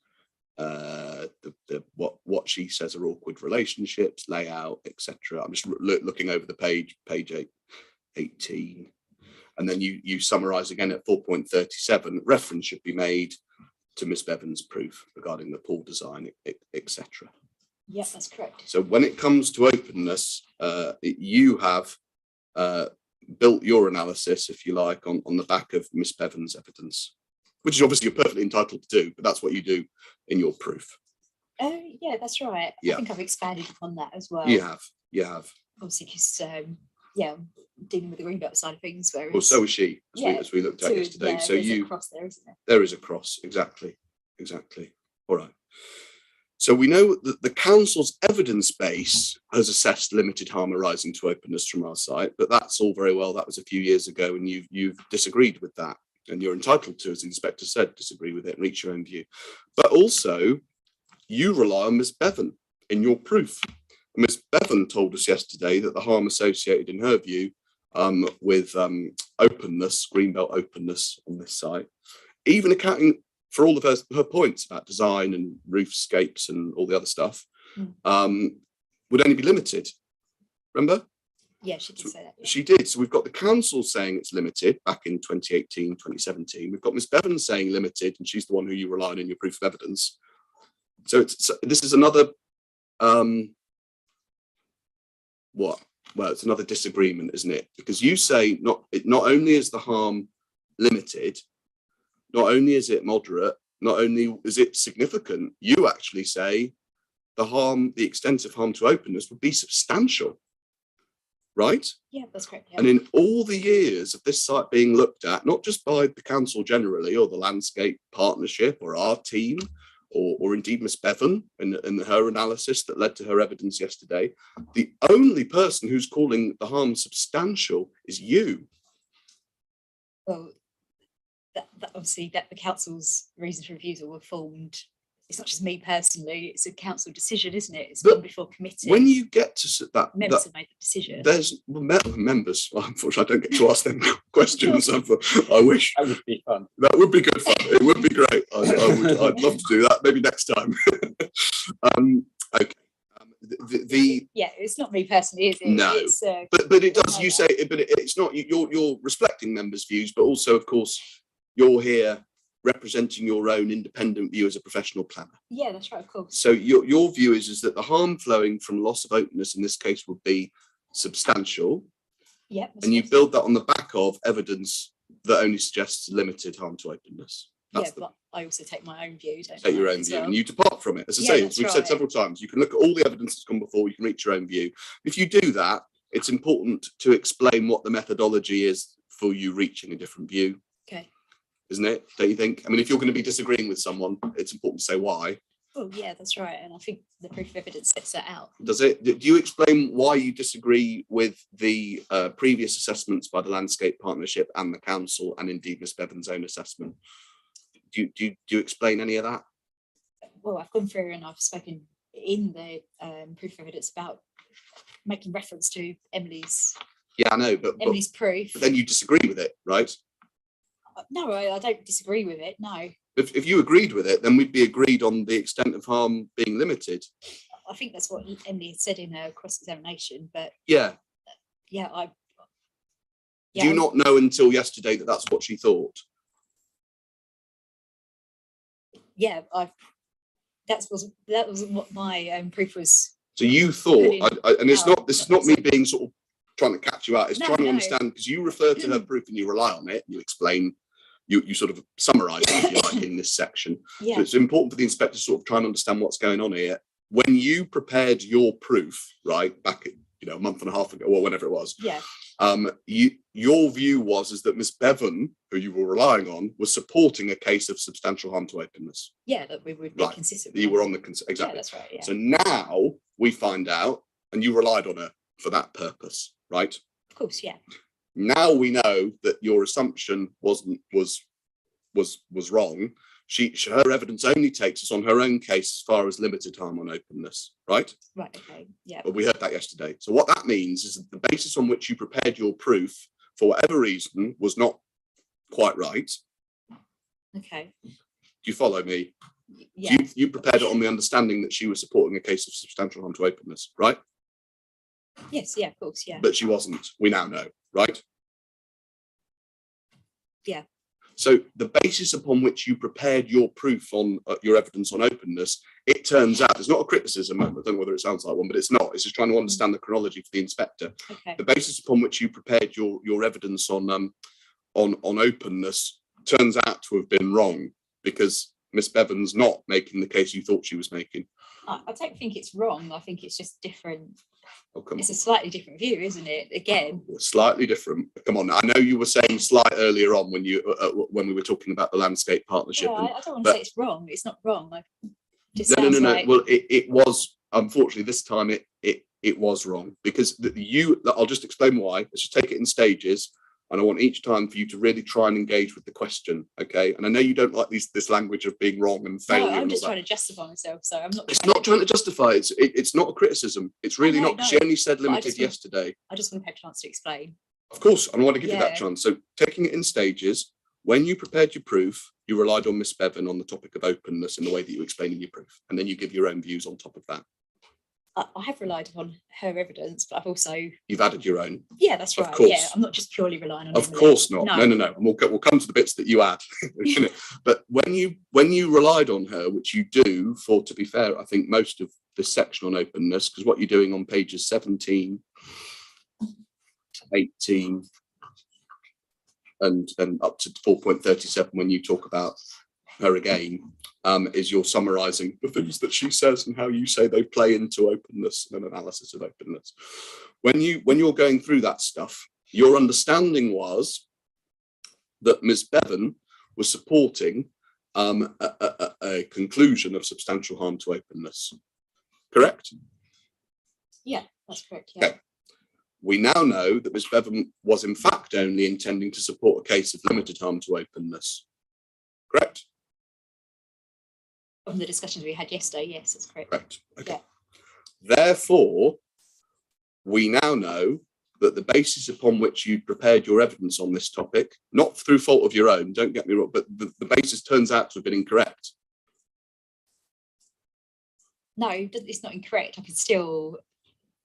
what she says are awkward relationships, layout, etc. I'm just looking over the page 18, and then you summarize again at 4.37. Reference should be made to Miss Bevan's proof regarding the pool design, etc. Yeah, that's correct. So when it comes to openness, you have built your analysis, if you like, on the back of Miss Bevan's evidence, which is obviously you're perfectly entitled to do, but that's what you do in your proof. Yeah, that's right. Yeah. I think I've expanded upon that as well. You have. Obviously, because yeah, I'm dealing with the Greenbelt side of things. Where Well, so is she, as we looked at so, yesterday. yeah, So there's a cross there, isn't there? There is a cross, exactly. All right. So we know that the council's evidence base has assessed limited harm arising to openness from our site, but that's all very well. That was a few years ago, and you've disagreed with that, and you're entitled to, as the inspector said, disagree with it and reach your own view. But also, you rely on Miss Bevan in your proof. Miss Bevan told us yesterday that the harm associated, in her view, with openness, Greenbelt openness on this site, even accounting for all of her points about design and roofscapes and all the other stuff, would only be limited. Remember? Yeah, she did say that. Yeah. She did. So we've got the council saying it's limited back in 2018, 2017. We've got Miss Bevan saying limited, and she's the one who you rely on in your proof of evidence. So this is another it's another disagreement, isn't it? Because you say not only is the harm limited, not only is it moderate, not only is it significant, you actually say the extent of harm to openness would be substantial, right? Yeah, that's correct. Yeah. And in all the years of this site being looked at, not just by the council generally or the landscape partnership or our team, or indeed Miss Bevan and her analysis that led to her evidence yesterday, the only person who's calling the harm substantial is you. Well, that obviously that the council's reasons for refusal were formed. It's not just me personally, it's a council decision, isn't it? It's gone before committee. When you get to that, members have made the decision. There's members. Well, unfortunately, I don't get to ask them questions. I wish. That would be fun. That would be good fun. It would be great. I'd love to do that. Maybe next time. Okay. Yeah, it's not me personally, is it? No. It's, but it does. You say, but it's not. You're reflecting members' views, but also, of course, you're here representing your own independent view as a professional planner. Yeah, that's right, of course. So your view is that the harm flowing from loss of openness in this case would be substantial. Yeah. And you build that on the back of evidence that only suggests limited harm to openness. But I also take my own view. Take your own view, and you depart from it. As I say, as we've said several times, you can look at all the evidence that's gone before, you can reach your own view. If you do that, it's important to explain what the methodology is for you reaching a different view. Okay. Isn't it? Don't you think? I mean, if you're going to be disagreeing with someone, it's important to say why. Well, yeah, that's right. And I think the proof of evidence sets that out. Does it? Do you explain why you disagree with the previous assessments by the Landscape Partnership and the council, and indeed Miss Bevan's own assessment? Do you explain any of that? Well, I've gone through and I've spoken in the proof of evidence about making reference to Emily's. Yeah, I know, but Emily's proof. But then you disagree with it, right? No, I don't disagree with it. No. If you agreed with it, then we'd be agreed on the extent of harm being limited. I think that's what Emily had said in her cross-examination, but yeah. Do you not know until yesterday that that's what she thought? Yeah, that was what my proof was. So you thought, and it's not. This is not me being sort of trying to catch you out. It's trying to understand, because you refer to her proof and you rely on it. You explain. You sort of summarise it, if you like, in this section. Yeah. So it's important for the inspector to sort of try and understand what's going on here. When you prepared your proof, right, back a month and a half ago, or whenever it was. Yeah. Your view was that Miss Bevan, who you were relying on, was supporting a case of substantial harm to openness. Yeah, that we would be consistent. You were on the exactly. Yeah, that's right. Yeah. So now we find out, and you relied on her for that purpose, right? Of course, yeah. Now we know that your assumption was was wrong. Her evidence only takes us on her own case as far as limited harm on openness, right? Right, okay, yeah. But we heard that yesterday. So what that means is that the basis on which you prepared your proof, for whatever reason, was not quite right. Okay. Do you follow me? Yeah. You prepared it on the understanding that she was supporting a case of substantial harm to openness, right? Yes, yeah, of course, yeah. But she wasn't. We now know, right? Yeah. So the basis upon which you prepared your proof on your evidence on openness, it turns out, it's not a criticism, I don't know whether it sounds like one, but it's not. It's just trying to understand the chronology for the inspector. Okay. The basis upon which you prepared your evidence on openness turns out to have been wrong, because Miss Bevan's not making the case you thought she was making. I don't think it's wrong. I think it's just different. Oh, come on. It's a slightly different view, isn't it? Again. Slightly different. Come on. I know you were saying slight earlier on when we were talking about the landscape partnership. Yeah, I don't want to say it's wrong. It's not wrong. No. Like... Well, it was, unfortunately, this time it was wrong, because I'll just explain why. Let's just take it in stages. And I want each time for you to really try and engage with the question, okay? And I know you don't like this language of being wrong and failure. No, I'm just trying to justify myself, so I'm not. It's not trying to justify. It's not a criticism. It's really not. No. She only said limited yesterday. I just want to have a chance to explain. Of course, I want to give you that chance. So taking it in stages, when you prepared your proof, you relied on Miss Bevan on the topic of openness in the way that you explain in your proof, and then you give your own views on top of that. I have relied upon her evidence, but I've also... You've added your own. Yeah, that's right. Of course. Yeah, I'm not just purely relying on Of course not. No. And we'll come to the bits that you add. But when you relied on her, which you do, for, to be fair, I think most of this section on openness, because what you're doing on pages 17 to 18 and up to 4.37, when you talk about her again, is you're summarising the things that she says and how you say they play into openness and an analysis of openness. When you're going through that stuff, your understanding was that Ms. Bevan was supporting a conclusion of substantial harm to openness. Correct? Yeah, that's correct. Yeah. Okay. We now know that Ms. Bevan was in fact only intending to support a case of limited harm to openness. Correct? From the discussions we had yesterday, yes, that's correct. Correct. Okay. Yeah. Therefore, we now know that the basis upon which you prepared your evidence on this topic, not through fault of your own, don't get me wrong, but the basis turns out to have been incorrect. No, it's not incorrect. I can still...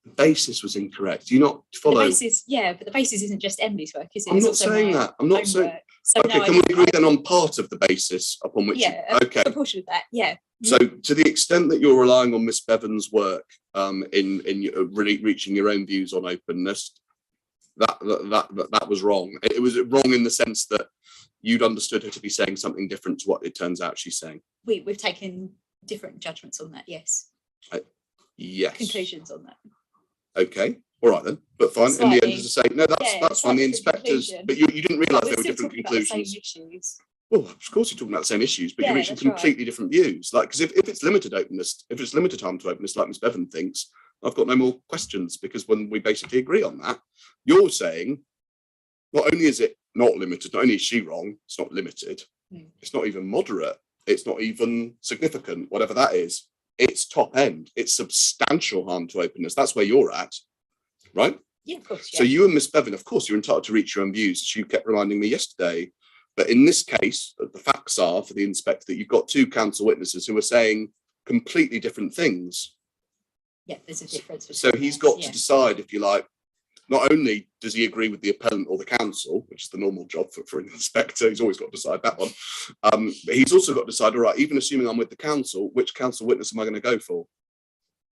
The basis was incorrect. Do you not follow? The basis, yeah, but the basis isn't just Emily's work, is it? I'm not saying that. I'm not saying... So okay, can we agree then on part of the basis upon which okay. A portion of that, yeah. So to the extent that you're relying on Miss Bevan's work in really reaching your own views on openness, that was wrong. It was wrong in the sense that you'd understood her to be saying something different to what it turns out she's saying. We've taken different judgments on that, yes. Yes. Conclusions on that. Okay. All right then, but fine. Slightly, in the end, as I say, no, that's fine. The inspectors, but you didn't realise there were different conclusions. Well, of course you're talking about the same issues, but you're reaching completely different views. Like, because if it's limited openness, if it's limited harm to openness, like Ms. Bevan thinks, I've got no more questions, because when we basically agree on that, you're saying not only is it not limited, not only is she wrong, it's not limited, it's not even moderate, it's not even significant, whatever that is. It's top end, it's substantial harm to openness. That's where you're at. Right? Yeah, of course. Yeah. So you and Miss Bevan, of course, you're entitled to reach your own views, as you kept reminding me yesterday. But in this case, the facts are for the inspector that you've got two counsel witnesses who are saying completely different things. Yeah, there's a difference. So he's got to decide, if you like, not only does he agree with the appellant or the counsel, which is the normal job for an inspector, he's always got to decide that one. But he's also got to decide, all right, even assuming I'm with the counsel, which counsel witness am I going to go for?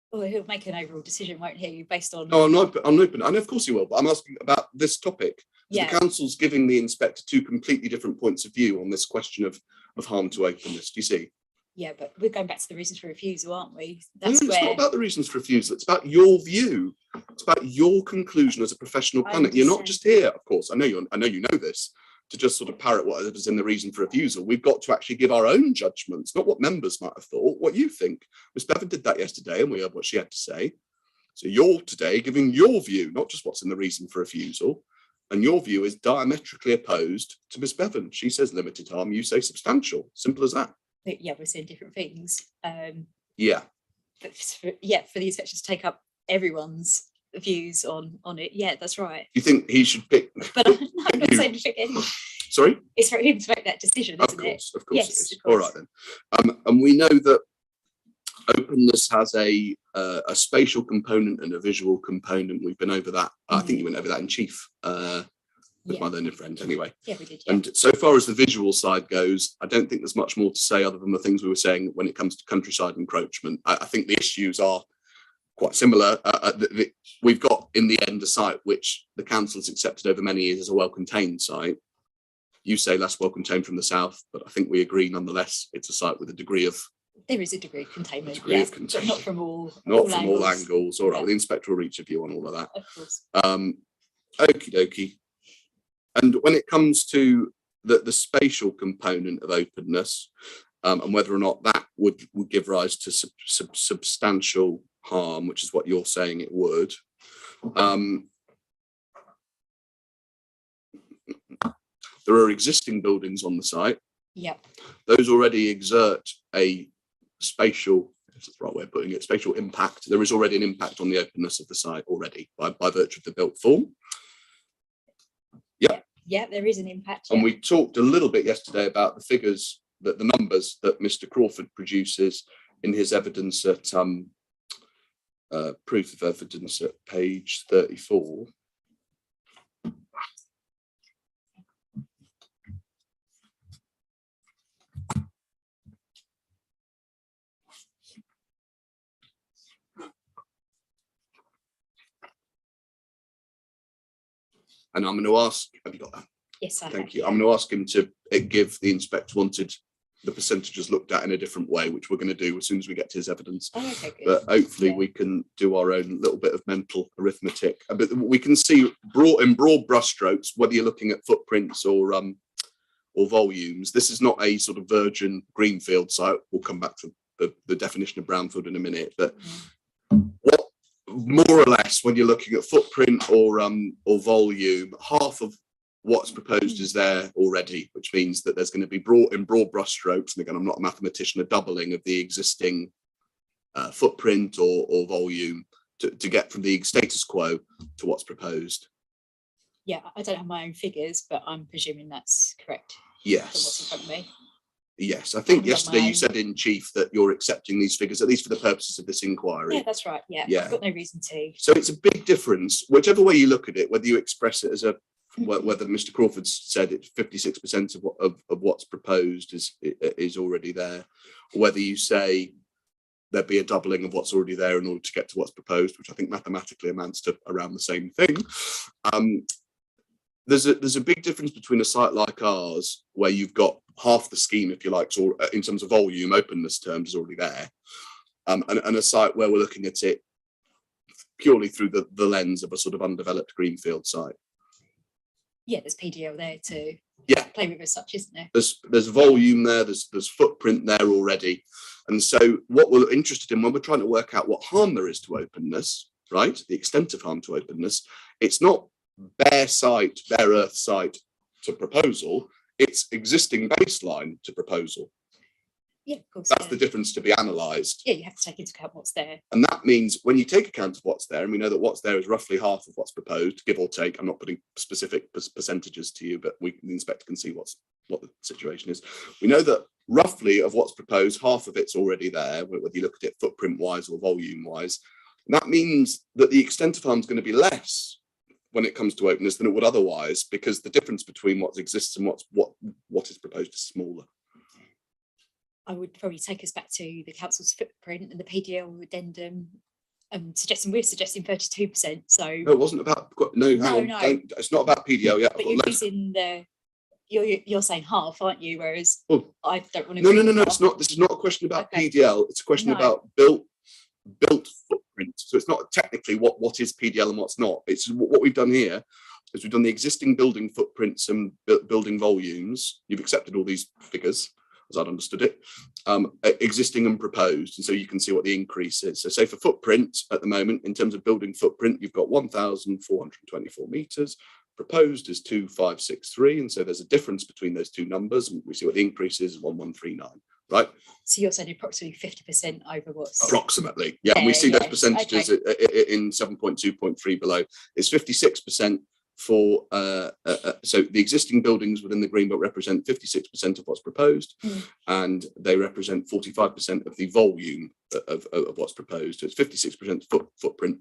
Well, he'll make an overall decision, won't he, based on... No, I'm open. I know, of course he will, but I'm asking about this topic. Yeah. The council's giving the inspector two completely different points of view on this question of harm to openness. Do you see? Yeah, but we're going back to the reasons for refusal, aren't we? It's not about the reasons for refusal. It's about your view. It's about your conclusion as a professional planner. You're not just here, of course. I know you know this, to just sort of parrot whatever's in the reason for refusal. We've got to actually give our own judgments, not what members might have thought, what you think. Ms. Bevan did that yesterday, and we heard what she had to say. So you're today giving your view, not just what's in the reason for refusal. And your view is diametrically opposed to Miss Bevan. She says limited harm, you say substantial. Simple as that. But yeah, we're saying different things. Yeah. But for the inspection to take up everyone's views on it. Yeah, that's right. You think he should pick? But I'm not saying to pick any. Sorry? It's for him to make that decision, isn't it? Of course Yes, it is. of course. All right then. And we know that openness has a spatial component and a visual component. We've been over that. I think you went over that in chief with my learned friend anyway. Yeah, we did. Yeah. And so far as the visual side goes, I don't think there's much more to say other than the things we were saying when it comes to countryside encroachment. I think the issues are quite similar. We've got in the end a site which the council has accepted over many years as a well-contained site. You say less well-contained from the south, but I think we agree nonetheless it's a site with a degree of... There is a degree of containment, but not from all angles. All right, well, the inspector will reach a view on all of that. Of course. Okie dokie. And when it comes to the spatial component of openness, and whether or not that would give rise to substantial harm, which is what you're saying it would, there are existing buildings on the site. Yep. Those already exert a spatial, that's the right way of putting it, spatial impact. There is already an impact on the openness of the site already by virtue of the built form. Yeah. Yeah, there is an impact. And we talked a little bit yesterday about the figures, that the numbers that Mr. Crawford produces in his evidence at proof of evidence at page 34. And I'm going to ask, have you got that? Yes, I have. Thank you. I'm going to ask him to give the inspector wanted the percentages looked at in a different way, which we're going to do as soon as we get to his evidence. Oh, okay, good. But hopefully we can do our own little bit of mental arithmetic. But we can see in broad brushstrokes, whether you're looking at footprints or volumes. This is not a sort of virgin greenfield site. We'll come back to the definition of brownfield in a minute. But what more or less, when you're looking at footprint or volume, half of what's proposed is there already, which means that there's going to be in broad brushstrokes, and again, I'm not a mathematician, a doubling of the existing footprint or volume to get from the status quo to what's proposed. Yeah, I don't have my own figures, but I'm presuming that's correct. Yes. From what's in front of me. Yes, I think yesterday you said in chief that you're accepting these figures, at least for the purposes of this inquiry. Yeah, that's right. Yeah, I've got no reason to. So it's a big difference, whichever way you look at it, whether you express it as whether Mr. Crawford said it's 56% of what's proposed is already there, or whether you say there'd be a doubling of what's already there in order to get to what's proposed, which I think mathematically amounts to around the same thing. There's a big difference between a site like ours, where you've got half the scheme, if you like, or in terms of volume, openness terms, is already there, and a site where we're looking at it purely through the lens of a sort of undeveloped greenfield site. Yeah, there's PDL there to play with as such, isn't there? There's volume there, there's footprint there already. And so what we're interested in when we're trying to work out what harm there is to openness, right? The extent of harm to openness, it's not bare earth site to proposal, it's existing baseline to proposal. Yeah, of course. That's the difference to be analysed. Yeah, you have to take into account what's there. And that means when you take account of what's there, and we know that what's there is roughly half of what's proposed, give or take. I'm not putting specific percentages to you, but the inspector can see what the situation is. We know that roughly of what's proposed, half of it's already there, whether you look at it footprint wise or volume wise. And that means that the extent of harm is going to be less when it comes to openness than it would otherwise, because the difference between what exists and what is proposed is smaller. I would probably take us back to the council's footprint and the PDL addendum. We're suggesting 32%. So no, it wasn't about no. It's not about PDL yet. But you're using you're saying half, aren't you? Whereas I don't want to. No. It's not. This is not a question about PDL. It's a question about built footprint. So it's not technically what is PDL and what's not. It's what we've done here is we've done the existing building footprints and building volumes. You've accepted all these figures, as I'd understood it, existing and proposed. And so you can see what the increase is. So say for footprint at the moment, in terms of building footprint, you've got 1,424 metres. proposed is 2563, and so there's a difference between those two numbers, and we see what the increase is 1139, right? So you're saying approximately 50% over what's approximately, yeah. And we see those percentages in 7.2.3 below. It's 56% for so the existing buildings within the Greenbelt represent 56% of what's proposed, and they represent 45% of the volume of what's proposed. So it's 56% footprint,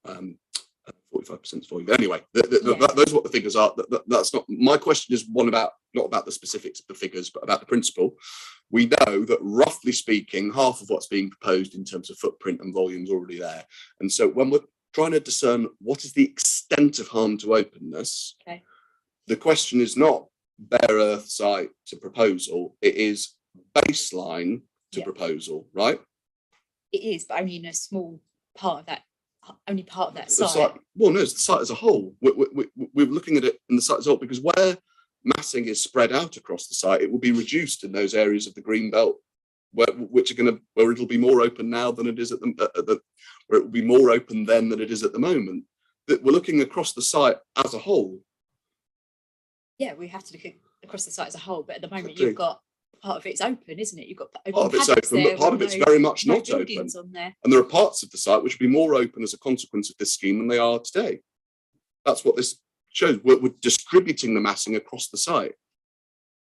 45% volume. But anyway, those are what the figures are. That's not my question. Is one about not about the specifics of the figures, but about the principle. We know that roughly speaking, half of what's being proposed in terms of footprint and volume is already there, and so when we're trying to discern what is the extent of harm to openness, the question is not bare earth site to proposal, it is baseline to proposal, right? It is, but only in a small part of that, only part of that The site. Well, no, it's the site as a whole. We're looking at it in the site as a whole, because where massing is spread out across the site, it will be reduced in those areas of the Greenbelt where it'll be more open now than it is at the where it will be more open then than it is at the moment. That we're looking across the site as a whole. Yeah, we have to look across the site as a whole, but at the moment you've got part of it's open, isn't it? You've got open part of it's open, but part of it's very much not open. On there. And there are parts of the site which will be more open as a consequence of this scheme than they are today. That's what this shows. We're distributing the massing across the site.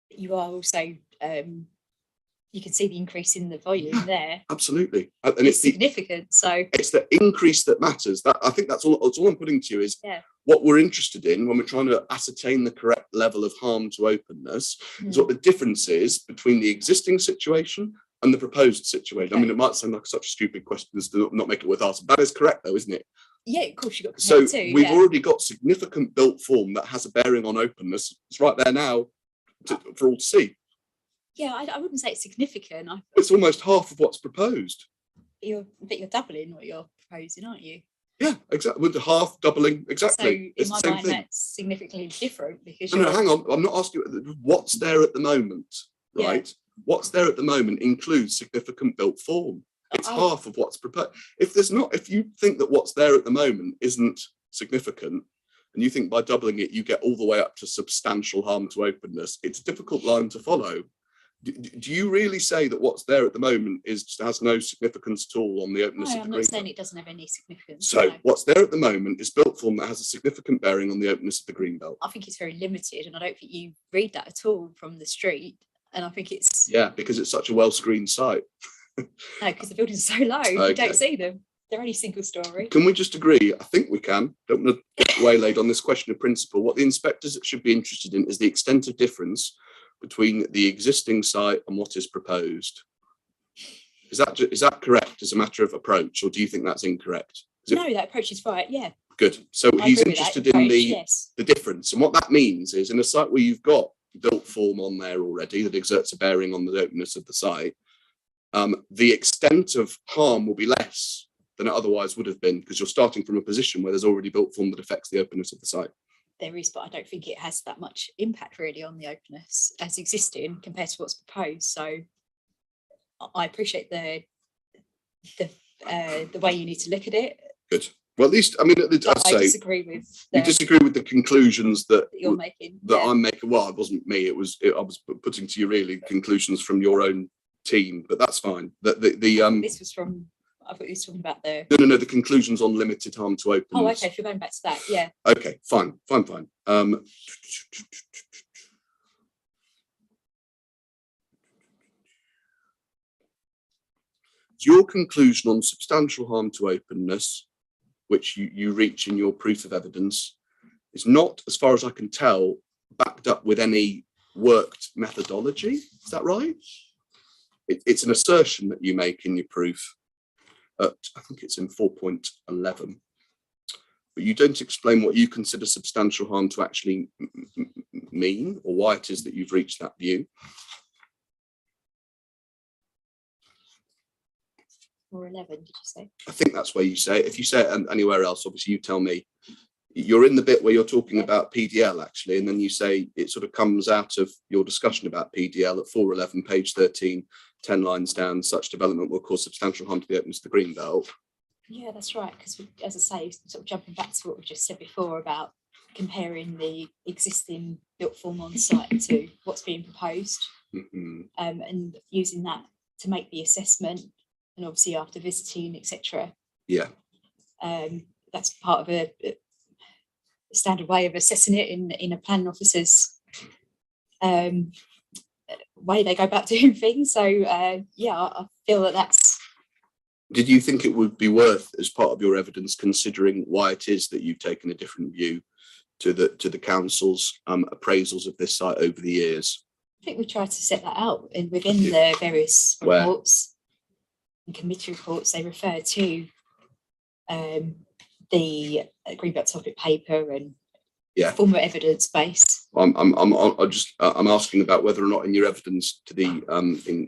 You are also you can see the increase in the volume there. Absolutely, and it's significant. So it's the increase that matters. That I think that's all I'm putting to you is what we're interested in when we're trying to ascertain the correct level of harm to openness is what the difference is between the existing situation and the proposed situation. I mean, it might sound like such a stupid question as to not make it worth asking. That is correct, though, isn't it? Yeah, of course, you've got so we've already got significant built form that has a bearing on openness. It's right there now for all to see. Yeah, I wouldn't say it's significant. It's almost half of what's proposed. But you're doubling what you're proposing, aren't you? Yeah, exactly. With the half doubling, exactly. So in my mind, that's significantly different because no, hang on. I'm not asking you what's there at the moment, right? Yeah. What's there at the moment includes significant built form. It's half of what's proposed. If you think that what's there at the moment isn't significant, and you think by doubling it you get all the way up to substantial harm to openness, it's a difficult line to follow. Do you really say that what's there at the moment has no significance at all on the openness of the Greenbelt? I'm not saying it doesn't have any significance. So what's there at the moment is built form that has a significant bearing on the openness of the Greenbelt. I think it's very limited, and I don't think you read that at all from the street. And I think it's because it's such a well-screened site. No, because the buildings are so low, you don't see them. They're only single story. Can we just agree? I think we can. Don't want to get waylaid on this question of principle. What the inspectors should be interested in is the extent of difference between the existing site and what is proposed. Is that correct as a matter of approach, or do you think that's incorrect? No, that approach is right. Yeah. Good. So he's interested in the difference, and what that means is in a site where you've got built form on there already that exerts a bearing on the openness of the site, the extent of harm will be less than it otherwise would have been, because you're starting from a position where there's already built form that affects the openness of the site. There is, but I don't think it has that much impact really on the openness as existing compared to what's proposed. So I appreciate the way you need to look at it. Good. Well, at least I disagree with. You disagree with the conclusions that you're making. That I'm making. Well, it wasn't me. I was putting to you really conclusions from your own team, but that's fine. This was from. I thought you were talking about the... No, the conclusions on limited harm to openness. Oh, okay, if you're going back to that, yeah. Okay, fine. Your conclusion on substantial harm to openness, which you reach in your proof of evidence, is not, as far as I can tell, backed up with any worked methodology. Is that right? It's an assertion that you make in your proof. I think it's in 4.11, but you don't explain what you consider substantial harm to actually mean, or why it is that you've reached that view. 4.11, did you say? I think that's where you say it. If you say it anywhere else, obviously you tell me. You're in the bit where you're talking about PDL actually, and then you say it sort of comes out of your discussion about PDL at 4.11, page 13. 10 lines down, such development will cause substantial harm to the openness of the Greenbelt. Yeah, that's right. Because as I say, sort of jumping back to what we just said before about comparing the existing built form on site to what's being proposed, and using that to make the assessment, and obviously after visiting, etc. Yeah. That's part of a standard way of assessing it in a planning officer's way they go about doing things. So yeah, I feel that's. Did you think it would be worth, as part of your evidence, considering why it is that you've taken a different view to the council's appraisals of this site over the years? I think we tried to set that out within the various reports and committee reports. They refer to the Greenbelt topic paper and former evidence base. I'm asking about whether or not in your evidence to the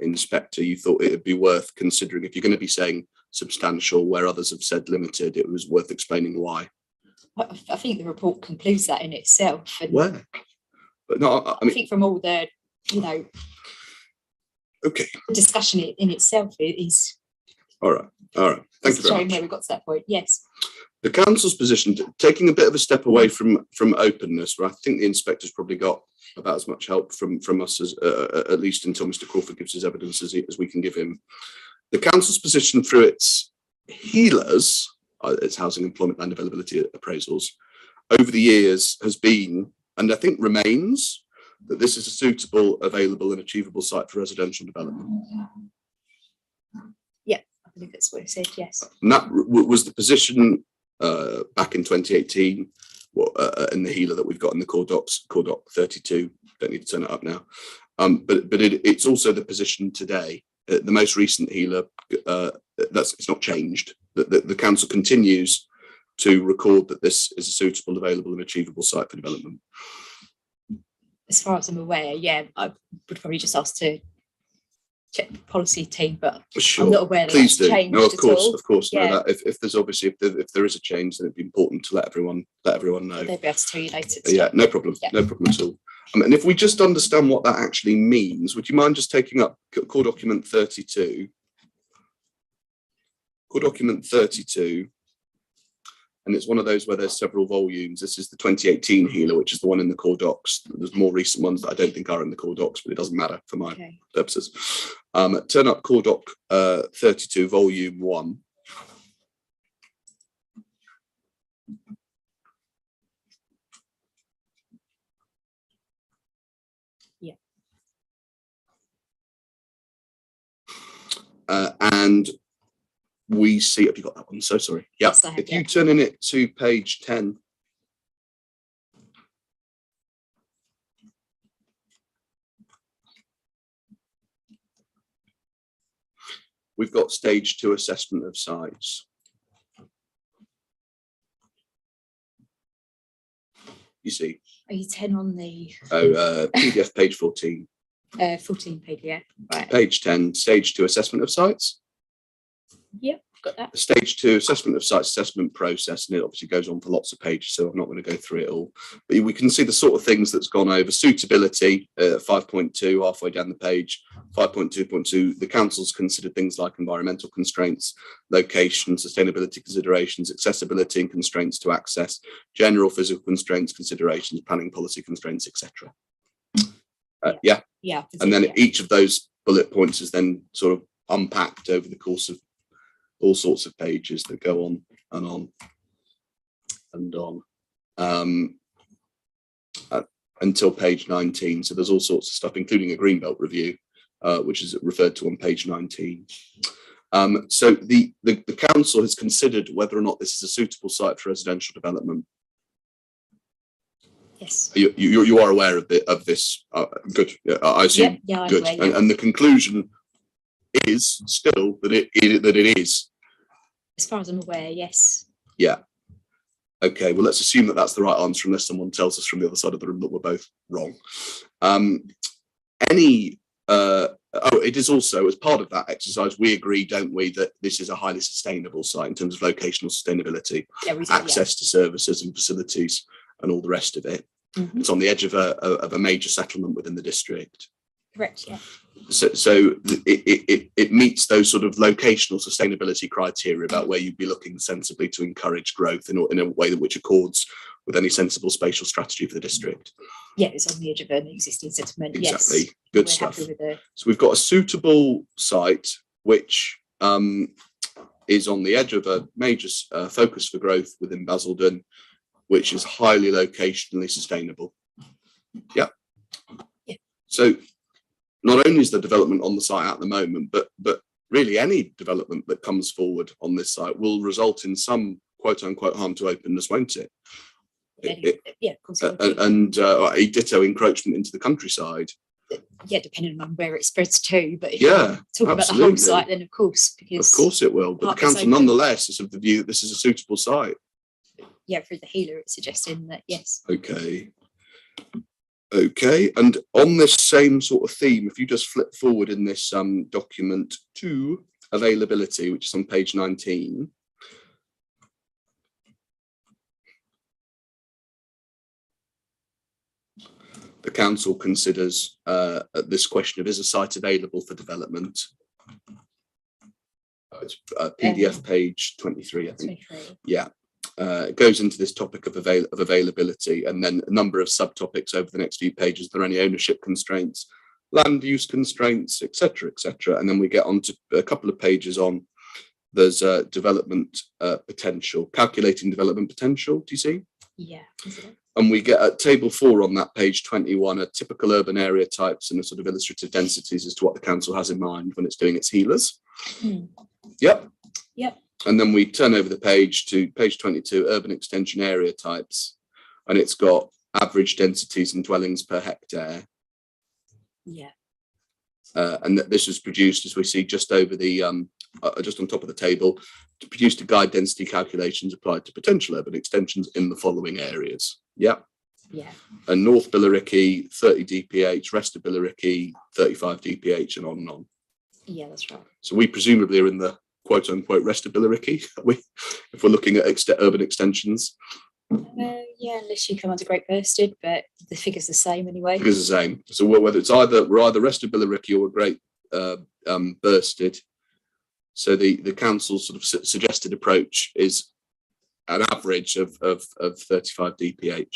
inspector you thought it would be worth considering, if you're going to be saying substantial where others have said limited, it was worth explaining why. I think the report concludes that in itself. And where? But no, I mean, I think from all the, discussion in itself is. All right. Thank you very much. Where we got to that point. Yes. The council's position, taking a bit of a step away from openness, where I think the inspector's probably got about as much help from us as at least until Mr. Crawford gives his evidence as we can give him. The council's position through its HELAs, its housing, employment, land availability appraisals, over the years has been, and I think remains, that this is a suitable, available and achievable site for residential development. Yeah, I believe that's what it said, yes. And that was the position back in 2018 in the HELA that we've got in the core doc 32. Don't need to turn it up now. But it's also the position today. The most recent HELA, it's not changed. The council continues to record that this is a suitable, available and achievable site for development. As far as I'm aware, yeah, I would probably just ask to check the policy team, but sure. I'm not aware that Please that's do. changed No, of course. Yeah. No, that if there's obviously if there is a change, then it'd be important to let everyone know. They'll be able to tell you later. Yeah, no problem. Yeah. No problem at all. And if we just understand what that actually means, would you mind just taking up core document 32? Core document 32. And it's one of those where there's several volumes. This is the 2018 HELA, which is the one in the core docs. There's more recent ones that I don't think are in the core docs, but it doesn't matter for my purposes. Turn up core doc 32, volume 1. Yeah. And we see, have you got that one? So sorry. Yeah. Yes, if you turn in it to page 10. We've got stage 2 assessment of sites. You see. Are you 10 on the PDF page 14. 14 PDF, right. Page 10, stage 2 assessment of sites. Yep, got that. Stage 2 assessment of sites assessment process, and it obviously goes on for lots of pages, so I'm not going to go through it all. But we can see the sort of things that's gone over. Suitability, 5.2, halfway down the page. 5.2.2, the council's considered things like environmental constraints, location, sustainability considerations, accessibility and constraints to access, general physical constraints, considerations, planning policy constraints, etc. Yeah. And then each of those bullet points is then sort of unpacked over the course of all sorts of pages that go on and on and on until page 19. So there's all sorts of stuff, including a Greenbelt review, which is referred to on page 19. So the council has considered whether or not this is a suitable site for residential development. Yes. You are aware of this. Good. I assume. Yeah, good. I'm aware, and the conclusion is still that it is. As far as I'm aware, yes. Yeah. Okay. Well, let's assume that that's the right answer, unless someone tells us from the other side of the room that we're both wrong. It is also, as part of that exercise, we agree, don't we, that this is a highly sustainable site in terms of locational sustainability, access to services and facilities, and all the rest of it. Mm-hmm. It's on the edge of a major settlement within the district. Correct, yeah. So it meets those sort of locational sustainability criteria about where you'd be looking sensibly to encourage growth in a way which accords with any sensible spatial strategy for the district. Yeah, it's on the edge of an existing settlement. Exactly. Yes. Good We're stuff. happy with So we've got a suitable site which is on the edge of a major focus for growth within Basildon, which is highly locationally sustainable. Yeah. So not only is the development on the site at the moment, but really any development that comes forward on this site will result in some quote unquote harm to openness, won't it? Yeah, of course. And a ditto encroachment into the countryside. Yeah, depending on where it spreads to, but if yeah, talking about the whole site, then of course, because of course it will. But the council nonetheless is of the view that this is a suitable site. Yeah, through the healer, it's suggesting that yes. Okay. Okay, and on this same sort of theme, if you just flip forward in this document to availability, which is on page 19. The council considers this question of is a site available for development. It's PDF page 23, I think. 23. Yeah. It goes into this topic of availability, and then a number of subtopics over the next few pages. Are there any ownership constraints, land use constraints, etc., etc.? And then we get on to a couple of pages on there's development potential, calculating development potential. Do you see? Yeah. And we get at table 4 on that page 21 a typical urban area types and a sort of illustrative densities as to what the council has in mind when it's doing its healers. Yep. Yep. And then we turn over the page to page 22, urban extension area types, and it's got average densities and dwellings per hectare. Yeah. And that this was produced, as we see, just over the just on top of the table, to produce to guide density calculations applied to potential urban extensions in the following areas. Yeah. Yeah. And North Billericay 30 dph, rest of Billericay 35 dph, and on and on. Yeah, that's right. So we presumably are in the quote unquote rest of Billericay, if we're looking at urban extensions. Yeah, unless you come under Great Bursted, but the figure's the same anyway. Figure's the same. So whether it's we're either rest of Billericay or Great Bursted. So the council's sort of suggested approach is an average of 35 dph.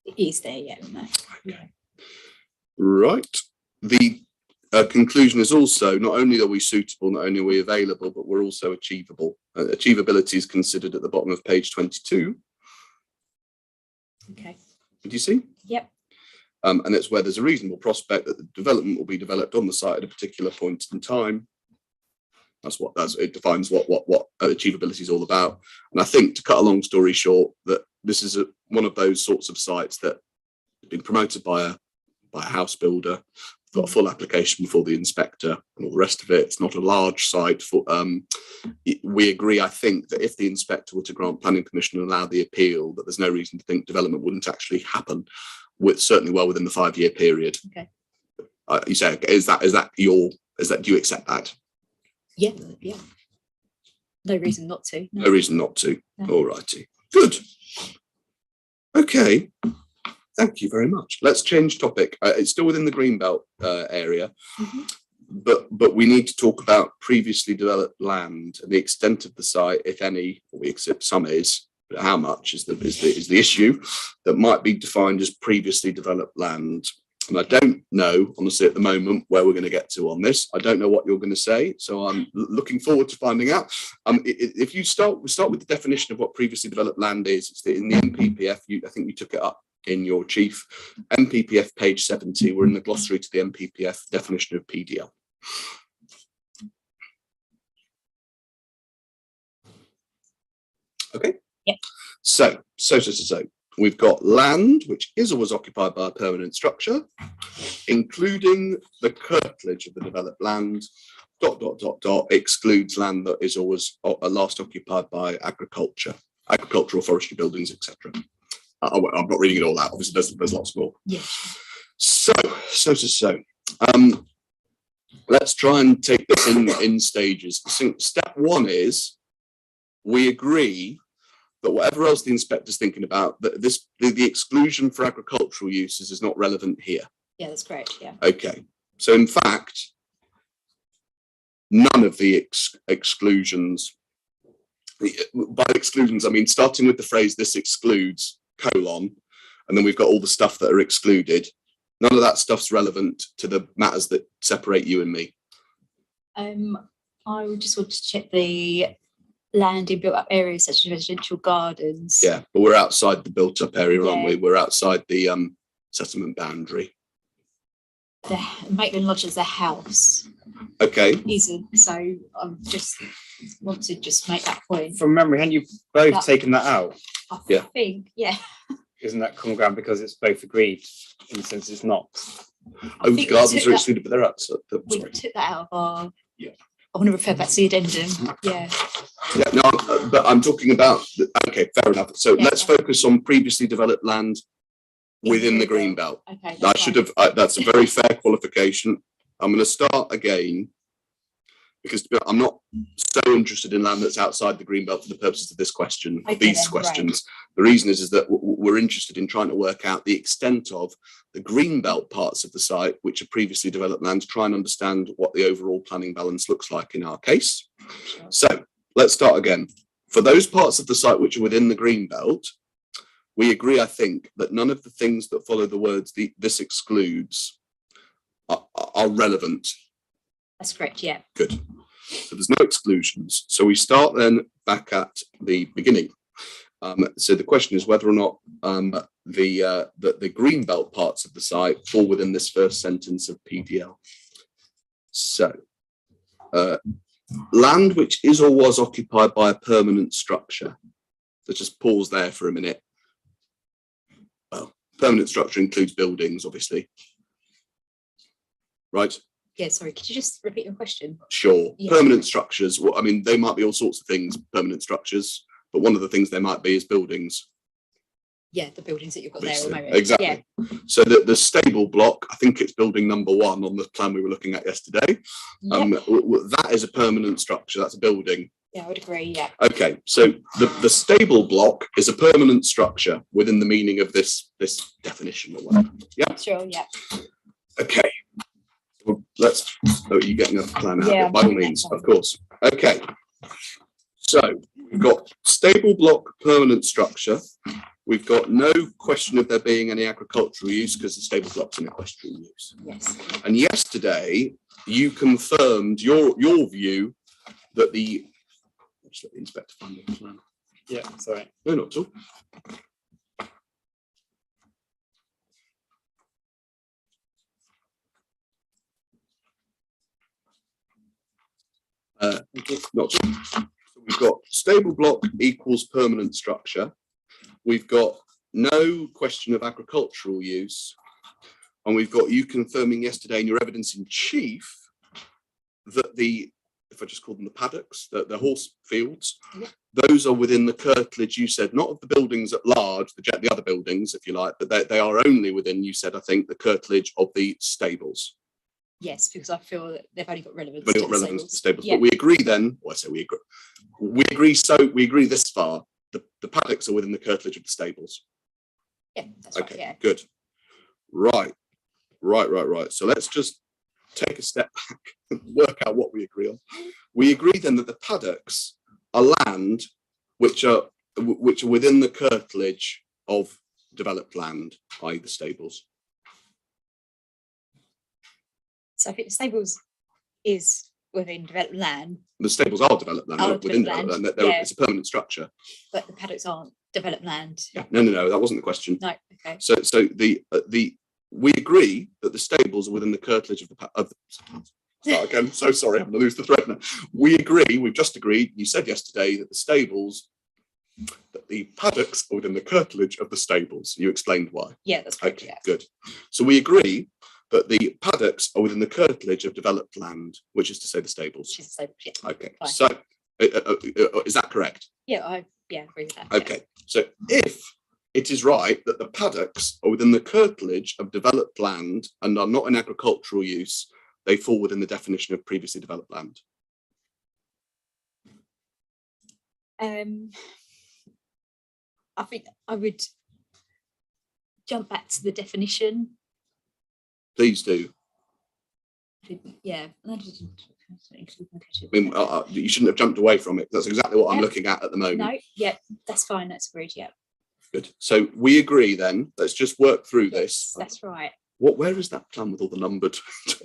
It is there, yeah. No. Okay. Yeah. Right. The conclusion is also not only are we suitable, not only are we available, but we're also achievable. Achievability is considered at the bottom of page 22. Okay. Did you see? Yep. And it's where there's a reasonable prospect that the development will be developed on the site at a particular point in time. It defines what achievability is all about. And I think, to cut a long story short, that this is one of those sorts of sites that has been promoted by a house builder, got a full application before the inspector and all the rest of it. It's not a large site. We agree, I think, that if the inspector were to grant planning permission and allow the appeal, that there's no reason to think development wouldn't actually happen, certainly well within the 5-year period. Okay. You say, do you accept that? Yeah, yeah. No reason not to. No reason not to. No. All righty. Good. Okay. Thank you very much. Let's change topic. It's still within the Greenbelt area, but we need to talk about previously developed land and the extent of the site, if any. We accept some is, but how much is the issue that might be defined as previously developed land. And I don't know, honestly, at the moment where we're going to get to on this. I don't know what you're going to say, so I'm looking forward to finding out. If you start with the definition of what previously developed land is, it's in the NPPF. I think you took it up in your chief. NPPF page 70. We're in the glossary to the NPPF definition of PDL. Okay. Yeah. So. We've got land, which is or was occupied by a permanent structure, including the curtilage of the developed land, ... excludes land that is or was last occupied by agricultural, forestry buildings, etc. I'm not reading it all out. Obviously, there's lots more. Yeah. So. Let's try and take this in stages. So step 1 is we agree that whatever else the inspector's thinking about, that the exclusion for agricultural uses is not relevant here. Yeah, that's correct. Yeah. Okay. So in fact, none of the exclusions, by exclusions, I mean, starting with the phrase, this excludes, colon, and then we've got all the stuff that are excluded. None of that stuff's relevant to the matters that separate you and me. I would just want to check the land in built up areas such as residential gardens. Yeah, but we're outside the built up area, aren't we? We're outside the settlement boundary. The Maitland Lodge is a house. Okay. Isn't, so I just want to just make that point. From memory, hadn't you both taken that out? I Yeah. think, yeah. Isn't that common ground because it's both agreed in the sense it's not? Oh, the gardens are excluded, but they're outside. We took that out of our. Yeah. I want to refer back to the addendum. Yeah. Yeah, no, but I'm talking about. Okay, fair enough. So let's focus on previously developed land within the Greenbelt. Okay. I should have. That's a very fair qualification. I'm going to start again because I'm not so interested in land that's outside the Greenbelt for the purposes of this question. These questions. Right. The reason is that we're interested in trying to work out the extent of the Greenbelt parts of the site which are previously developed land to try and understand what the overall planning balance looks like in our case. Sure. So let's start again. For those parts of the site which are within the Greenbelt, we agree, I think, that none of the things that follow the words this excludes are relevant. That's correct, yeah. Good. So there's no exclusions. So we start then back at the beginning. So the question is whether or not the Greenbelt parts of the site fall within this first sentence of PDL. So land which is or was occupied by a permanent structure. So just pause there for a minute. Well, permanent structure includes buildings, obviously. Right? Yeah, sorry, could you just repeat your question? Sure. Yeah. Permanent structures, well, I mean, they might be all sorts of things, permanent structures, but one of the things they might be is buildings. Yeah, the buildings that you've got there at the moment. Exactly. Yeah. So the stable block, I think it's building number 1 on the plan we were looking at yesterday. Yep. That is a permanent structure, that's a building. Yeah, I would agree, yeah. Okay, so the stable block is a permanent structure within the meaning of this definition or whatever. Yeah? Sure, yeah. Okay. Well, you're getting a plan out, yeah, by all means, of course. Okay. So we've got stable block, permanent structure. We've got no question of there being any agricultural use because the stable block's in equestrian use. Yes. And yesterday you confirmed your view that the. Just let the inspector find the plan. Yeah, sorry. No, not at all. Not so. So we've got stable block equals permanent structure. We've got no question of agricultural use, and we've got you confirming yesterday in your evidence in chief that if I just call them the paddocks, the horse fields, yeah, those are within the curtilage, you said, not of the buildings at large, the other buildings, if you like, but they are only within, you said, I think, the curtilage of the stables. Yes, because I feel that they've only got relevance to the stables. Yeah. But we agree then, well, I say we agree. We agree this far. The paddocks are within the curtilage of the stables. Yeah, that's okay, right. Yeah. Good. Right. So let's just take a step back and work out what we agree on. We agree then that the paddocks are land which are within the curtilage of developed land, i.e. the stables. So I think the stables is within developed land. The stables are developed land, not within developed land. Yeah. It's a permanent structure. But the paddocks aren't developed land. Yeah. No, that wasn't the question. No, okay. So we agree that the stables are within the curtilage of the start again. So sorry, I'm going to lose the thread now. We've just agreed, you said yesterday that the paddocks are within the curtilage of the stables. You explained why. Yeah, that's correct. Okay, yeah. Good. So we agree that the paddocks are within the curtilage of developed land, which is to say the stables. Which is the stables, yeah. Okay, fine. So is that correct? Yeah, I agree with that. Okay, yeah. So if it is right that the paddocks are within the curtilage of developed land and are not in agricultural use, they fall within the definition of previously developed land. I think I would jump back to the definition. Please do. Yeah. I mean, you shouldn't have jumped away from it. That's exactly what I'm looking at the moment. No, yeah, that's fine. That's agreed. Yeah. Good. So we agree then. Let's just work through this. That's right. Where is that plan with all the numbered?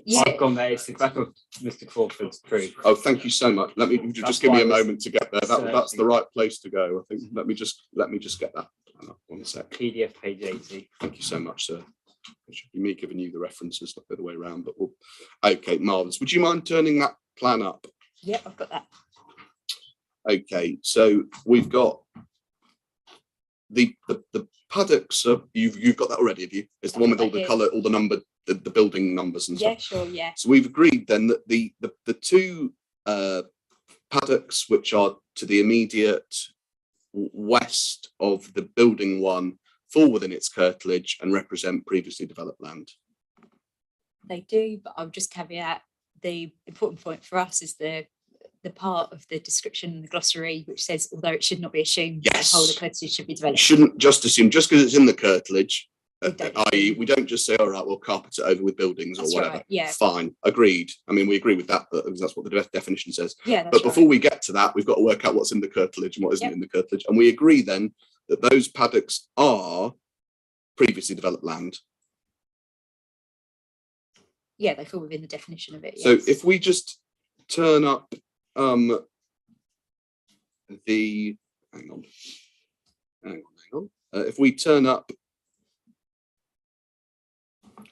Yeah. I've gone there. It's the back of Mr. Crawford's proof. Oh, thank you so much. Let me just give me a moment to get there. That's the right place to go. I think. Let me just get that. 1 sec. PDF page 80. Thank you so much, sir. It should be me giving you the references, not the other way around. But okay, marvelous. Would you mind turning that plan up? Yeah, I've got that. Okay, so we've got the paddocks. You've got that already, have you? It's the one with all the colour, all the number, the building numbers and stuff. Yeah, sure, yeah. So we've agreed then that the two paddocks which are to the immediate west of the building one fall within its curtilage and represent previously developed land. They do, but I'll just caveat the important point for us is the part of the description in the glossary which says, although it should not be assumed that the whole of the curtilage should be developed. Shouldn't just assume, just because it's in the curtilage, i.e. we don't just say, all right, we'll carpet it over with buildings or whatever. Right, yeah. Fine, agreed. I mean, we agree with that, because that's what the definition says. Yeah, but before we get to that, we've got to work out what's in the curtilage and what isn't in the curtilage. And we agree then that those paddocks are previously developed land. Yeah, they fall within the definition of it. So if we just turn up hang on. If we turn up,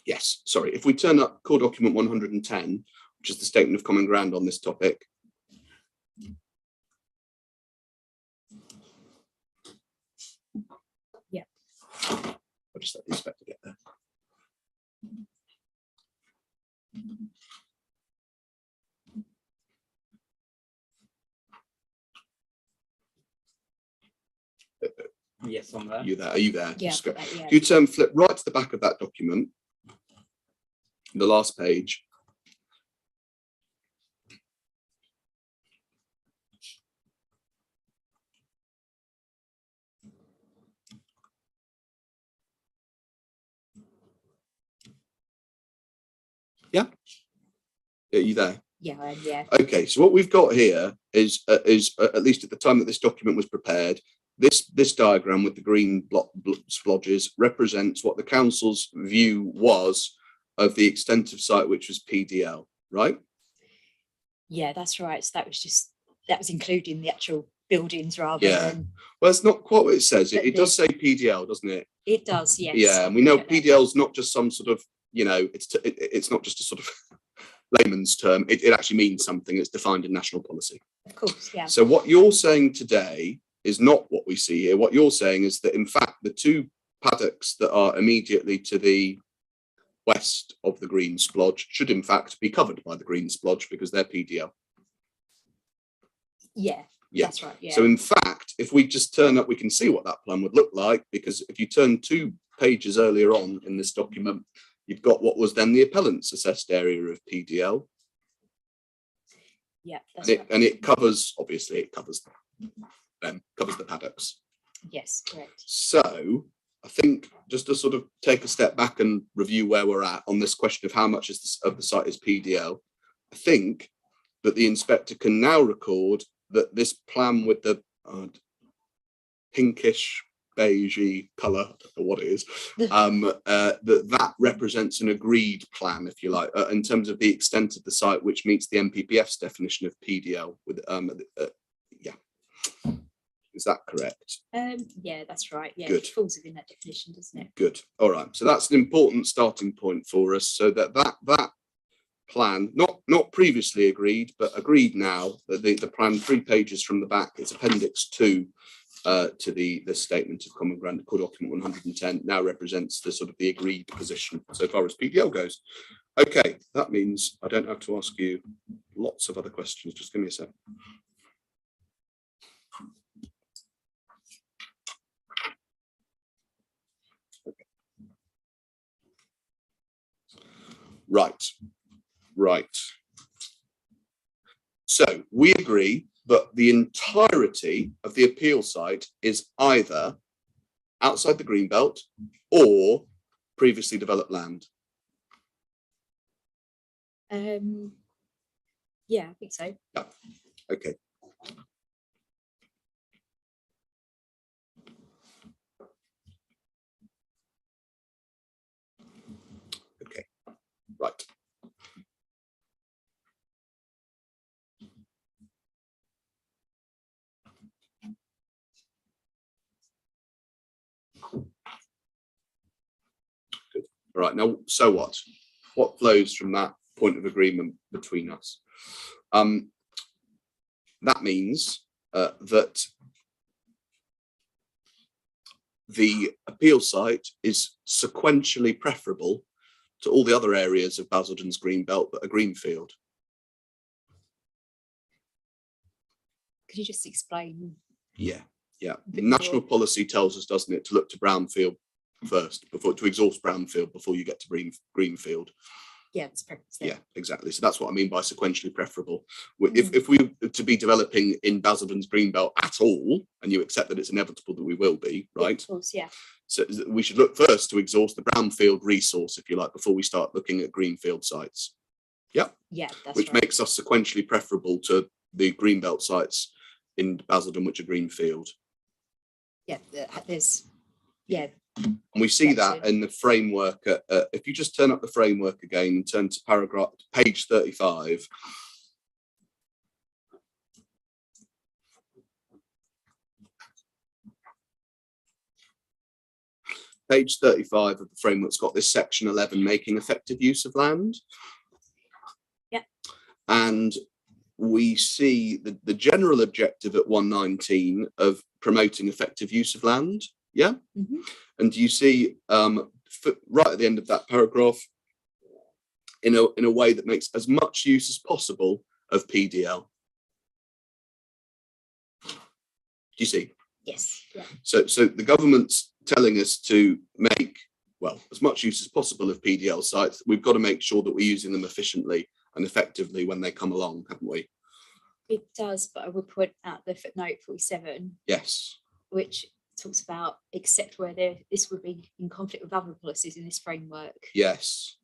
if we turn up core document 110, which is the statement of common ground on this topic. Yeah. I'll just let the inspector get there. Yes, on there. Are you there? Yeah, You flip right to the back of that document, the last page. Yeah. Are you there? Yeah, I am, yeah. Okay, so what we've got here is at least at the time that this document was prepared, this diagram with the green splodges represents what the council's view was of the extent of site which was PDL, right? Yeah, that's right. So that was including the actual buildings rather than. Well, it's not quite what it says. It does say PDL, doesn't it? It does, yes. Yeah, and we know PDL is not just some sort of, it's not just a sort of layman's term. It actually means something. It's defined in national policy. Of course, yeah. So what you're saying today is not what we see here. What you're saying is that, in fact, the two paddocks that are immediately to the west of the green splodge should, in fact, be covered by the green splodge because they're PDL. Yeah, that's right. Yeah. So, in fact, if we just turn up, we can see what that plan would look like, because if you turn 2 pages earlier on in this document, you've got what was then the appellant's assessed area of PDL. Yeah, that's right. Right. And it covers, obviously, it covers the paddocks. Yes, correct. So I think just to sort of take a step back and review where we're at on this question of how much of the site is PDL, I think that the inspector can now record that this plan with the pinkish beigey colour, or what it is, that represents an agreed plan, if you like, in terms of the extent of the site which meets the MPPF's definition of PDL. With is that correct? Yeah, that's right. Yeah, Good. It falls within that definition, doesn't it? Good. All right. So that's an important starting point for us. So that plan, not previously agreed, but agreed now, that the plan 3 pages from the back, it's Appendix 2 to the statement of common ground, core document 110, now represents the sort of the agreed position so far as PDL goes. Okay, that means I don't have to ask you lots of other questions. Just give me a sec. Right. So we agree that the entirety of the appeal site is either outside the Greenbelt or previously developed land. Yeah, I think so. Yeah. Okay. Okay. Right. Good. All right. Now, so what? What flows from that point of agreement between us? That means that the appeal site is sequentially preferable to all the other areas of Basildon's Greenbelt that are greenfield. Could you just explain? Yeah. National policy tells us, doesn't it, to look to brownfield first, to exhaust brownfield before you get to greenfield. Yeah, it's preference. Yeah, exactly. So that's what I mean by sequentially preferable. If we were to be developing in Basildon's Greenbelt at all, and you accept that it's inevitable that we will be, right? Of course, yeah. So we should look first to exhaust the brownfield resource, if you like, before we start looking at greenfield sites. Yep. Yeah, that's which makes us sequentially preferable to the Greenbelt sites in Basildon, which are greenfield. Yeah, and we see that in the framework. If you just turn up the framework again and turn to page 35. Page 35 of the framework's got this section 11, making effective use of land. Yeah. And we see the general objective at 119 of promoting effective use of land. Yeah. Mm-hmm. And you see right at the end of that paragraph, in a way that makes as much use as possible of PDL. Do you see? Yes. Yeah. So the government's telling us to make, well, as much use as possible of PDL sites. We've got to make sure that we're using them efficiently and effectively when they come along, haven't we? It does, but I would point out the footnote 47. Yes. Which talks about except where this would be in conflict with other policies in this framework. Yes.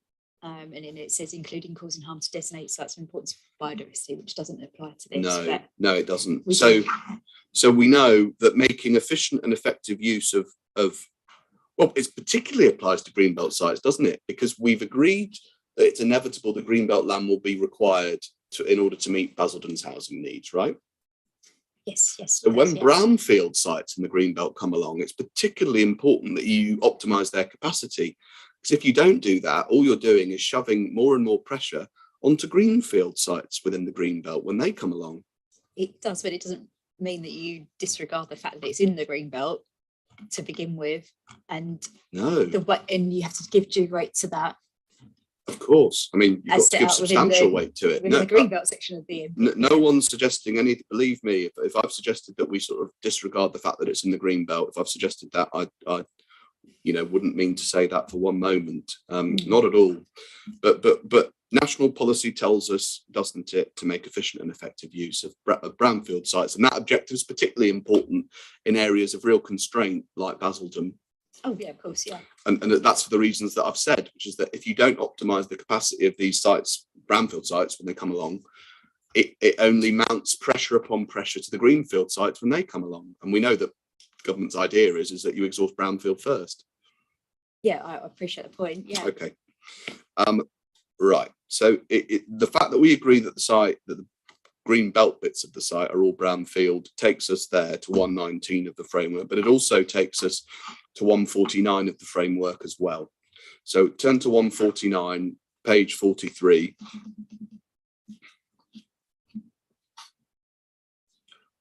And then it says including causing harm to designated sites of importance for biodiversity, which doesn't apply to this. No, it doesn't. So we know that making efficient and effective use of well, it particularly applies to Greenbelt sites, doesn't it? Because we've agreed that it's inevitable that Greenbelt land will be required in order to meet Basildon's housing needs, right? Yes. So when brownfield sites in the Greenbelt come along, it's particularly important that you optimise their capacity. Because if you don't do that, all you're doing is shoving more and more pressure onto greenfield sites within the Greenbelt when they come along. It does, but it doesn't mean that you disregard the fact that it's in the Greenbelt to begin with, and and you have to give due weight to that. Of course, I mean, you've got to give substantial weight to it. The Greenbelt section of the no one's suggesting any. Believe me, if I've suggested that we sort of disregard the fact that it's in the Greenbelt, if I've suggested that, I wouldn't mean to say that for one moment. Not at all. But national policy tells us, doesn't it, to make efficient and effective use of brownfield sites, and that objective is particularly important in areas of real constraint like Basildon. Oh yeah, of course, yeah. And that's for the reasons that I've said, which is that if you don't optimise the capacity of these sites, brownfield sites, when they come along, it only mounts pressure upon pressure to the greenfield sites when they come along. And we know that government's idea is that you exhaust brownfield first. Yeah, I appreciate the point. Yeah. Okay. Right. So the fact that we agree that the green belt bits of the site are all brownfield takes us there to 119 of the framework, but it also takes us to 149 of the framework as well. So turn to 149, page 43.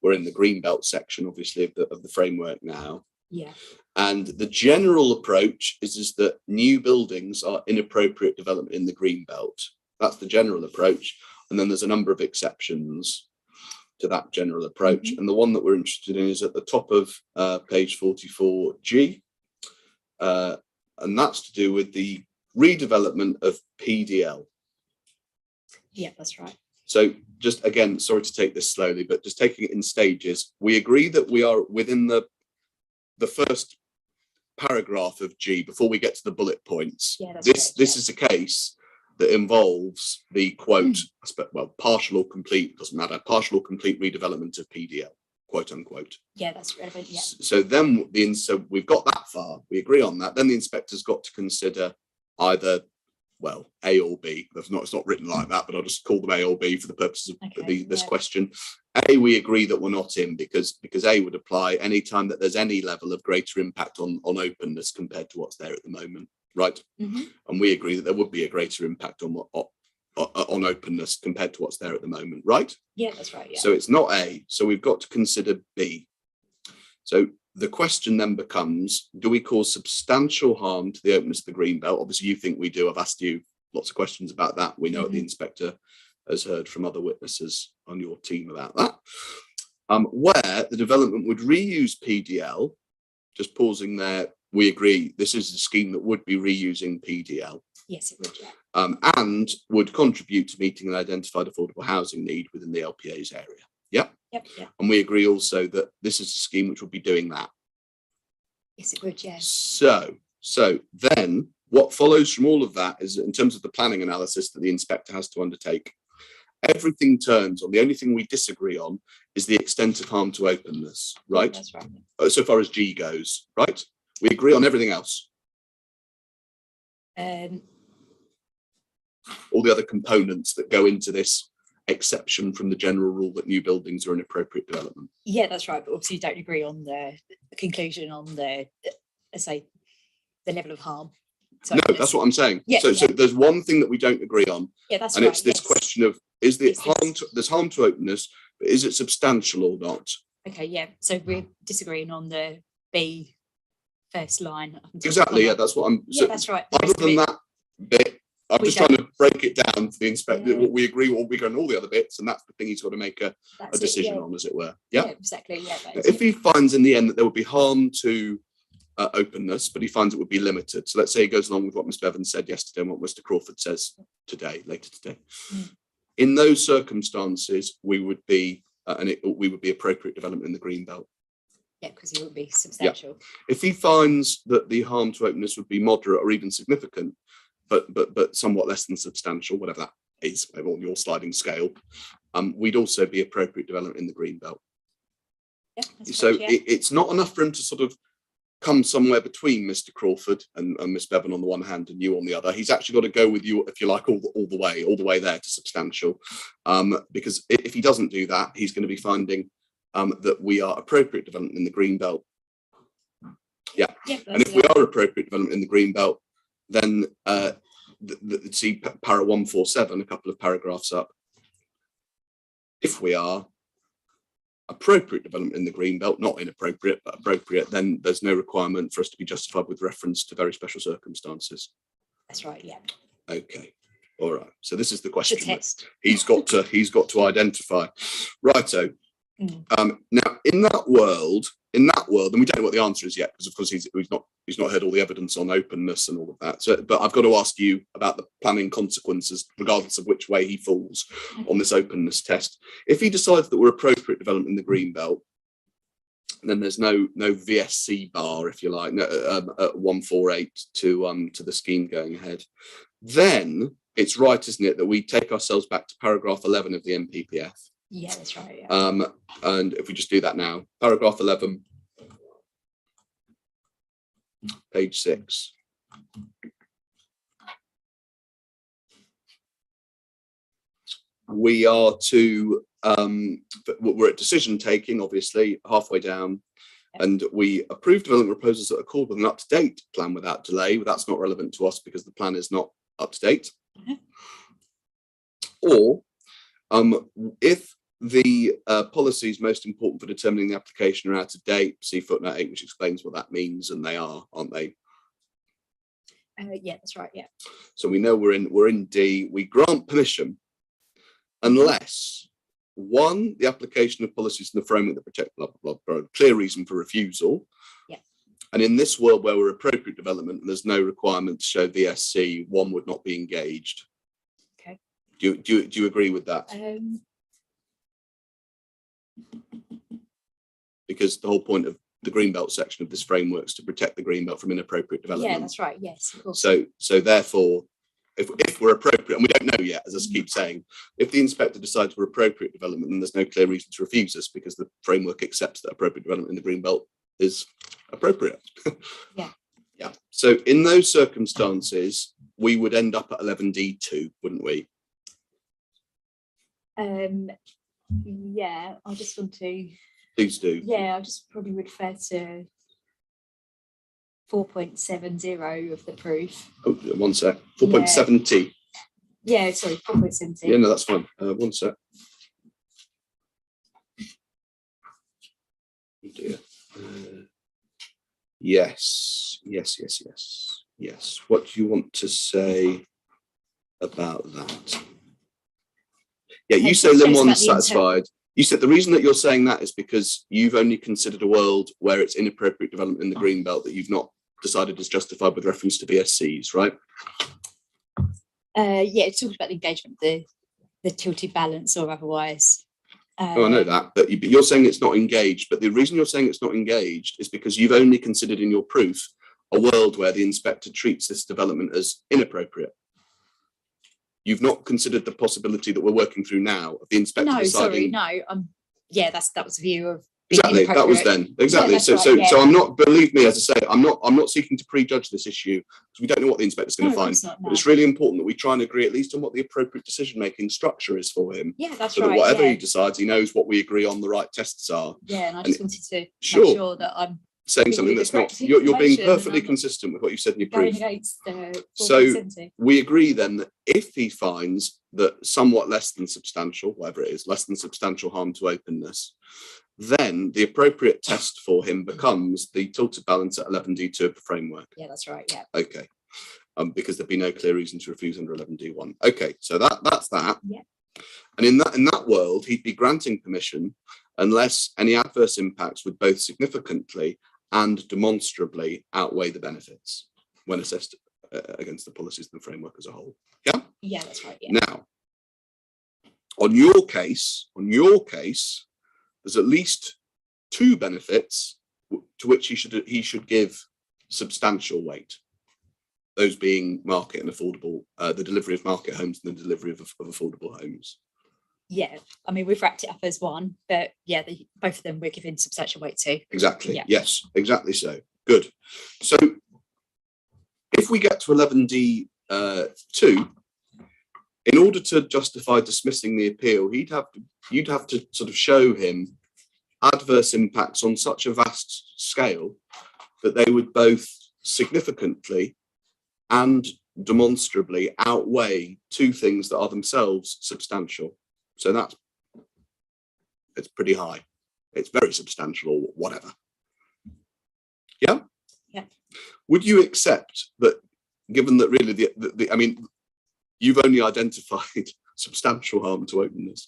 We're in the green belt section, obviously, of the framework now. Yeah. And the general approach is that new buildings are inappropriate development in the green belt. That's the general approach. And then there's a number of exceptions to that general approach. Mm-hmm. And the one that we're interested in is at the top of page 44G. And that's to do with the redevelopment of PDL. Yeah, that's right. So just again, sorry to take this slowly, but just taking it in stages, we agree that we are within the first paragraph of G before we get to the bullet points. Yeah, this is a case that involves the quote, well, partial or complete, doesn't matter, partial or complete redevelopment of PDL, quote unquote. Yeah, that's relevant. Yeah. So then so we've got that far, we agree on that. Then the inspector's got to consider either, well, A or B. It's not written like that, but I'll just call them A or B for the purposes of this question. A, we agree that we're not in because A would apply any time that there's any level of greater impact on openness compared to what's there at the moment, right? And we agree that there would be a greater impact on openness compared to what's there at the moment, right? Yeah, that's right. Yeah. So it's not A. So we've got to consider B. So the question then becomes, do we cause substantial harm to the openness of the Greenbelt? Obviously, you think we do. I've asked you lots of questions about that. We know the inspector has heard from other witnesses on your team about that. Where the development would reuse PDL, just pausing there, we agree this is a scheme that would be reusing PDL. Yes, it would, yeah. And would contribute to meeting an identified affordable housing need within the LPA's area. Yeah. Yep. Yeah. And we agree also that this is a scheme which will be doing that. Yes, it would, yeah. So then what follows from all of that is, in terms of the planning analysis that the inspector has to undertake, everything turns on the only thing we disagree on is the extent of harm to openness, right? That's right. So far as G goes, right? We agree on everything else. All the other components that go into this exception from the general rule that new buildings are an appropriate development. Yeah, that's right. But obviously you don't agree on the conclusion on the, say, the level of harm. So no, that's what I'm saying. Yeah, so there's one thing that we don't agree on. Yeah, that's and right. It's this question of, is the there's harm to openness, but is it substantial or not? Okay, yeah. So we're disagreeing on the B first line. Exactly, yeah, that's what I'm. Yeah, that's right. Other than that bit, I'm just trying to break it down for the inspector. What we agree, what we go on all the other bits, and that's the thing he's got to make a decision on, as it were. Yeah, exactly. Yeah. If he finds in the end that there would be harm to openness, but he finds it would be limited. So let's say he goes along with what Mr. Evans said yesterday and what Mr. Crawford says later today. In those circumstances, we would be we would be appropriate development in the Greenbelt. Yeah, because it would be substantial. Yeah. If he finds that the harm to openness would be moderate or even significant, but somewhat less than substantial, whatever that is on your sliding scale, we'd also be appropriate development in the Greenbelt. Yeah, so it's not enough for him to sort of come somewhere between Mr. Crawford and Miss Bevan on the one hand and you on the other. He's actually got to go with you, if you like, all the way there to substantial, because if he doesn't do that, he's going to be finding that we are appropriate development in the Greenbelt. Yeah, and if we are appropriate development in the Greenbelt, then see para 147, a couple of paragraphs up. If we are appropriate development in the Greenbelt, not inappropriate, but appropriate, then there's no requirement for us to be justified with reference to very special circumstances. That's right, yeah. Okay. All right. So this is the question. The test. He's got to identify. Righto. Now in that world, and we don't know what the answer is yet, because of course he's not heard all the evidence on openness and all of that. So, but I've got to ask you about the planning consequences, regardless of which way he falls on this openness test. If he decides that we're appropriate development in the Greenbelt, then there's no VSC bar, if you like, at 148 to the scheme going ahead. Then it's right, isn't it, that we take ourselves back to paragraph 11 of the MPPF. Yeah, that's right. Yeah. And if we just do that now, paragraph 11, page 6. We are we're at decision taking, obviously, halfway down, and we approve development proposals that are called with an up-to-date plan without delay. That's not relevant to us because the plan is not up to date. Or if the policies most important for determining the application are out of date, see footnote 8, which explains what that means, and they are, aren't they? Yeah, that's right. Yeah. So we know we're in D. We grant permission unless, one, the application of policies in the framework that protect blah blah blah, clear reason for refusal. Yeah. And in this world where we're appropriate development and there's no requirement to show VSC, one would not be engaged. Okay. Do you agree with that? Because the whole point of the Greenbelt section of this framework is to protect the Greenbelt from inappropriate development. Yeah, that's right. Yes, of course. So therefore, if we're appropriate, and we don't know yet, as I keep saying, if the inspector decides we're appropriate development, then there's no clear reason to refuse us because the framework accepts that appropriate development in the Greenbelt is appropriate. Yeah. Yeah. So in those circumstances, we would end up at 11D2, wouldn't we? Yeah, I just want to. Please do. Yeah, I just probably refer to 4.70 of the proof. Oh, one sec. 4.70. Yeah, sorry, 4.70. Yeah, no, that's fine. One sec. Oh dear. Yes. What do you want to say about that? Yeah, you say Lim 1's satisfied. You said the reason that you're saying that is because you've only considered a world where it's inappropriate development in the Greenbelt that you've not decided is justified with reference to BSCs, right? Yeah, it talks about the engagement, the tilted balance or otherwise. Oh, I know that, but you're saying it's not engaged. But the reason you're saying it's not engaged is because you've only considered in your proof a world where the inspector treats this development as inappropriate. You've not considered the possibility that we're working through now of the inspector deciding. Yeah, that was the view of. Exactly, that was then. Exactly. Yeah, so I'm not, believe me, as I say, I'm not seeking to prejudge this issue because we don't know what the inspector's going to find. But it's really important that we try and agree at least on what the appropriate decision-making structure is for him. Yeah, that's so right. So that whatever he decides, he knows what we agree on the right tests are. Yeah, and I just wanted to make sure that I'm saying something that's not, you're being perfectly consistent with what you said in your proof. So we agree then that if he finds that somewhat less than substantial, whatever it is, less than substantial harm to openness, then the appropriate test for him becomes the tilted balance at 11D2 of the framework. Yeah, that's right. Yeah. Okay. Because there'd be no clear reason to refuse under 11D1. Okay, so that's that. Yeah. And in that world, he'd be granting permission unless any adverse impacts would both significantly and demonstrably outweigh the benefits when assessed against the policies of the framework as a whole. Yeah? Yeah, that's right. Yeah. Now, on your case, there's at least two benefits to which he should give substantial weight. Those being market and affordable, the delivery of market homes and the delivery of affordable homes. Yeah, I mean, we've wrapped it up as one, but yeah, both of them we're giving substantial weight to. Exactly. Yeah. Yes, exactly so. Good. So if we get to 11D2, in order to justify dismissing the appeal, you'd have to sort of show him adverse impacts on such a vast scale that they would both significantly and demonstrably outweigh two things that are themselves substantial. So it's pretty high. It's very substantial or whatever. Yeah? Yeah. Would you accept that, given that really I mean, you've only identified substantial harm to openness.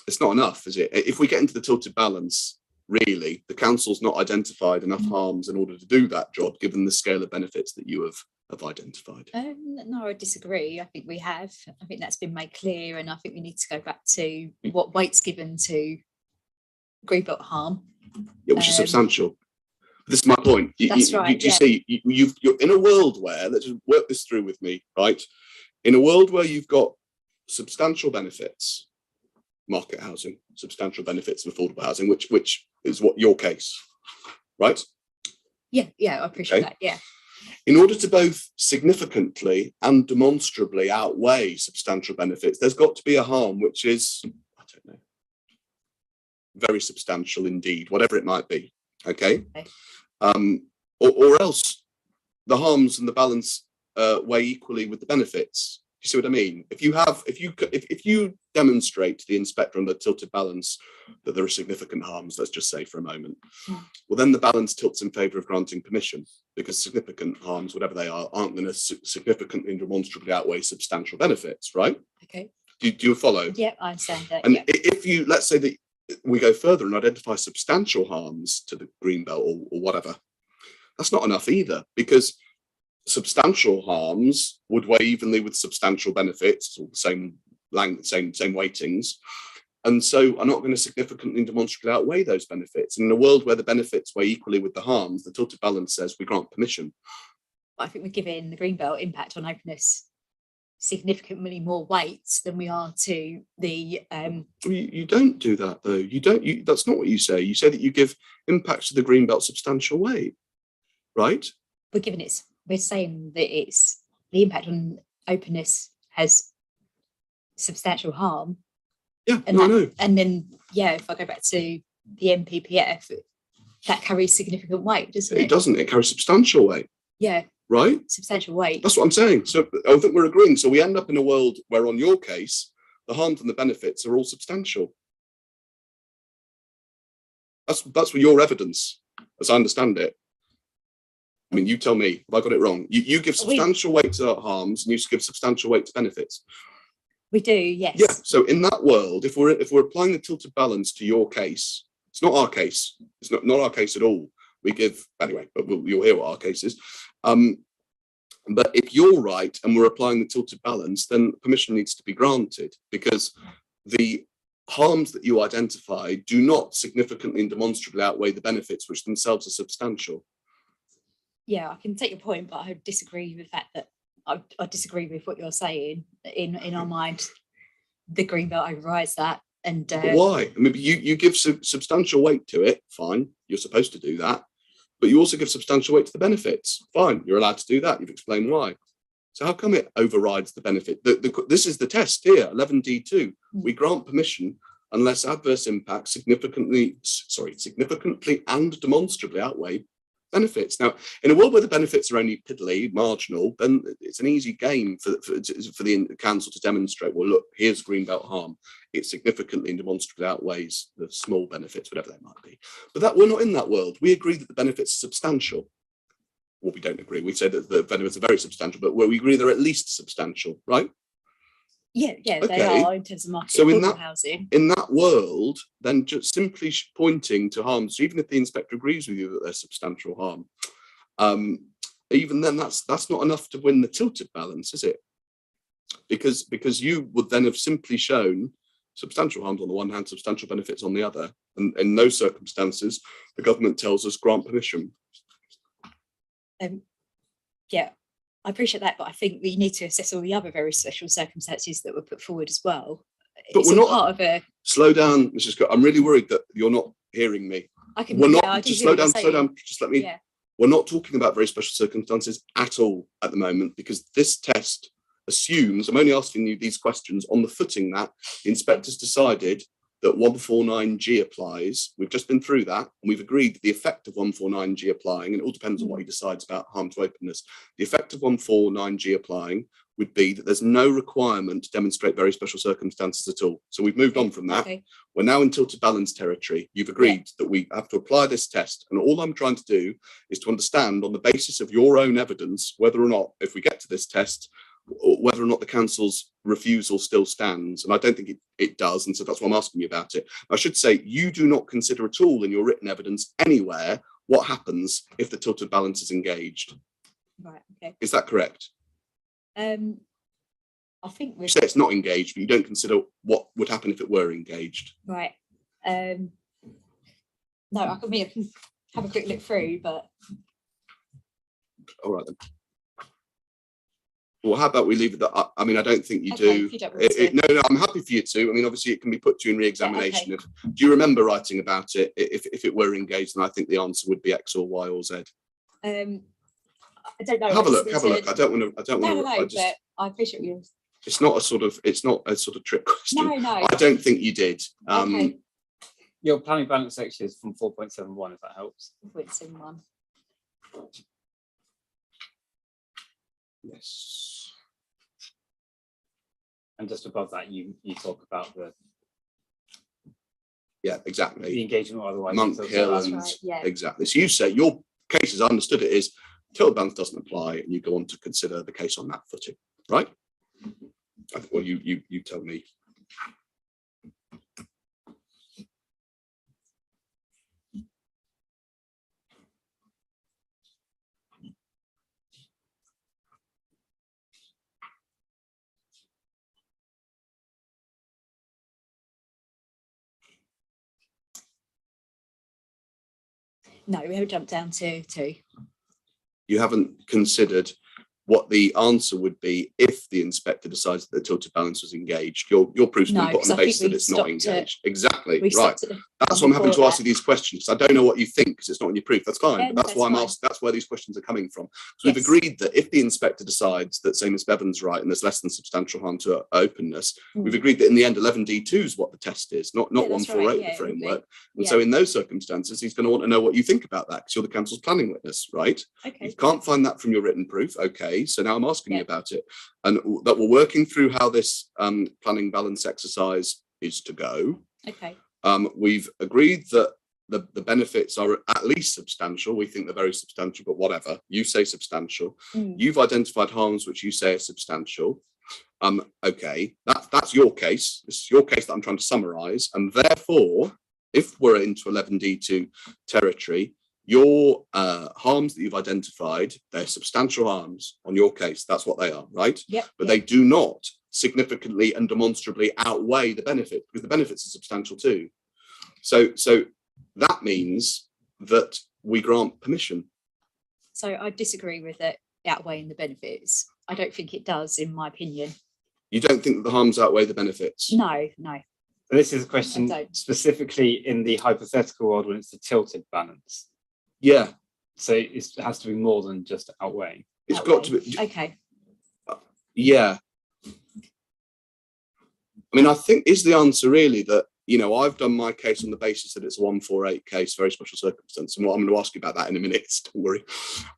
It's not enough, is it? If we get into the tilted balance, really, the council's not identified enough harms in order to do that job, given the scale of benefits that you have identified. No, I disagree. I think we have. I think that's been made clear, and I think we need to go back to what weight's given to Greenbelt harm. Yeah, which is substantial. This is my point. That's right. You see, you're in a world where, let's just work this through with me, right? In a world where you've got substantial benefits, market housing, substantial benefits of affordable housing, which is what your case, right? Yeah, I appreciate that. Yeah. In order to both significantly and demonstrably outweigh substantial benefits, there's got to be a harm which is, I don't know, very substantial indeed, whatever it might be. Okay. Or else the harms and the balance weigh equally with the benefits. You see what I mean? If you demonstrate to the inspector on the tilted balance that there are significant harms, let's just say for a moment, well, then the balance tilts in favour of granting permission, because significant harms, whatever they are, aren't going to significantly and demonstrably outweigh substantial benefits, right? Okay. Do you follow? Yeah, I understand that. And if you, let's say that we go further and identify substantial harms to the Greenbelt or whatever, that's not enough either, because substantial harms would weigh evenly with substantial benefits, or the same weightings, and so are not going to significantly and demonstrably outweigh those benefits. And in a world where the benefits weigh equally with the harms, the tilted balance says we grant permission. I think we're giving the Greenbelt impact on openness significantly more weight than we are to the You don't do that though. That's not what you say. You say that you give impacts to the Greenbelt substantial weight, right? We're saying that it's the impact on openness has substantial harm. Yeah, and I know. And then if I go back to the MPPF, that carries significant weight, doesn't it? It doesn't. It carries substantial weight. Yeah. Right? Substantial weight. That's what I'm saying. So I think we're agreeing. So we end up in a world where, on your case, the harms and the benefits are all substantial. That's for your evidence, as I understand it. I mean, you tell me if I got it wrong. You give substantial weight to harms, and you give substantial weight to benefits. We do, yes. Yeah. So in that world, if we're applying the tilted balance to your case, it's not our case. It's not our case at all. We give anyway, but you'll hear what our case is. But if you're right and we're applying the tilted balance, then permission needs to be granted, because the harms that you identify do not significantly and demonstrably outweigh the benefits, which themselves are substantial. Yeah, I can take your point, but I disagree with the fact that I disagree with what you're saying. In our mind, the Greenbelt overrides that. And but why? I mean, you give substantial weight to it. Fine, you're supposed to do that. But you also give substantial weight to the benefits. Fine, you're allowed to do that. You've explained why. So how come it overrides the benefit? This is the test here, 11D2. We grant permission unless adverse impacts significantly and demonstrably outweigh benefits. Now, in a world where the benefits are only piddly, marginal, then it's an easy game for the council to demonstrate, well, look, here's Greenbelt harm. It significantly and demonstrably outweighs the small benefits, whatever they might be. But we're not in that world. We agree that the benefits are substantial. Well, we don't agree. We say that the benefits are very substantial, but we agree they're at least substantial, right? Yeah, okay. They are in terms of market so housing. In that world, then just simply pointing to harms, even if the inspector agrees with you that there's substantial harm, even then that's not enough to win the tilted balance, is it? Because you would then have simply shown substantial harms on the one hand, substantial benefits on the other, and in those circumstances, the government tells us grant permission. Yeah. I appreciate that, but I think we need to assess all the other very special circumstances that were put forward as well. But it's we're not part of a. Slow down, Mrs. Cook. I'm really worried that you're not hearing me. We're not. Just slow down. Just let me. Yeah. We're not talking about very special circumstances at all at the moment, because this test assumes. I'm only asking you these questions on the footing that the inspectors decided that 149G applies. We've just been through that, and we've agreed that the effect of 149G applying, and it all depends on what he decides about harm to openness, the effect of 149G applying would be that there's no requirement to demonstrate very special circumstances at all. So we've moved on from that. Okay. We're now in tilted balance territory. You've agreed that we have to apply this test, and all I'm trying to do is to understand, on the basis of your own evidence, whether or not, if we get to this test, whether or not the council's refusal still stands. And I don't think it does, and so that's why I'm asking you about it. I should say, you do not consider at all in your written evidence anywhere what happens if the tilted balance is engaged. Right, okay. Is that correct? I think you say it's not engaged, but you don't consider what would happen if it were engaged. Right. No, I can have a quick look through, but all right then. Well, how about we leave it that? I mean, I don't think you do. No, I'm happy for you to. I mean, obviously, it can be put to you in re-examination. Yeah, okay. Do you remember writing about it? If it were engaged, then I think the answer would be X or Y or Z. I don't know. Have a look. I don't want to. No, but I appreciate you. It's not a sort of trick question. No. I don't think you did. Okay. Your planning balance section is from 4.71, if that helps. 4.71. Yes. And just above that, you talk about the. Yeah, exactly. The engagement, otherwise. Monk Hill, right, yeah. Exactly. So you say your case, as I understood it, is tilted balance doesn't apply, and you go on to consider the case on that footing, right? Well, you tell me. No, we haven't jumped down to 2. You haven't considered what the answer would be if the inspector decides that the tilted balance was engaged. Your proof's been put on the basis that it's not engaged. Exactly, right. That's why I'm having to ask you these questions, because I don't know what you think, because it's not in your proof. That's fine, but that's why I'm asked. That's where these questions are coming from. So we've agreed that if the inspector decides that, say, Ms. Bevan's right and there's less than substantial harm to openness, we've agreed that in the end 11D2 is what the test is, not 148 the framework. And so in those circumstances, he's going to want to know what you think about that, because you're the council's planning witness, right? Okay. You can't find that from your written proof. Okay, so now I'm asking you about it, and that we're working through how this planning balance exercise is to go. Okay. We've agreed that the benefits are at least substantial. We think they're very substantial, but whatever. You say substantial. You've identified harms which you say are substantial. Okay, that's your case. This is your case that I'm trying to summarize. And therefore, if we're into 11D2 territory, your harms that you've identified, they're substantial harms on your case. That's what they are, right? Yep. But they do not significantly and demonstrably outweigh the benefit, because the benefits are substantial too. So that means that we grant permission. So I disagree with it outweighing the benefits. I don't think it does, in my opinion. You don't think that the harms outweigh the benefits? No. This is a question specifically in the hypothetical world when it's a tilted balance. Yeah. So it has to be more than just outweighing. It's got to be. Okay. Yeah. I mean, I think is the answer really that, you know, I've done my case on the basis that it's a 148 case, very special circumstance. And what I'm going to ask you about that in a minute, don't worry.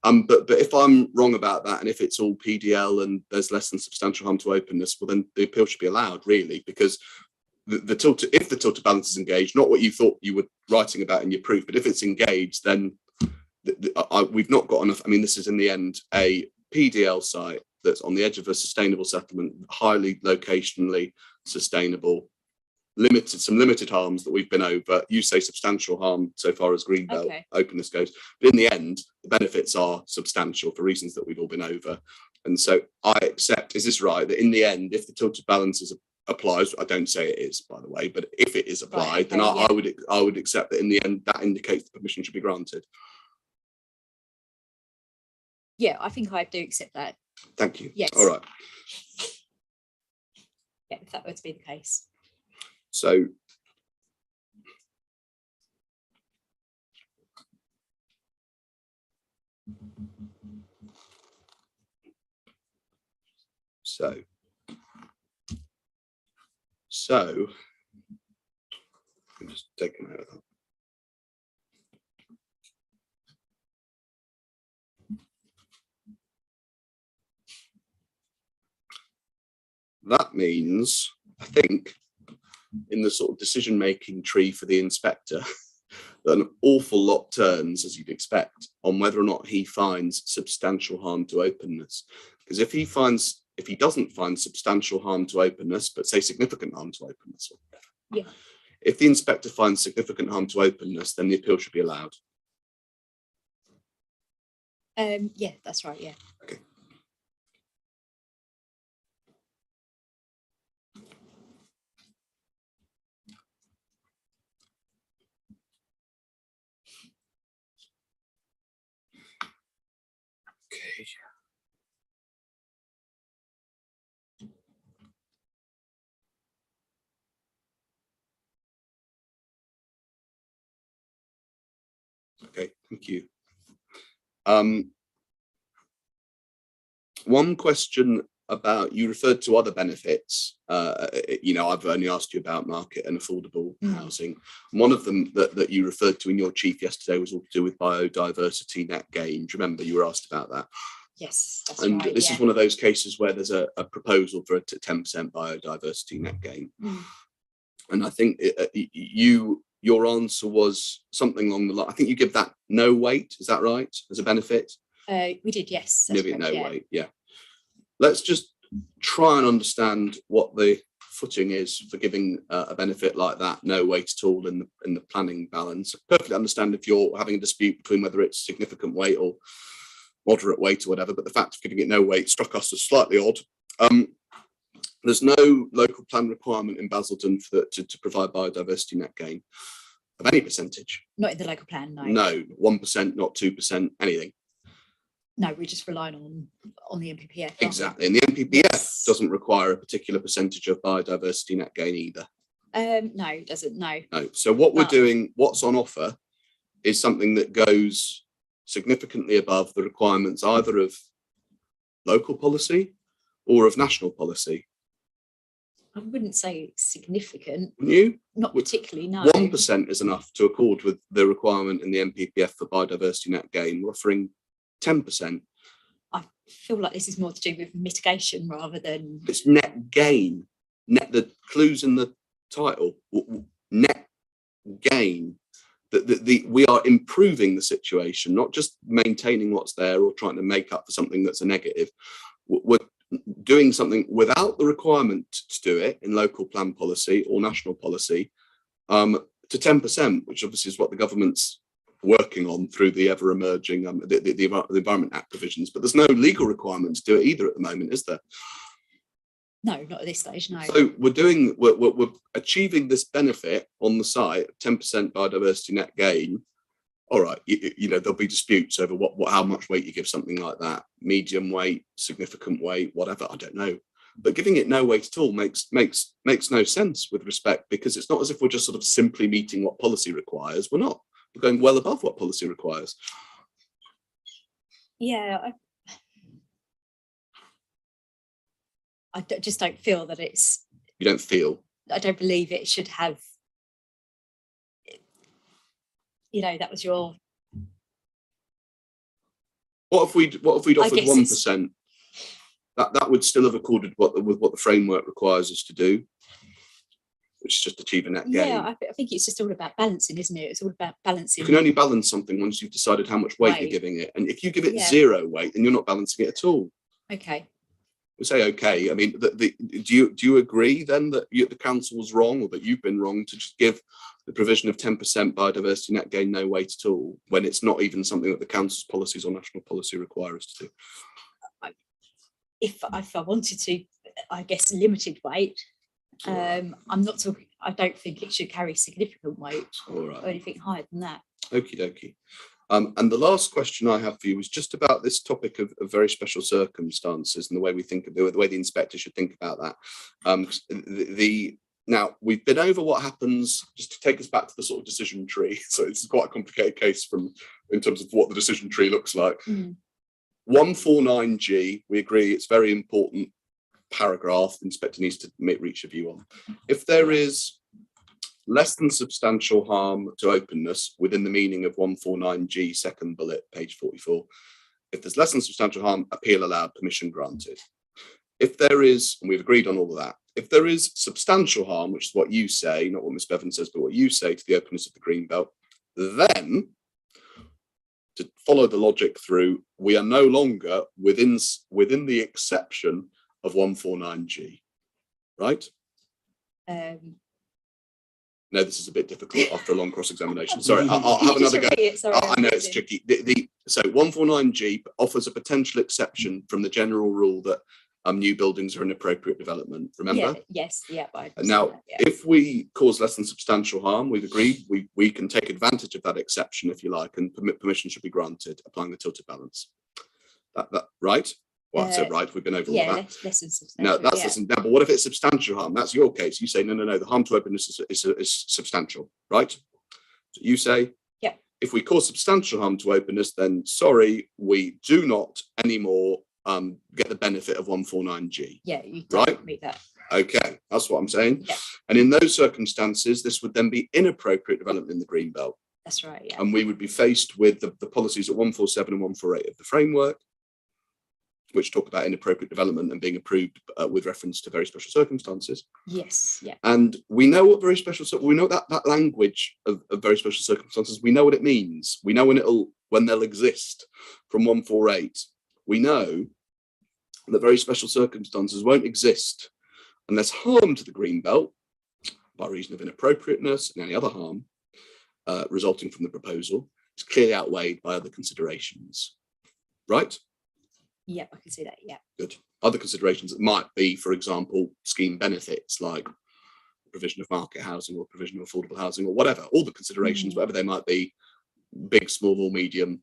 But if I'm wrong about that, and if it's all PDL and there's less than substantial harm to openness, well, then the appeal should be allowed, really, because if the tilted balance is engaged, not what you thought you were writing about in your proof, but if it's engaged, then we've not got enough. I mean, this is in the end a PDL site that's on the edge of a sustainable settlement, highly locationally sustainable, some limited harms that we've been over. You say substantial harm so far as Greenbelt openness goes, but in the end, the benefits are substantial for reasons that we've all been over. And so I accept, is this right, that in the end, if the tilted balance applies, I don't say it is, by the way, but if it is applied, then I would accept that in the end, that indicates the permission should be granted. Yeah, I think I do accept that. Thank you. Yes. All right. Yeah, if that were to be the case. So I'm just taking out of that. That means, I think, in the sort of decision-making tree for the inspector, that an awful lot turns, as you'd expect, on whether or not he finds substantial harm to openness. Because if he doesn't find substantial harm to openness, but say significant harm to openness, if the inspector finds significant harm to openness, then the appeal should be allowed. Yeah, that's right. Yeah. Okay. Okay. Okay, thank you. One question about, you referred to other benefits. You know, I've only asked you about market and affordable housing. One of them that you referred to in your chief yesterday was all to do with biodiversity net gain. Do you remember you were asked about that? Yes, that's and right, this is one of those cases where there's a proposal for a 10% biodiversity net gain. And I think your answer was something along the line. I think you give that no weight. Is that right? As a benefit? We did, yes. Give it no weight. Yeah. Let's just try and understand what the footing is for giving a benefit like that no weight at all in the planning balance. I perfectly understand if you're having a dispute between whether it's significant weight or moderate weight or whatever, but the fact of giving it no weight struck us as slightly odd. There's no local plan requirement in Basildon to provide biodiversity net gain of any percentage. Not in the local plan, no. No, 1%, not 2%, anything. No, we're just relying on the NPPF. Exactly, and the NPPF doesn't require a particular percentage of biodiversity net gain either. No, it doesn't. No. So what we're doing, what's on offer, is something that goes significantly above the requirements either of local policy or of national policy. I wouldn't say it's significant. Wouldn't you? Not particularly, no. 1% is enough to accord with the requirement in the NPPF for biodiversity net gain. We're offering 10%. I feel like this is more to do with mitigation rather than... It's net gain. The clues in the title. Net gain. We are improving the situation, not just maintaining what's there or trying to make up for something that's a negative. We're doing something without the requirement to do it in local plan policy or national policy to 10%, which obviously is what the government's working on through the ever emerging the Environment Act provisions. But there's no legal requirement to do it either at the moment, is there? No, not at this stage, no. So we're achieving this benefit on the site, 10% biodiversity net gain. All right, you know, there'll be disputes over how much weight you give something like that. Medium weight, significant weight, whatever, I don't know. But giving it no weight at all makes no sense with respect, because it's not as if we're just sort of simply meeting what policy requires. We're not. We're going well above what policy requires. Yeah, I just don't feel that it's... You don't feel? I don't believe it should have... You know, that was your... What if we'd offered 1%? That would still have accorded with what the framework requires us to do, which is just achieve a net gain. Yeah, I think it's just all about balancing, isn't it? It's all about balancing. You can only balance something once you've decided how much weight you're giving it. And if you give it zero weight, then you're not balancing it at all. Okay. We say okay. I mean, do you agree then that the council was wrong, or that you've been wrong to just give the provision of 10% biodiversity net gain no weight at all, when it's not even something that the council's policies or national policy require us to do? If I wanted to, I guess, limited weight. I'm not talking. I don't think it should carry significant weight or anything higher than that. Okie dokie. And the last question I have for you was just about this topic of very special circumstances and the way we think of the way the inspector should think about that. Now we've been over what happens, just to take us back to the sort of decision tree. So it's quite a complicated case in terms of what the decision tree looks like. 149G, we agree it's very important paragraph. The inspector needs to reach a view on. If there is less than substantial harm to openness within the meaning of 149G, second bullet, page 44. If there's less than substantial harm, appeal allowed, permission granted. If there is, and we've agreed on all of that, if there is substantial harm, which is what you say, not what Ms. Bevan says, but what you say to the openness of the Greenbelt, then, to follow the logic through, we are no longer within the exception of 149G, right? No, this is a bit difficult after a long cross-examination. Sorry, I'll have another go. I know it's tricky. So 149G offers a potential exception from the general rule that new buildings are an appropriate development. Remember? Yeah, yes, yeah. Now, if we cause less than substantial harm, we've agreed we can take advantage of that exception, if you like, and permission should be granted, applying the tilted balance. That right? Well, I said right. We've been over all that. Less than substantial. No, that's less than. Now, but what if it's substantial harm? That's your case. You say no. The harm to openness is substantial, right? So you say, if we cause substantial harm to openness, then sorry, we do not anymore get the benefit of 149G. Yeah, you don't meet that. Okay, that's what I'm saying. Yeah. And in those circumstances, this would then be inappropriate development in the Greenbelt. That's right. Yeah. And we would be faced with the policies at 147 and 148 of the framework, which talk about inappropriate development and being approved with reference to very special circumstances. Yes, yeah. And we know what very special, we know that language of very special circumstances, we know what it means. We know when they'll exist from 148. We know that very special circumstances won't exist unless harm to the Greenbelt, by reason of inappropriateness and any other harm resulting from the proposal, is clearly outweighed by other considerations. Right? Yeah, I can see that. Yeah. Good. Other considerations that might be, for example, scheme benefits like provision of market housing or provision of affordable housing or whatever. All the considerations, whatever they might be, big, small, or medium,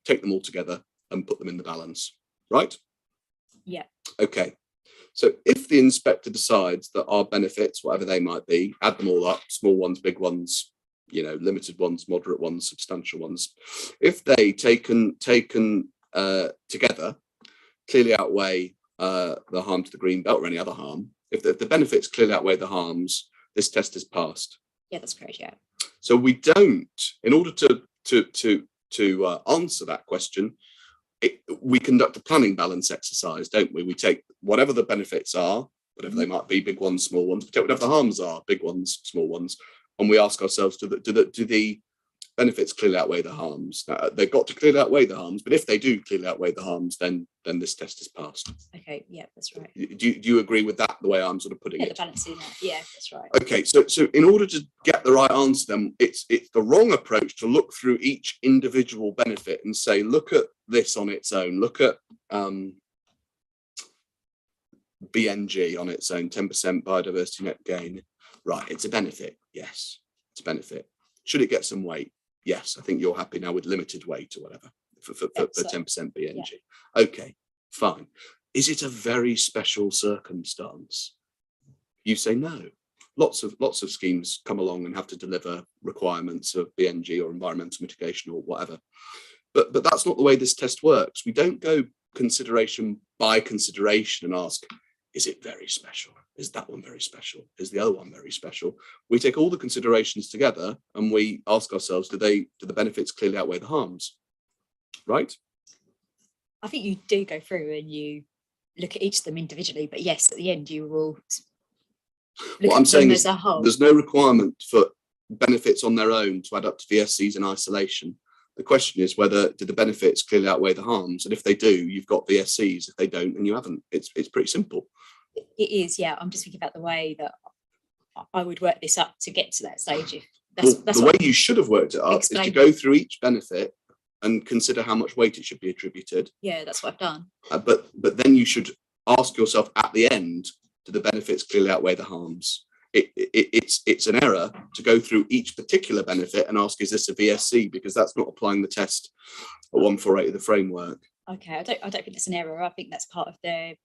take them all together and put them in the balance, right? Yeah. Okay. So if the inspector decides that our benefits, whatever they might be, add them all up, small ones, big ones, limited ones, moderate ones, substantial ones, if they taken together clearly outweigh the harm to the green belt or any other harm, if the benefits clearly outweigh the harms, this test is passed. Yeah, that's correct. Yeah. So we don't, in order to answer that question, we conduct a planning balance exercise, don't we? We take whatever the benefits are, whatever they might be, big ones, small ones. We take whatever the harms are, big ones, small ones, and we ask ourselves, do the benefits clearly outweigh the harms? Now, they've got to clearly outweigh the harms, but if they do clearly outweigh the harms, then this test is passed. Okay, yeah, that's right. Do you agree with that, the way I'm sort of putting Yeah, it? the balancing that. Yeah, that's right. Okay, so in order to get the right answer, then it's the wrong approach to look through each individual benefit and say, look at this on its own, look at BNG on its own, 10% biodiversity net gain. Right, it's a benefit. Yes, it's a benefit. Should it get some weight? Yes, I think you're happy now with limited weight or whatever for 10% BNG. Yeah. Okay, fine. Is it a very special circumstance? You say no. Lots of schemes come along and have to deliver requirements of BNG or environmental mitigation or whatever. But that's not the way this test works. We don't go consideration by consideration and ask, is it very special? Is that one very special? Is the other one very special? We take all the considerations together and we ask ourselves, do the benefits clearly outweigh the harms? Right? I think you do go through and you look at each of them individually, but yes, at the end you will look what I'm saying as is a whole. There's no requirement for benefits on their own to add up to VSCs in isolation. The question is whether do the benefits clearly outweigh the harms, and if they do, you've got VSCs. If they don't, then you haven't. It's pretty simple. It is, yeah. I'm just thinking about the way that I would work this up to get to that stage. That's the way you should have worked it up is to go through each benefit and consider how much weight it should be attributed. Yeah, that's what I've done. But then you should ask yourself at the end, do the benefits clearly outweigh the harms? It's an error to go through each particular benefit and ask, is this a VSC? Because that's not applying the test at 148 of the framework. Okay, I don't think that's an error. I think that's part of the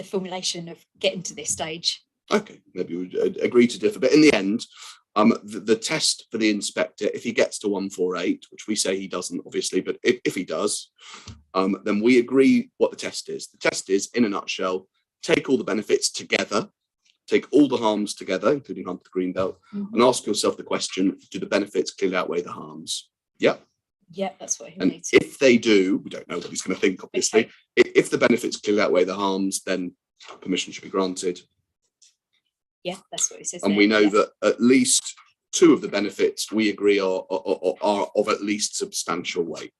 formulation of getting to this stage. Okay, maybe we would agree to differ, but in the end, the test for the inspector, if he gets to 148, which we say he doesn't, obviously, but if he does, then we agree what the test is. The test is, in a nutshell, take all the benefits together, take all the harms together, including harm to the Greenbelt, and ask yourself the question, do the benefits clearly outweigh the harms? Yeah. Yeah, that's what he and needs. If they do, we don't know what he's going to think, obviously. Okay. If the benefits clearly outweigh the harms, then permission should be granted. Yeah, that's what it says. And we know that at least 2 of the benefits we agree are of at least substantial weight.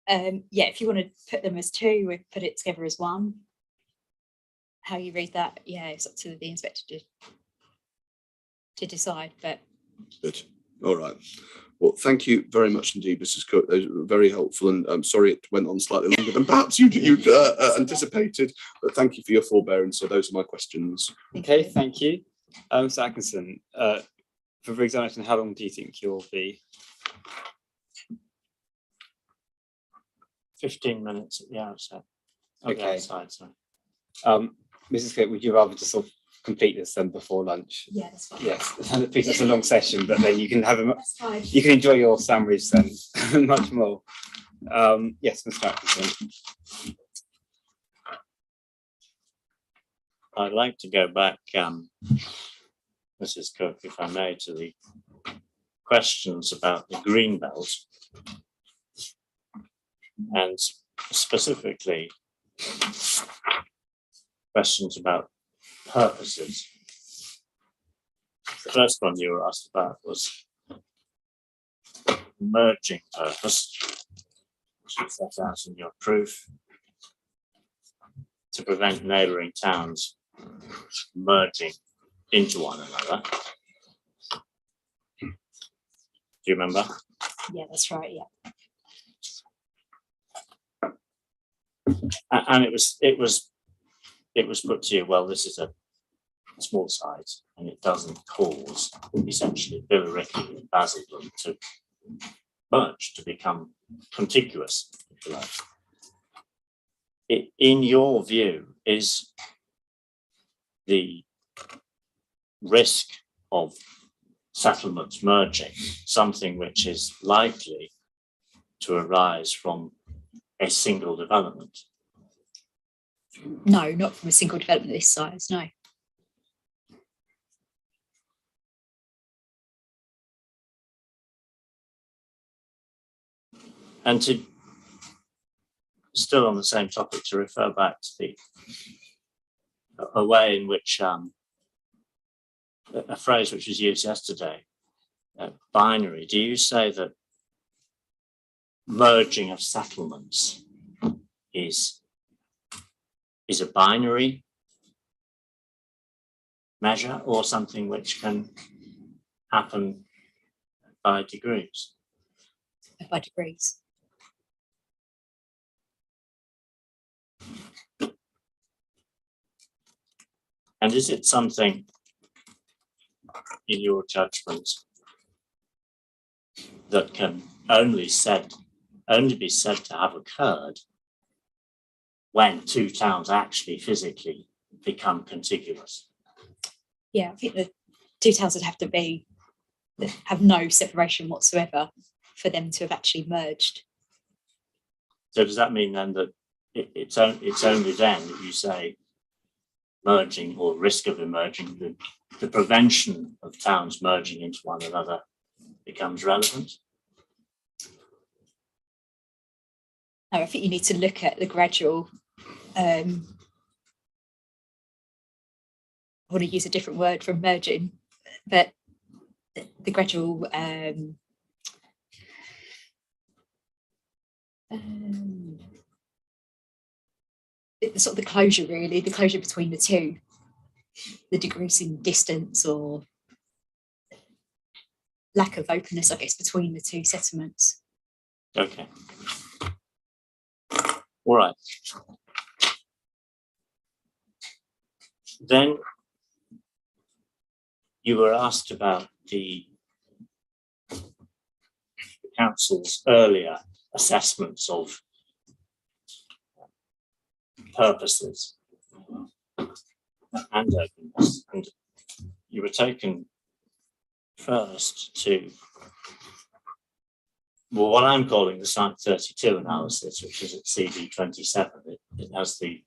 Yeah, if you want to put them as 2, we put it together as 1. How you read that, yeah, it's up to the inspector to decide. But good. All right. Well, thank you very much indeed, Mrs. Cook. Those were very helpful, and I'm sorry it went on slightly longer than perhaps you'd anticipated, but thank you for your forbearance. So those are my questions. Okay, thank you. Mr. Atkinson, for re-examination, how long do you think you'll be? 15 minutes at the outset. Okay. Outside, sorry. Mrs. Cook, would you rather just sort of complete this then before lunch? Yeah, that's fine. Yes, it's a long session, but then you can have you can enjoy your sandwich then much more. Yes, Mr. Atkinson. I'd like to go back, Mrs. Cook, if I may, to the questions about the Greenbelt, and specifically questions about purposes. The first one you were asked about was merging purpose, which you set out in your proof, to prevent neighbouring towns merging into one another. Do you remember? Yeah, that's right. Yeah. And it was put to you, well, this is a small site and it doesn't cause essentially Billericay and Basildon to merged to become contiguous, if you like. In your view, is the risk of settlements merging something which is likely to arise from a single development? No, not from a single development this size, no. And to still on the same topic, to refer back to a way in which a phrase which was used yesterday, binary. Do you say that merging of settlements is a binary measure, or something which can happen by degrees? By degrees. And is it something, in your judgment, that can only be said to have occurred when two towns actually physically become contiguous? Yeah, I think the two towns would have to have no separation whatsoever for them to have actually merged. So does that mean then that it's only then that you say merging, or risk of emerging, the prevention of towns merging into one another becomes relevant? No, I think you need to look at the gradual, I want to use a different word from merging, but the gradual sort of the closure, really, the closure between the two, the decreasing distance or lack of openness, I guess, between the two settlements. Okay. All right. Then you were asked about the council's earlier assessments of purposes and openness, and you were taken first to what I'm calling the Site 32 analysis, which is at CD 27. It has the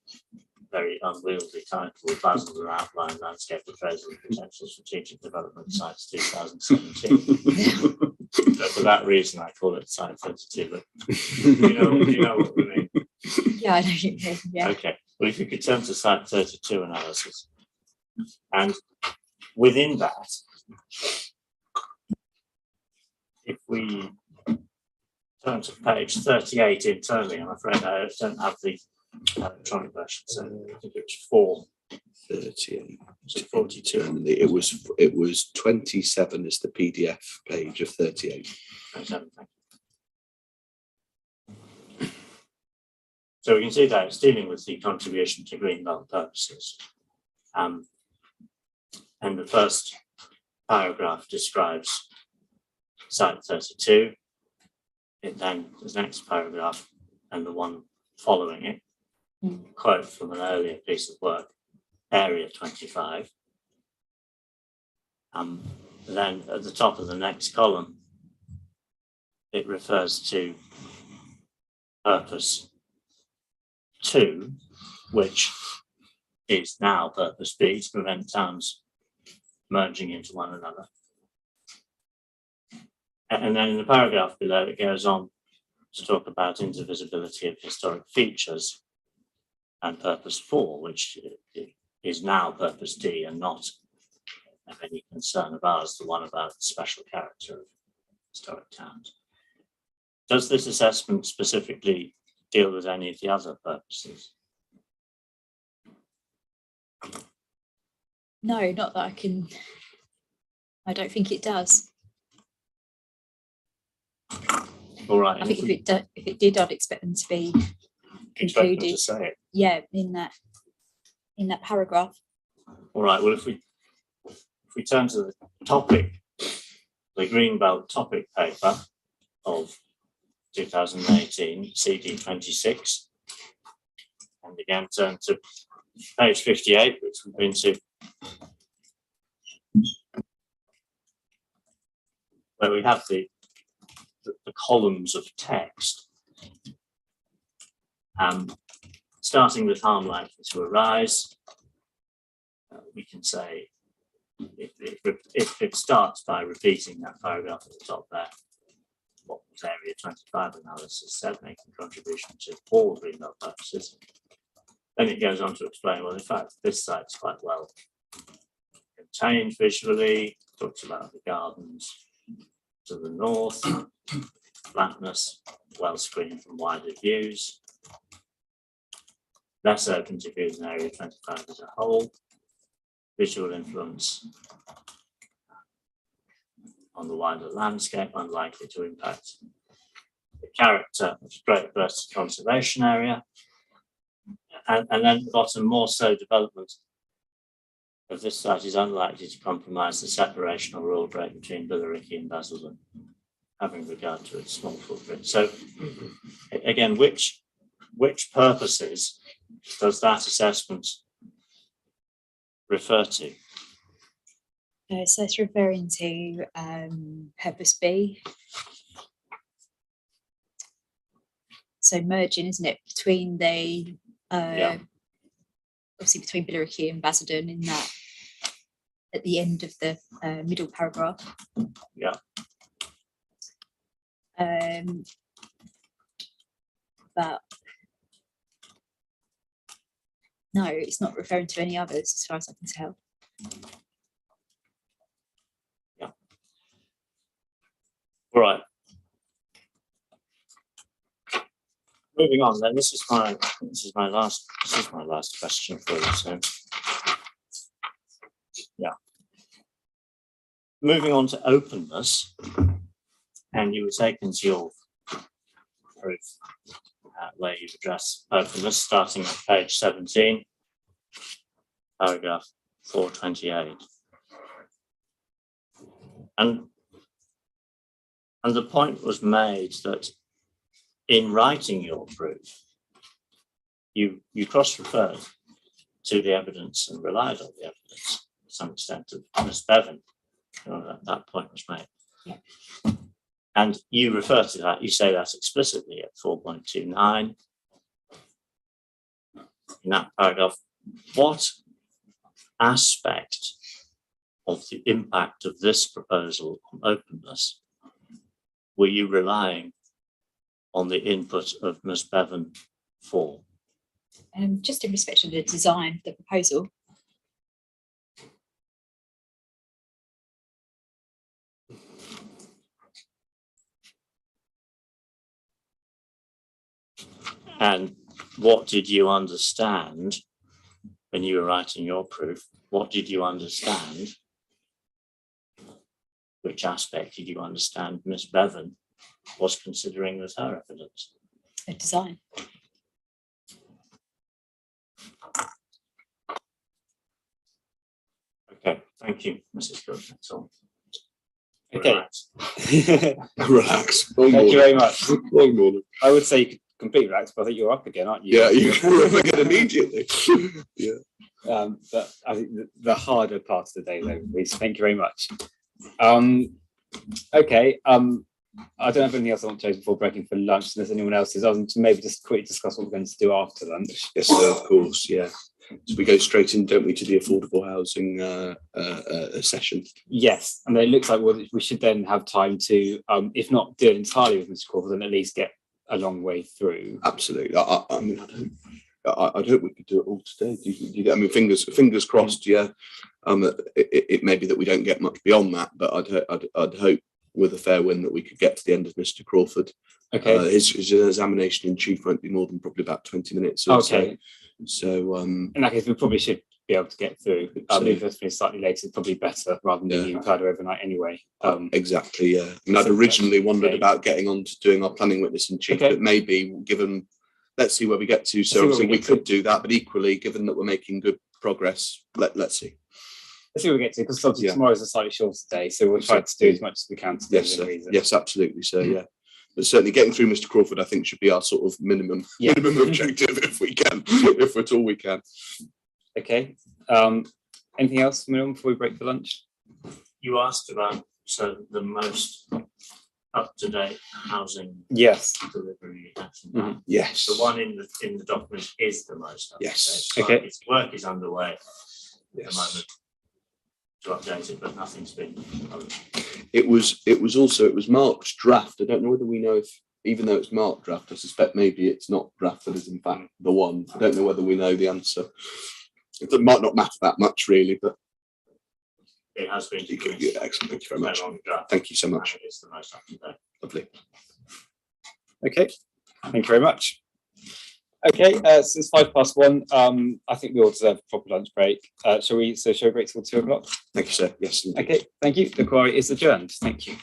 very unwieldy title, Appraisals and Outline Landscape Appraisal and Potential Strategic Development Sites 2017. So for that reason, I call it Site 32. But you know what we mean. Yeah, I know what you mean. Yeah. Okay. Well, if you could turn to Site 32 analysis, and within that, if we turn to page 38 internally, I'm afraid I don't have the electronic version, so I think it was 38 to 42. internally. It was 27 is the PDF page of 38. 27, thank you. So we can see that it's dealing with the contribution to Greenbelt purposes. And the first paragraph describes Site 32. It then, the next paragraph and the one following it, quote from an earlier piece of work, Area 25. Then at the top of the next column, it refers to Purpose 2, which is now Purpose B, to prevent towns merging into one another. And then in the paragraph below, it goes on to talk about indivisibility of historic features, and Purpose 4, which is now Purpose D and not of any concern of ours, the one about the special character of historic towns. Does this assessment specifically deal with any of the other purposes? No, not that I don't think it does. All right. I think if it did, I'd expect them to be Expect them included. to say it. Yeah, in that paragraph. All right. Well, if we turn to the topic, the Greenbelt topic paper, of 2018, CD 26. And again, turn to page 58, which we've been to, where we have the columns of text. Starting with harm likely to arise, we can say if it starts by repeating that paragraph at the top there, what was Area 25 analysis said, making contribution to all Greenbelt purposes. Then it goes on to explain, well, in fact, this site's quite well contained visually, talks about the gardens to the north, flatness, well screened from wider views, less open to views in Area 25 as a whole, visual influence on the wider landscape, unlikely to impact the character of Great Burst Conservation Area. And then at the bottom, more so development of this site is unlikely to compromise the separation or rule break between Billericay and Basildon, having regard to its small footprint. So again, which purposes does that assessment refer to? So it's referring to purpose B. So merging, isn't it, between the obviously between Billericay and Basildon in that at the end of the middle paragraph. Yeah. But no, it's not referring to any others as far as I can tell. Yeah. All right. Moving on, then. This is my last question for you. So, yeah. Moving on to openness, and you were taken to your proof where you address openness, starting at page 17, paragraph 428, and the point was made that in writing your proof, you cross-referred to the evidence and relied on the evidence to some extent of Ms. Bevan. That point was made. Yeah. And you refer to that, you say that explicitly at 4.29 in that paragraph. What aspect of the impact of this proposal on openness were you relying on the input of Ms. Bevan for? Just in respect to the design of the proposal. And what did you understand when you were writing your proof? What did you understand? Which aspect did you understand Ms. Bevan was considering with her evidence? The design. Okay, thank you, Mrs. Cook. That's all. Okay. Relax. Thank you very much. Long morning. I would say you could completely relax, but I think you're up again, aren't you? Yeah, you can again immediately. Yeah. But I think the harder part of the day, though, Reece. Thank you very much. Okay. I don't have anything else I want to say before breaking for lunch, unless anyone else is. Other than to maybe just quickly discuss what we're going to do after lunch. Yes, sir, of course. Yeah. So we go straight in, don't we, to the affordable housing session? Yes, and it looks like we should then have time to, if not do it entirely with Mr. Crawford, then at least get a long way through. Absolutely. I mean, I'd hope we could do it all today. Do you, I mean, fingers crossed. Yeah. It may be that we don't get much beyond that, but I'd hope with a fair wind that we could get to the end of Mr. Crawford. Okay. His examination in chief won't be more than probably about 20 minutes. Or okay. So in that case, we probably should be able to get through. If it's been slightly later, probably better rather than being powder overnight anyway. Exactly. Yeah. I mean, I'd originally wondered about getting on to doing our planning witness in chief, but maybe given, let's see where we get to. So we could do that, but equally, given that we're making good progress, let's see. Let's see what we get to, because obviously tomorrow is a slightly shorter day, so we'll try to do as much as we can to yes, absolutely. So yeah. but certainly getting through Mr. Crawford, I think, should be our sort of minimum objective if we can, if at all we can. Okay. Anything else, minimum, before we break for lunch? You asked about the most up-to-date housing delivery action plan. Yes. The one in the document is the most up-to-date. Yes. Okay. Its work is underway at the moment to update it, but nothing's been published. It was marked draft. I don't know whether we know if, even though it's marked draft, I suspect maybe it's not draft that is in fact the one. I don't know whether we know the answer. It might not matter that much really, but it has been. Yeah, excellent. Thank you very much. Thank you so much. It's the most up to date. Lovely. Okay. Thank you very much. Okay, so it's 1:05. I think we all deserve a proper lunch break. Shall we break till 2 o'clock? Thank you, sir. Yes. Indeed. Okay, thank you. The inquiry is adjourned. Thank you.